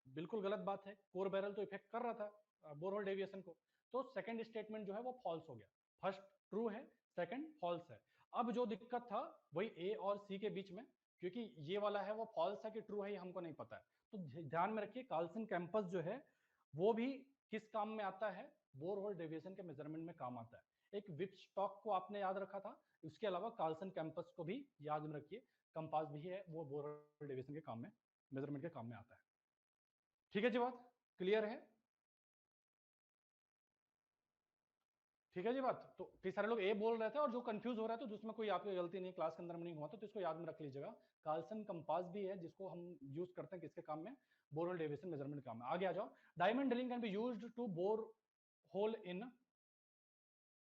बिल्कुल गलत बात है। कोर बैरल तो इफेक्ट कर रहा था बोरहोल डेविएशन को, तो सेकंड स्टेटमेंट जो है वो फॉल्स हो गया। फर्स्ट ट्रू है, सेकंड फॉल्स है। अब जो दिक्कत था वही ए और सी के बीच में, क्योंकि ये वाला है वो फॉल्स है कि ट्रू है ये हमको नहीं पता है। तो ध्यान में रखिए, कार्लसन कैंपस जो है वो भी किस काम में आता है, बोरहोल डेविएशन के मेजरमेंट में काम आता है। एक विप स्टॉक को आपने याद रखा था, उसके अलावा कार्लसन कैंपस को भी याद में रखिए। कंपास भी है वो बोरहोल डेविएशन के काम में, मेजरमेंट के काम में आता है। ठीक है जी, बात क्लियर है। ठीक है जी बात। तो कई सारे लोग ए बोल रहे थे और जो कंफ्यूज हो रहा है, तो उसमें कोई आपकी गलती नहीं, क्लास के अंदर में नहीं हुआ, तो इसको याद में रख लीजिएगा। कार्लसन कंपास भी है जिसको हम यूज करते हैं किसके काम में, बोरहोल डेविएशन मेजरमेंट काम में। आगे आ जाओ। Diamond drilling can be used to hole in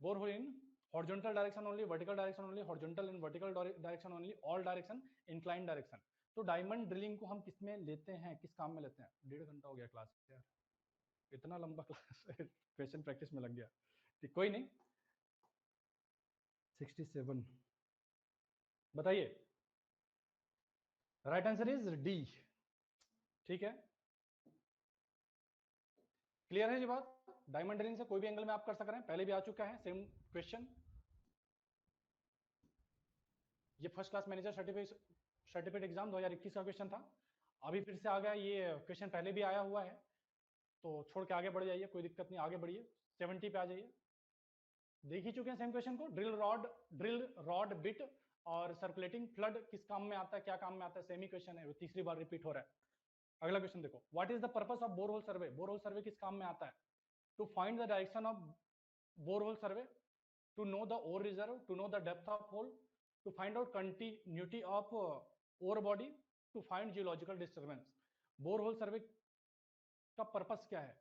bore hole in horizontal direction only, vertical direction only, horizontal and vertical direction only, all direction, incline direction. तो डायमंड ड्रिलिंग को हम किस में लेते हैं, किस काम में लेते हैं। 1.5 घंटा हो गया क्लास यार, इतना लंबा क्लास क्वेश्चन प्रैक्टिस में लग गया। ठीक, कोई नहीं। 67 बताइए। Right answer is D. ठीक है, क्लियर है जी बात। डायमंड ड्रिलिंग से कोई भी एंगल में आप कर सक रहे हैं, पहले भी आ चुका है सेम क्वेश्चन। ये first class manager certificate exam 2021 का क्वेश्चन था। अभी फिर से आ गया ये क्वेश्चन, पहले भी आया हुआ है, तो छोड़ के आगे बढ़ जाइए, कोई दिक्कत नहीं, आगे बढ़िए 70 पे आ जाइए। देख ही चुके हैं सेम क्वेश्चन को। ड्रिल रॉड बिट और सर्कुलेटिंग फ्लड किस काम में आता है, क्या काम में आता है, सेमी क्वेश्चन है, वो तीसरी बार रिपीट हो रहा है। अगला क्वेश्चन देखो, what is the purpose of borehole survey. Borehole survey किस काम में आता है, to find the direction of borehole survey, to know the ore reserve, to know the depth of hole, to find out continuity of ore body, to find geological disturbance। borehole survey का purpose क्या है।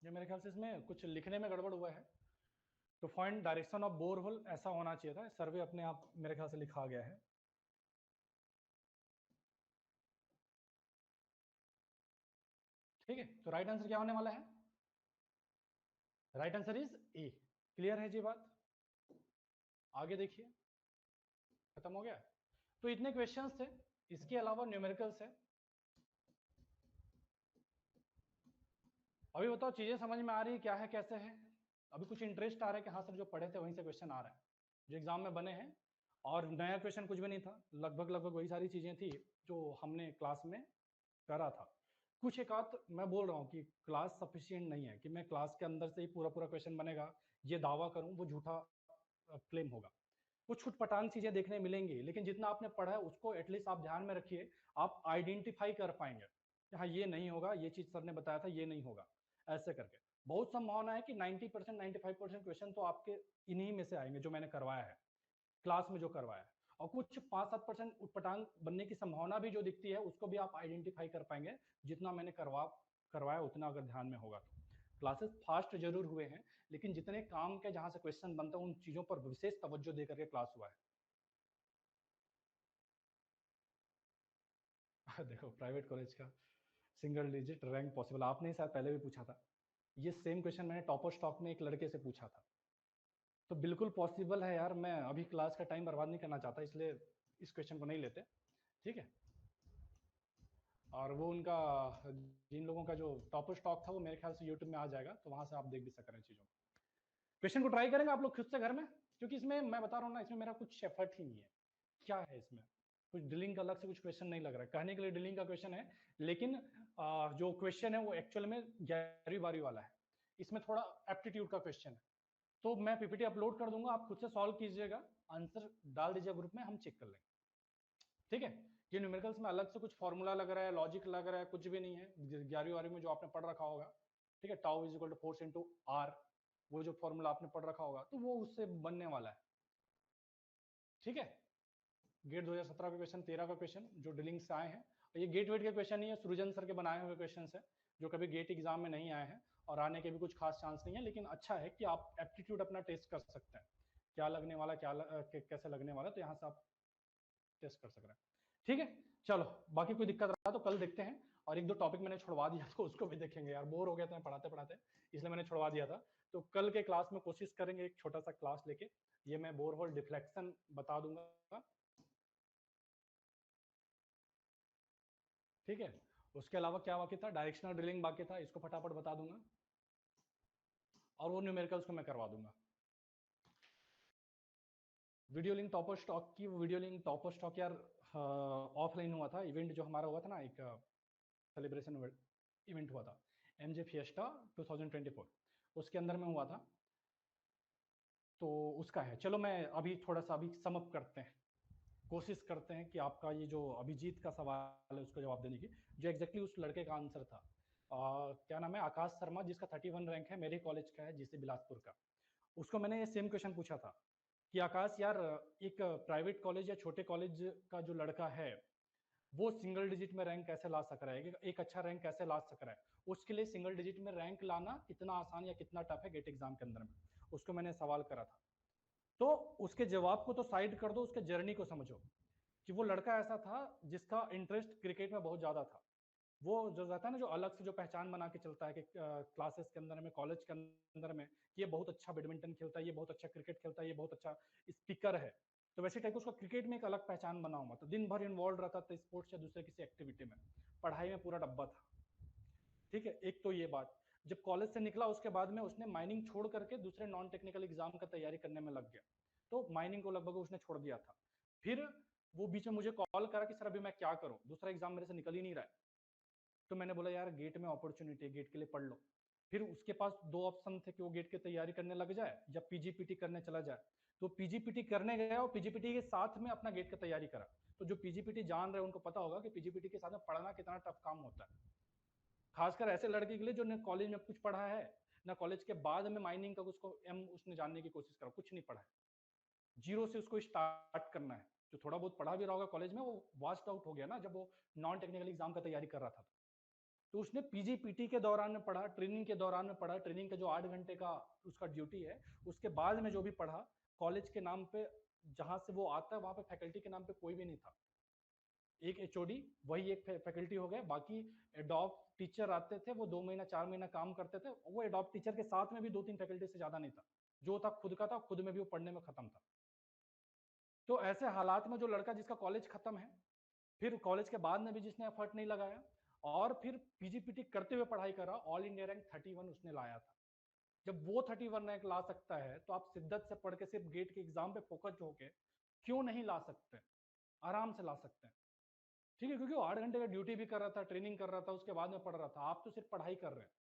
ये मेरे ख्याल से इसमें कुछ लिखने में गड़बड़ हुआ है। तो फाइंड डायरेक्शन ऑफ बोरहोल ऐसा होना चाहिए था, सर्वे अपने आप मेरे ख्याल से लिखा गया है। ठीक है, तो राइट आंसर क्या होने वाला है, right answer is a. Clear है जी बात। आगे देखिए, खत्म हो गया। तो इतने क्वेश्चंस थे, इसके अलावा न्यूमेरिकल्स है। अभी बताओ, चीजें समझ में आ रही है क्या है कैसे है। अभी कुछ इंटरेस्ट आ रहा है कि हाँ सर जो पढ़े थे वहीं से क्वेश्चन आ रहा है, जो एग्जाम में बने हैं। और नया क्वेश्चन कुछ भी नहीं था, लगभग लगभग वही सारी चीजें थी जो हमने क्लास में करा था। कुछ एक आध मैं बोल रहा हूँ कि क्लास सफिशिएंट नहीं है, कि मैं क्लास के अंदर से ही पूरा पूरा क्वेश्चन बनेगा ये दावा करूँ, वो झूठा क्लेम होगा। कुछ छुटपटांग चीजें देखने मिलेंगी, लेकिन जितना आपने पढ़ा है उसको एटलीस्ट आप ध्यान में रखिए, आप आइडेंटिफाई कर पाएंगे कि हाँ ये नहीं होगा, ये चीज सर ने बताया था ये नहीं होगा, ऐसे करके। बहुत संभावना है कि 90% 95% क्वेश्चन तो आपके इन्हीं में से आएंगे जो मैंने करवाया है क्लास में, जो करवाया है। और कुछ 5-7% उटपटांग बनने की संभावना भी जो दिखती है उसको भी आप आइडेंटिफाई कर पाएंगे, जितना मैंने करवाया उतना अगर ध्यान में होगा तो। क्लासेस फास्ट जरूर हुए हैं, लेकिन जितने काम के जहां से क्वेश्चन बनते हैं उन चीजों पर विशेष तवज्जो देकर के क्लास हुआ है। देखो प्राइवेट कॉलेज का सिंगल डिजिट रैंक पॉसिबल, आपने शायद पहले भी पूछा था ये सेम क्वेश्चन, मैंने टॉपर स्टॉक में एक लड़के से पूछा था। तो बिल्कुल पॉसिबल है यार, मैं अभी क्लास का टाइम बर्बाद नहीं करना चाहता, इसलिए इस क्वेश्चन को नहीं लेते, ठीक है। और वो उनका, जिन लोगों का जो टॉपर स्टॉक था वो मेरे ख्याल से यूट्यूब में आ जाएगा, तो वहां से आप देख भी सक रहे हैं चीज़ों को। क्वेश्चन को ट्राई करेंगे आप लोग खुद से घर में, क्योंकि इसमें मैं बता रहा हूँ ना, इसमें मेरा कुछ एफर्ट ही नहीं है। क्या है इसमें, कुछ ड्रिलिंग का अलग से कुछ क्वेश्चन नहीं लग रहा है, कहने के लिए ड्रिलिंग का क्वेश्चन है, लेकिन जो क्वेश्चन है वो एक्चुअल में 11वीं 12वीं वाला है, इसमें थोड़ा एप्टीट्यूड का क्वेश्चन है। तो मैं पीपीटी अपलोड कर दूंगा, आप खुद से सॉल्व कीजिएगा, आंसर डाल दीजिए ग्रुप में, हम चेक कर लेंगे, ठीक है। ये न्यूमेरिकल्स में अलग से कुछ फॉर्मूला लग रहा है, लॉजिक लग रहा है, कुछ भी नहीं है, 11वीं 12वीं में जो आपने पढ़ रखा होगा, ठीक है, tau is equal to force into R, वो जो फॉर्मूला आपने पढ़ रखा होगा तो वो उससे बनने वाला है, ठीक है। गेट 2017 का क्वेश्चन, 13 का क्वेश्चन जो ड्रिलिंग से आए हैं, और ये गेट वेट के क्वेश्चन नहीं है, सृजन सर के बनाए हुए क्वेश्चन है, जो कभी गेट एग्जाम में नहीं आए हैं और आने के भी कुछ खास चांस नहीं है, लेकिन अच्छा है कि आप एप्टीट्यूड अपना टेस्ट कर सकते हैं, क्या लगने वाला, कैसे लगने वाला, तो यहाँ से आप टेस्ट कर सक रहे हैं, ठीक है। चलो बाकी कोई दिक्कत रहा तो कल देखते हैं, और एक दो टॉपिक मैंने छुड़वा दिया तो उसको भी देखेंगे यार, बोर हो गया था पढ़ाते पढ़ाते, इसलिए मैंने छुड़वा दिया था। तो कल के क्लास में कोशिश करेंगे एक छोटा सा क्लास लेके, ये मैं बोर होल डिफ्लेक्शन बता दूंगा, ठीक है। उसके अलावा क्या बाकी था, डायरेक्शनल ड्रिलिंग बाकी था, इसको फटाफट बता दूंगा, और वो न्यूमेरिकल्स को मैं करवा दूंगा। वीडियो लिंक टॉपर स्टॉक की, वीडियो लिंक टॉपर स्टॉक यार ऑफलाइन हुआ था, इवेंट जो हमारा हुआ था ना, एक सेलिब्रेशन इवेंट हुआ था, एमजे फिएस्टा 2024, उसके अंदर में हुआ था, तो उसका है। चलो मैं अभी थोड़ा सा अभी समअप करते हैं, कोशिश करते हैं कि आपका ये जो अभिजीत का सवाल है उसका जवाब देने की, जो एग्जैक्टली उस लड़के का आंसर था। क्या नाम है, आकाश शर्मा, जिसका 31 रैंक है, मेरे कॉलेज का है, जिसे बिलासपुर का। उसको मैंने ये सेम क्वेश्चन पूछा था कि आकाश यार, एक प्राइवेट कॉलेज या छोटे कॉलेज का जो लड़का है वो सिंगल डिजिट में रैंक कैसे ला सक रहा है, एक अच्छा रैंक कैसे ला सक रहा है, उसके लिए सिंगल डिजिट में रैंक लाना कितना आसान या कितना टफ है गेट एग्जाम के अंदर में, उसको मैंने सवाल करा था। तो उसके जवाब को तो साइड कर दो, उसके जर्नी को समझो, कि वो लड़का ऐसा था जिसका इंटरेस्ट क्रिकेट में बहुत ज्यादा था, वो जो रहता है ना, जो अलग से जो पहचान बना के चलता है कि क्लासेस के अंदर में, कॉलेज के अंदर में, कि ये बहुत अच्छा बैडमिंटन खेलता है, ये बहुत अच्छा क्रिकेट खेलता है, ये बहुत अच्छा स्पीकर है, तो वैसे टाइप उसका क्रिकेट में एक अलग पहचान बना हुआ था, दिन भर इन्वॉल्व रहता था स्पोर्ट्स या दूसरे किसी एक्टिविटी में, पढ़ाई में पूरा डब्बा था, ठीक है। एक तो ये बात, जब कॉलेज से निकला उसके बाद में उसने माइनिंग छोड़ करके दूसरे नॉन टेक्निकल एग्जाम का तैयारी करने में लग गया, तो माइनिंग को लगभग उसने छोड़ दिया था। फिर वो बीच में मुझे कॉल करा कि सर अभी मैं क्या करूं, दूसरा एग्जाम मेरे से निकल ही नहीं रहा है, तो मैंने बोला यार गेट में अपॉर्चुनिटी है, गेट के लिए पढ़ लो। फिर उसके पास दो ऑप्शन थे कि वो गेट की तैयारी करने लग जाए या पीजीपीटी करने चला जाए, तो पीजीपीटी करने गया और पीजीपीटी के साथ में अपना गेट की तैयारी करा। तो जो पीजीपीटी जान रहे हैं उनको पता होगा कि पीजीपीटी के साथ में पढ़ना कितना टफ काम होता है, खासकर ऐसे लड़के के लिए जो न कॉलेज में कुछ पढ़ा है, ना कॉलेज के बाद में माइनिंग का उसको एम उसने जानने की कोशिश करा, कुछ नहीं पढ़ा है, जीरो से उसको स्टार्ट करना है। जो थोड़ा बहुत पढ़ा भी रहा होगा कॉलेज में वो वास्ट आउट हो गया ना, जब वो नॉन टेक्निकल एग्जाम का तैयारी कर रहा था, तो उसने पीजीपीटी के दौरान में पढ़ा, ट्रेनिंग के दौरान में पढ़ा, ट्रेनिंग का जो 8 घंटे का उसका ड्यूटी है, उसके बाद में जो भी पढ़ा, कॉलेज के नाम पे जहां से वो आता है वहां पे फैकल्टी के नाम पे कोई भी नहीं था, एक एचओडी वही एक फैकल्टी हो गए, बाकी एडॉप्ट टीचर आते थे, वो 2 महीना 4 महीना काम करते थे, वो एडॉप्ट टीचर के साथ में भी 2-3 फैकल्टी से ज्यादा नहीं था, जो था खुद का था, खुद में भी वो पढ़ने में खत्म था। तो ऐसे हालात में जो लड़का जिसका कॉलेज खत्म है, फिर कॉलेज के बाद में भी जिसने एफर्ट नहीं लगाया, और फिर पीजीपीटी करते हुए पढ़ाई करा, ऑल इंडिया रैंक 31 उसने लाया था। जब वो 31 रैंक ला सकता है तो आप शिद्दत से पढ़ के सिर्फ गेट के एग्जाम पे फोकस होके क्यों नहीं ला सकते, आराम से ला सकते हैं, ठीक है। क्योंकि वो 8 घंटे का ड्यूटी भी कर रहा था, ट्रेनिंग कर रहा था, उसके बाद में पढ़ रहा था, आप तो सिर्फ पढ़ाई कर रहे हैं,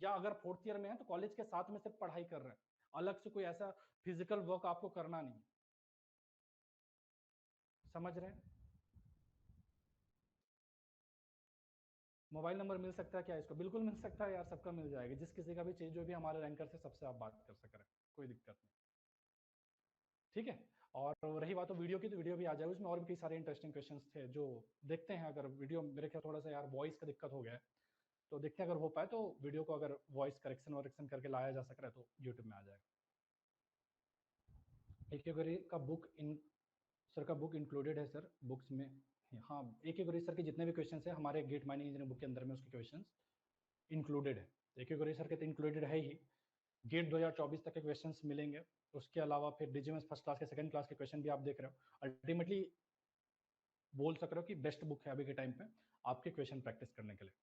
या अगर फोर्थ ईयर में है तो कॉलेज के साथ में सिर्फ पढ़ाई कर रहे हैं, अलग से कोई ऐसा फिजिकल वर्क आपको करना नहीं, समझ रहे हैं। मोबाइल नंबर मिल सकता है क्या इसको, बिल्कुल मिल सकता है यार, सबका मिल जाएगा, जिस किसी का भी चाहिए, जो भी हमारे रैंकर से सबसे आप बात कर सक रहे हैं, कोई दिक्कत नहीं, ठीक है। और रही बात तो वीडियो की, तो वीडियो भी आ जाए, उसमें और भी कई सारे इंटरेस्टिंग क्वेश्चंस थे जो देखते हैं, अगर वीडियो मेरे ख्याल थोड़ा सा यार वॉइस का दिक्कत हो गया है, तो देखते हैं अगर हो पाए तो वीडियो को अगर वॉइस करेक्शन वरेक्शन करके लाया जा सक रहा है तो यूट्यूब में आ जाएगा। एक का बुक इन सर का बुक इंक्लूडेड है सर, बुक्स में हाँ, एक एक सर के जितने भी क्वेश्चन है हमारे गेट माइनिंग इंजीनियरिंग बुक के अंदर में उसके क्वेश्चन इंक्लूडेड है। एक एक सर के तो इंक्लूडेड है ही। गेट 2024 तक के क्वेश्चंस मिलेंगे। उसके अलावा फिर डीजीएमएस फर्स्ट क्लास के सेकंड क्लास के क्वेश्चन भी आप देख रहे हो। अल्टीमेटली बोल सक रहे हो कि बेस्ट बुक है अभी के टाइम पे आपके क्वेश्चन प्रैक्टिस करने के लिए।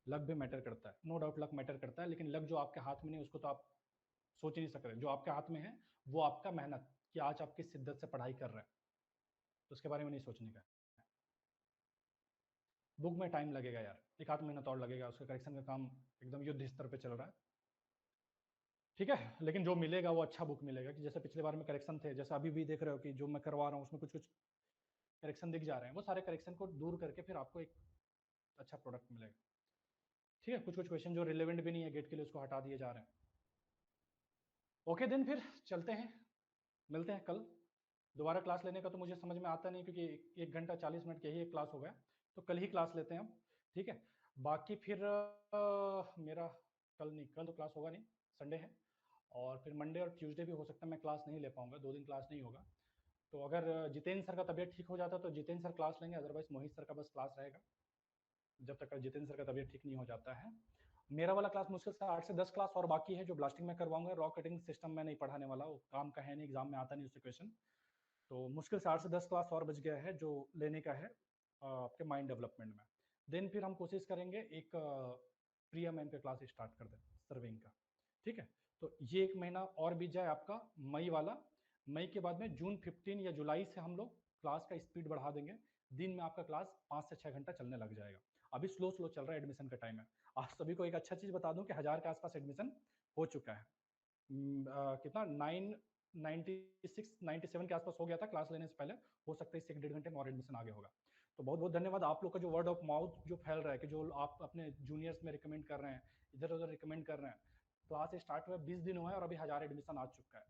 लक भी मैटर करता है, नो डाउट लक मैटर करता है, लेकिन लक जो आपके हाथ में नहीं उसको तो आप सोच ही नहीं सक रहे। जो आपके हाथ में है वो आपका मेहनत, कि आज आप किस शिद्दत से पढ़ाई कर रहे हैं, तो उसके बारे में नहीं सोचने का। बुक में टाइम लगेगा यार, एक आध महीना तो और लगेगा, उसका करेक्शन का काम एकदम युद्ध स्तर पे चल रहा है, ठीक है। लेकिन जो मिलेगा वो अच्छा बुक मिलेगा, कि जैसे पिछले बार में करेक्शन थे, जैसे अभी भी देख रहे हो कि जो मैं करवा रहा हूँ उसमें कुछ कुछ करेक्शन दिख जा रहे हैं, वो सारे करेक्शन को दूर करके फिर आपको एक अच्छा प्रोडक्ट मिलेगा, ठीक है। कुछ कुछ क्वेश्चन जो रिलेवेंट भी नहीं है गेट के लिए उसको हटा दिए जा रहे हैं। ओके दिन फिर चलते हैं, मिलते हैं कल। दोबारा क्लास लेने का तो मुझे समझ में आता नहीं, क्योंकि 1 घंटा 40 मिनट की ही एक क्लास हो गया, तो कल ही क्लास लेते हैं हम, ठीक है। बाकी फिर मेरा कल नहीं, कल तो क्लास होगा नहीं, संडे है, और फिर मंडे और ट्यूसडे भी हो सकता है मैं क्लास नहीं ले पाऊंगा, 2 दिन क्लास नहीं होगा। तो अगर जितेंद्र सर का तबीयत ठीक हो जाता तो जितेंद्र सर क्लास लेंगे, अदरवाइज मोहित सर का बस क्लास रहेगा जब तक जितेंद्र सर का तबीयत ठीक नहीं हो जाता है। मेरा वाला क्लास मुश्किल से 8 से 10 क्लास और बाकी है जो ब्लास्टिंग में करवाऊंगा। रॉ कटिंग सिस्टम में नहीं पढ़ाने वाला, वो काम का है नहीं, एग्जाम में आता नहीं उससे क्वेश्चन। तो मुश्किल से 8 से 10 क्लास और बच गया है जो लेने का है आपके माइंड डेवलपमेंट में। देन फिर हम कोशिश करेंगे एक प्रिया मैम का क्लास स्टार्ट कर दें सर्विंग का, ठीक है। तो ये 1 महीना और बीत जाए आपका, मई वाला। मई के बाद में जून 15 या जुलाई से हम लोग क्लास का स्पीड बढ़ा देंगे। दिन में आपका क्लास 5 से 6 घंटा चलने लग जाएगा। अभी स्लो स्लो चल रहा है, एडमिशन का टाइम है। आप सभी को एक अच्छा चीज बता दूं कि 1000 के आसपास एडमिशन हो चुका है। कितना 996 97 के आसपास हो गया था क्लास लेने से पहले। हो सकता है इससे 1 डेढ़ घंटे में और एडमिशन आगे होगा। तो बहुत बहुत धन्यवाद आप लोग का, जो वर्ड ऑफ माउथ जो फैल रहा है, कि जो आप अपने जूनियर्स में रिकमेंड कर रहे हैं, इधर उधर रिकमेंड कर रहे हैं। क्लास स्टार्ट हुआ 20 दिन हुआ है और अभी 1000 एडमिशन आ चुका है।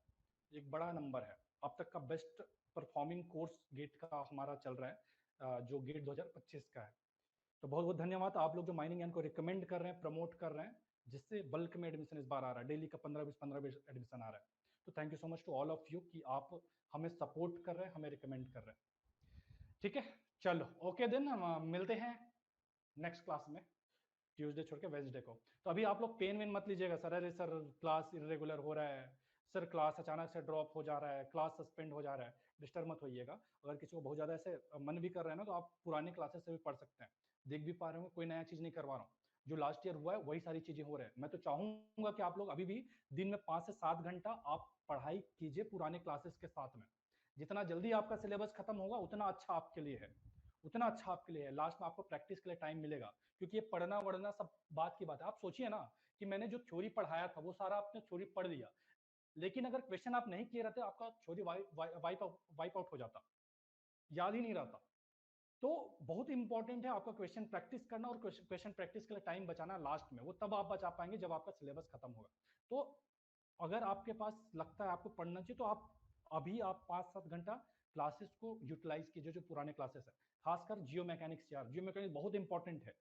एक बड़ा नंबर है, अब तक का बेस्ट परफॉर्मिंग कोर्स गेट का हमारा चल रहा है, जो गेट 2025 का है। तो बहुत बहुत धन्यवाद आप लोग जो माइनिंग यान को रिकमेंड कर रहे हैं, प्रमोट कर रहे हैं, जिससे बल्क में एडमिशन इस बार आ रहा है। डेली का 15-20 एडमिशन आ रहा है। तो thank you so much to all of you कि आप हमें सपोर्ट कर रहे हैं, हमें रिकमेंड कर रहे हैं, ठीक है। चलो ओके देन, हम मिलते हैं नेक्स्ट क्लास में, ट्यूसडे छोड़ के वेंसडे को। तो अभी आप लोग पेन वेन मत लीजिएगा, सर अरे सर क्लास इरेगुलर हो रहा है, सर क्लास अचानक से ड्रॉप हो जा रहा है, क्लास सस्पेंड हो जा रहा है, डिस्टर्ब मत होइएगा। अगर किसी को बहुत ज्यादा ऐसे मन भी कर रहे हैं ना, तो आप पुराने क्लासेस से भी पढ़ सकते हैं, देख भी पा रहे हो, कोई नया चीज नहीं करवा रहा हूँ। जो लास्ट ईयर हुआ है वही सारी चीजें हो रहे हैं। मैं तो चाहूंगा कि आप लोग अभी भी दिन में 5 से 7 घंटा आप पढ़ाई कीजिए पुराने क्लासेस के साथ में। जितना जल्दी आपका सिलेबस खत्म होगा उतना अच्छा आपके लिए है, उतना अच्छा आपके लिए है। लास्ट में आपको प्रैक्टिस के लिए टाइम मिलेगा, क्योंकि ये पढ़ना वढ़ना सब बात की बात है। आप सोचिए ना कि मैंने जो थ्योरी पढ़ाया था वो सारा आपने थ्योरी पढ़ लिया, लेकिन अगर क्वेश्चन आप नहीं किए रहते आपका थ्योरी वाइप आउट हो जाता, याद ही नहीं रहता। तो बहुत इंपॉर्टेंट है आपका क्वेश्चन प्रैक्टिस करना, और क्वेश्चन प्रैक्टिस के लिए टाइम बचाना लास्ट में। वो तब आप बचा पाएंगे जब आपका सिलेबस खत्म होगा। तो अगर आपके पास लगता है आपको पढ़ना चाहिए, तो आप अभी आप 5-7 घंटा क्लासेस को यूटिलाइज कीजिए, जो पुराने क्लासेस है। खासकर जियो मैकेनिक्स, यार जियो मैकेनिक्स बहुत इंपॉर्टेंट है।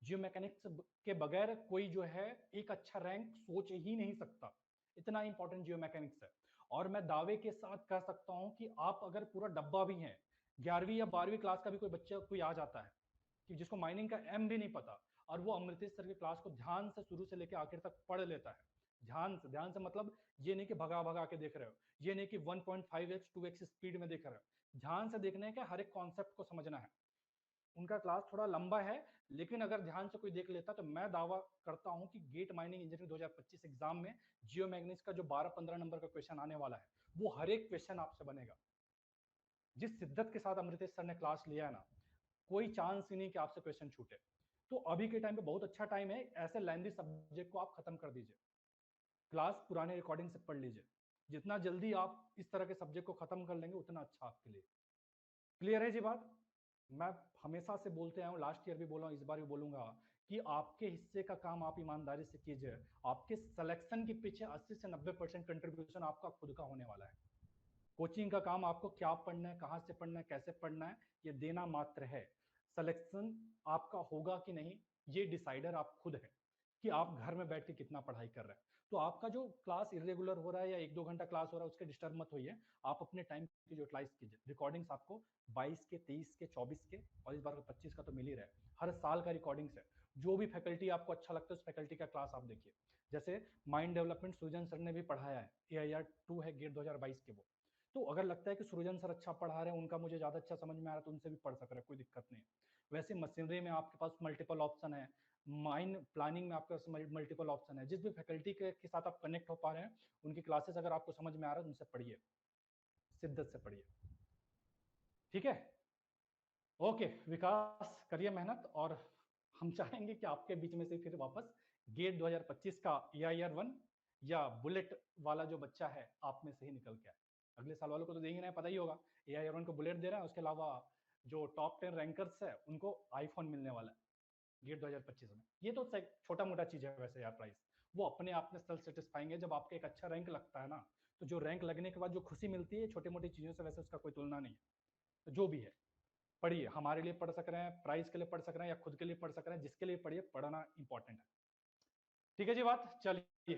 जियो मैकेनिक्स के बगैर कोई जो है एक अच्छा रैंक सोच ही नहीं सकता, इतना इंपॉर्टेंट जियो मैकेनिक्स है। और मैं दावे के साथ कह सकता हूं कि आप अगर पूरा डब्बा भी है, 11वीं या 12वीं क्लास का भी कोई बच्चा कोई आ जाता है कि जिसको माइनिंग का एम भी नहीं पता, और वो अमृतेश सर की क्लास को ध्यान से शुरू से लेकर आखिर तक पढ़ लेता है, ध्यान से मतलब ये नहीं कि भगा भगा के देख रहे हो, ये नहीं कि 1.5x 2x स्पीड में देख रहे हो, ध्यान से देखने का, हर एक कॉन्सेप्ट को समझना है। उनका क्लास थोड़ा लंबा है, लेकिन अगर ध्यान से कोई देख लेता तो मैं दावा करता हूं कि गेट माइनिंग इंजीनियरिंग 2025 एग्जाम में जियो मैग्नेटिक्स का जो 12-15 नंबर का क्वेश्चन आने वाला है, वो हर एक क्वेश्चन आपसे बनेगा। जिस शिद्दत के साथ अमृतेश सर ने क्लास लिया है ना, कोई चांस ही नहीं कि आपसे क्वेश्चन छूटे। तो अभी के टाइम पे बहुत अच्छा टाइम है, ऐसे लेंथी सब्जेक्ट को आप खत्म कर दीजिए, क्लास पुराने रिकॉर्डिंग से पढ़ लीजिए। जितना जल्दी आप इस तरह के सब्जेक्ट को खत्म कर लेंगे उतना अच्छा आपके लिए। क्लियर है जी बात? मैं हमेशा से बोलते आया हूँ, लास्ट ईयर भी बोला हूँ, इस बार भी बोलूंगा, कि आपके हिस्से का काम आप ईमानदारी से कीजिए। आपके सिलेक्शन के पीछे 80 से 90% कंट्रीब्यूशन आपका खुद का होने वाला है। कोचिंग का काम आपको क्या पढ़ना है, कहाँ से पढ़ना है, कैसे पढ़ना है, ये देना मात्र है। सिलेक्शन आपका होगा कि नहीं, ये डिसाइडर आप खुद है। कि आप घर में बैठ के कितना पढ़ाई कर रहे हैं। तो आपका जो क्लास इरेगुलर हो रहा है या 1-2 घंटा क्लास हो रहा है उसके डिस्टर्ब मत होइए। आप अपने टाइम की यूटिलाइज कीजिए। रिकॉर्डिंग्स आपको 22 के, 23 के, 24 के और इस बार 25 का तो मिल ही रहा है। हर साल का रिकॉर्डिंग्स है। जो भी फैकल्टी आपको अच्छा लगता है उस फैकल्टी का क्लास आप देखिए। जैसे माइंड डेवलपमेंट सृजन सर ने भी पढ़ाया है, AIR 2 है गेट 2022 के वो। तो अगर लगता है कि सृजन सर अच्छा पढ़ा रहे हैं, उनका मुझे ज़्यादा अच्छा समझ में आ रहा है, तो उनसे भी पढ़ सक रहे हैं, कोई दिक्कत नहीं है। वैसे मशीनरी में आपके पास मल्टीपल ऑप्शन है, माइंड प्लानिंग में आपके पास मल्टीपल ऑप्शन है। जिस भी फैकल्टी के साथ आप कनेक्ट हो पा रहे हैं, उनकी क्लासेस अगर आपको समझ में आ रहा है, उनसे पढ़िए, शिद्दत से पढ़िए, ठीक है। ओके विकास, करिए मेहनत, और हम चाहेंगे कि आपके बीच में से फिर वापस गेट 2025 का AIR 1 या बुलेट वाला जो बच्चा है आप में से ही निकल के आए। अगले साल वालों को तो देंगे ना, पता ही होगा, AIR 1 को बुलेट दे रहा है, उसके अलावा जो टॉप 10 रैंकर्स है उनको आईफोन मिलने वाला है गेट 2025 में। ये तो छोटा मोटा चीज है वैसे यार, प्राइस वो अपने आप में सेल्फ सेटिस्फाइंग है। जब आपका एक अच्छा रैंक लगता है ना, तो जो रैंक लगने के बाद जो खुशी मिलती है छोटी मोटी चीजों से, वैसे उसका कोई तुलना नहीं है। तो जो भी है पढ़िए, हमारे लिए पढ़ सक रहे हैं, प्राइस के लिए पढ़ सक रहे हैं या खुद के लिए पढ़ सक रहे हैं, जिसके लिए पढ़िए, पढ़ना इंपॉर्टेंट है। ठीक है जी बात, चलिए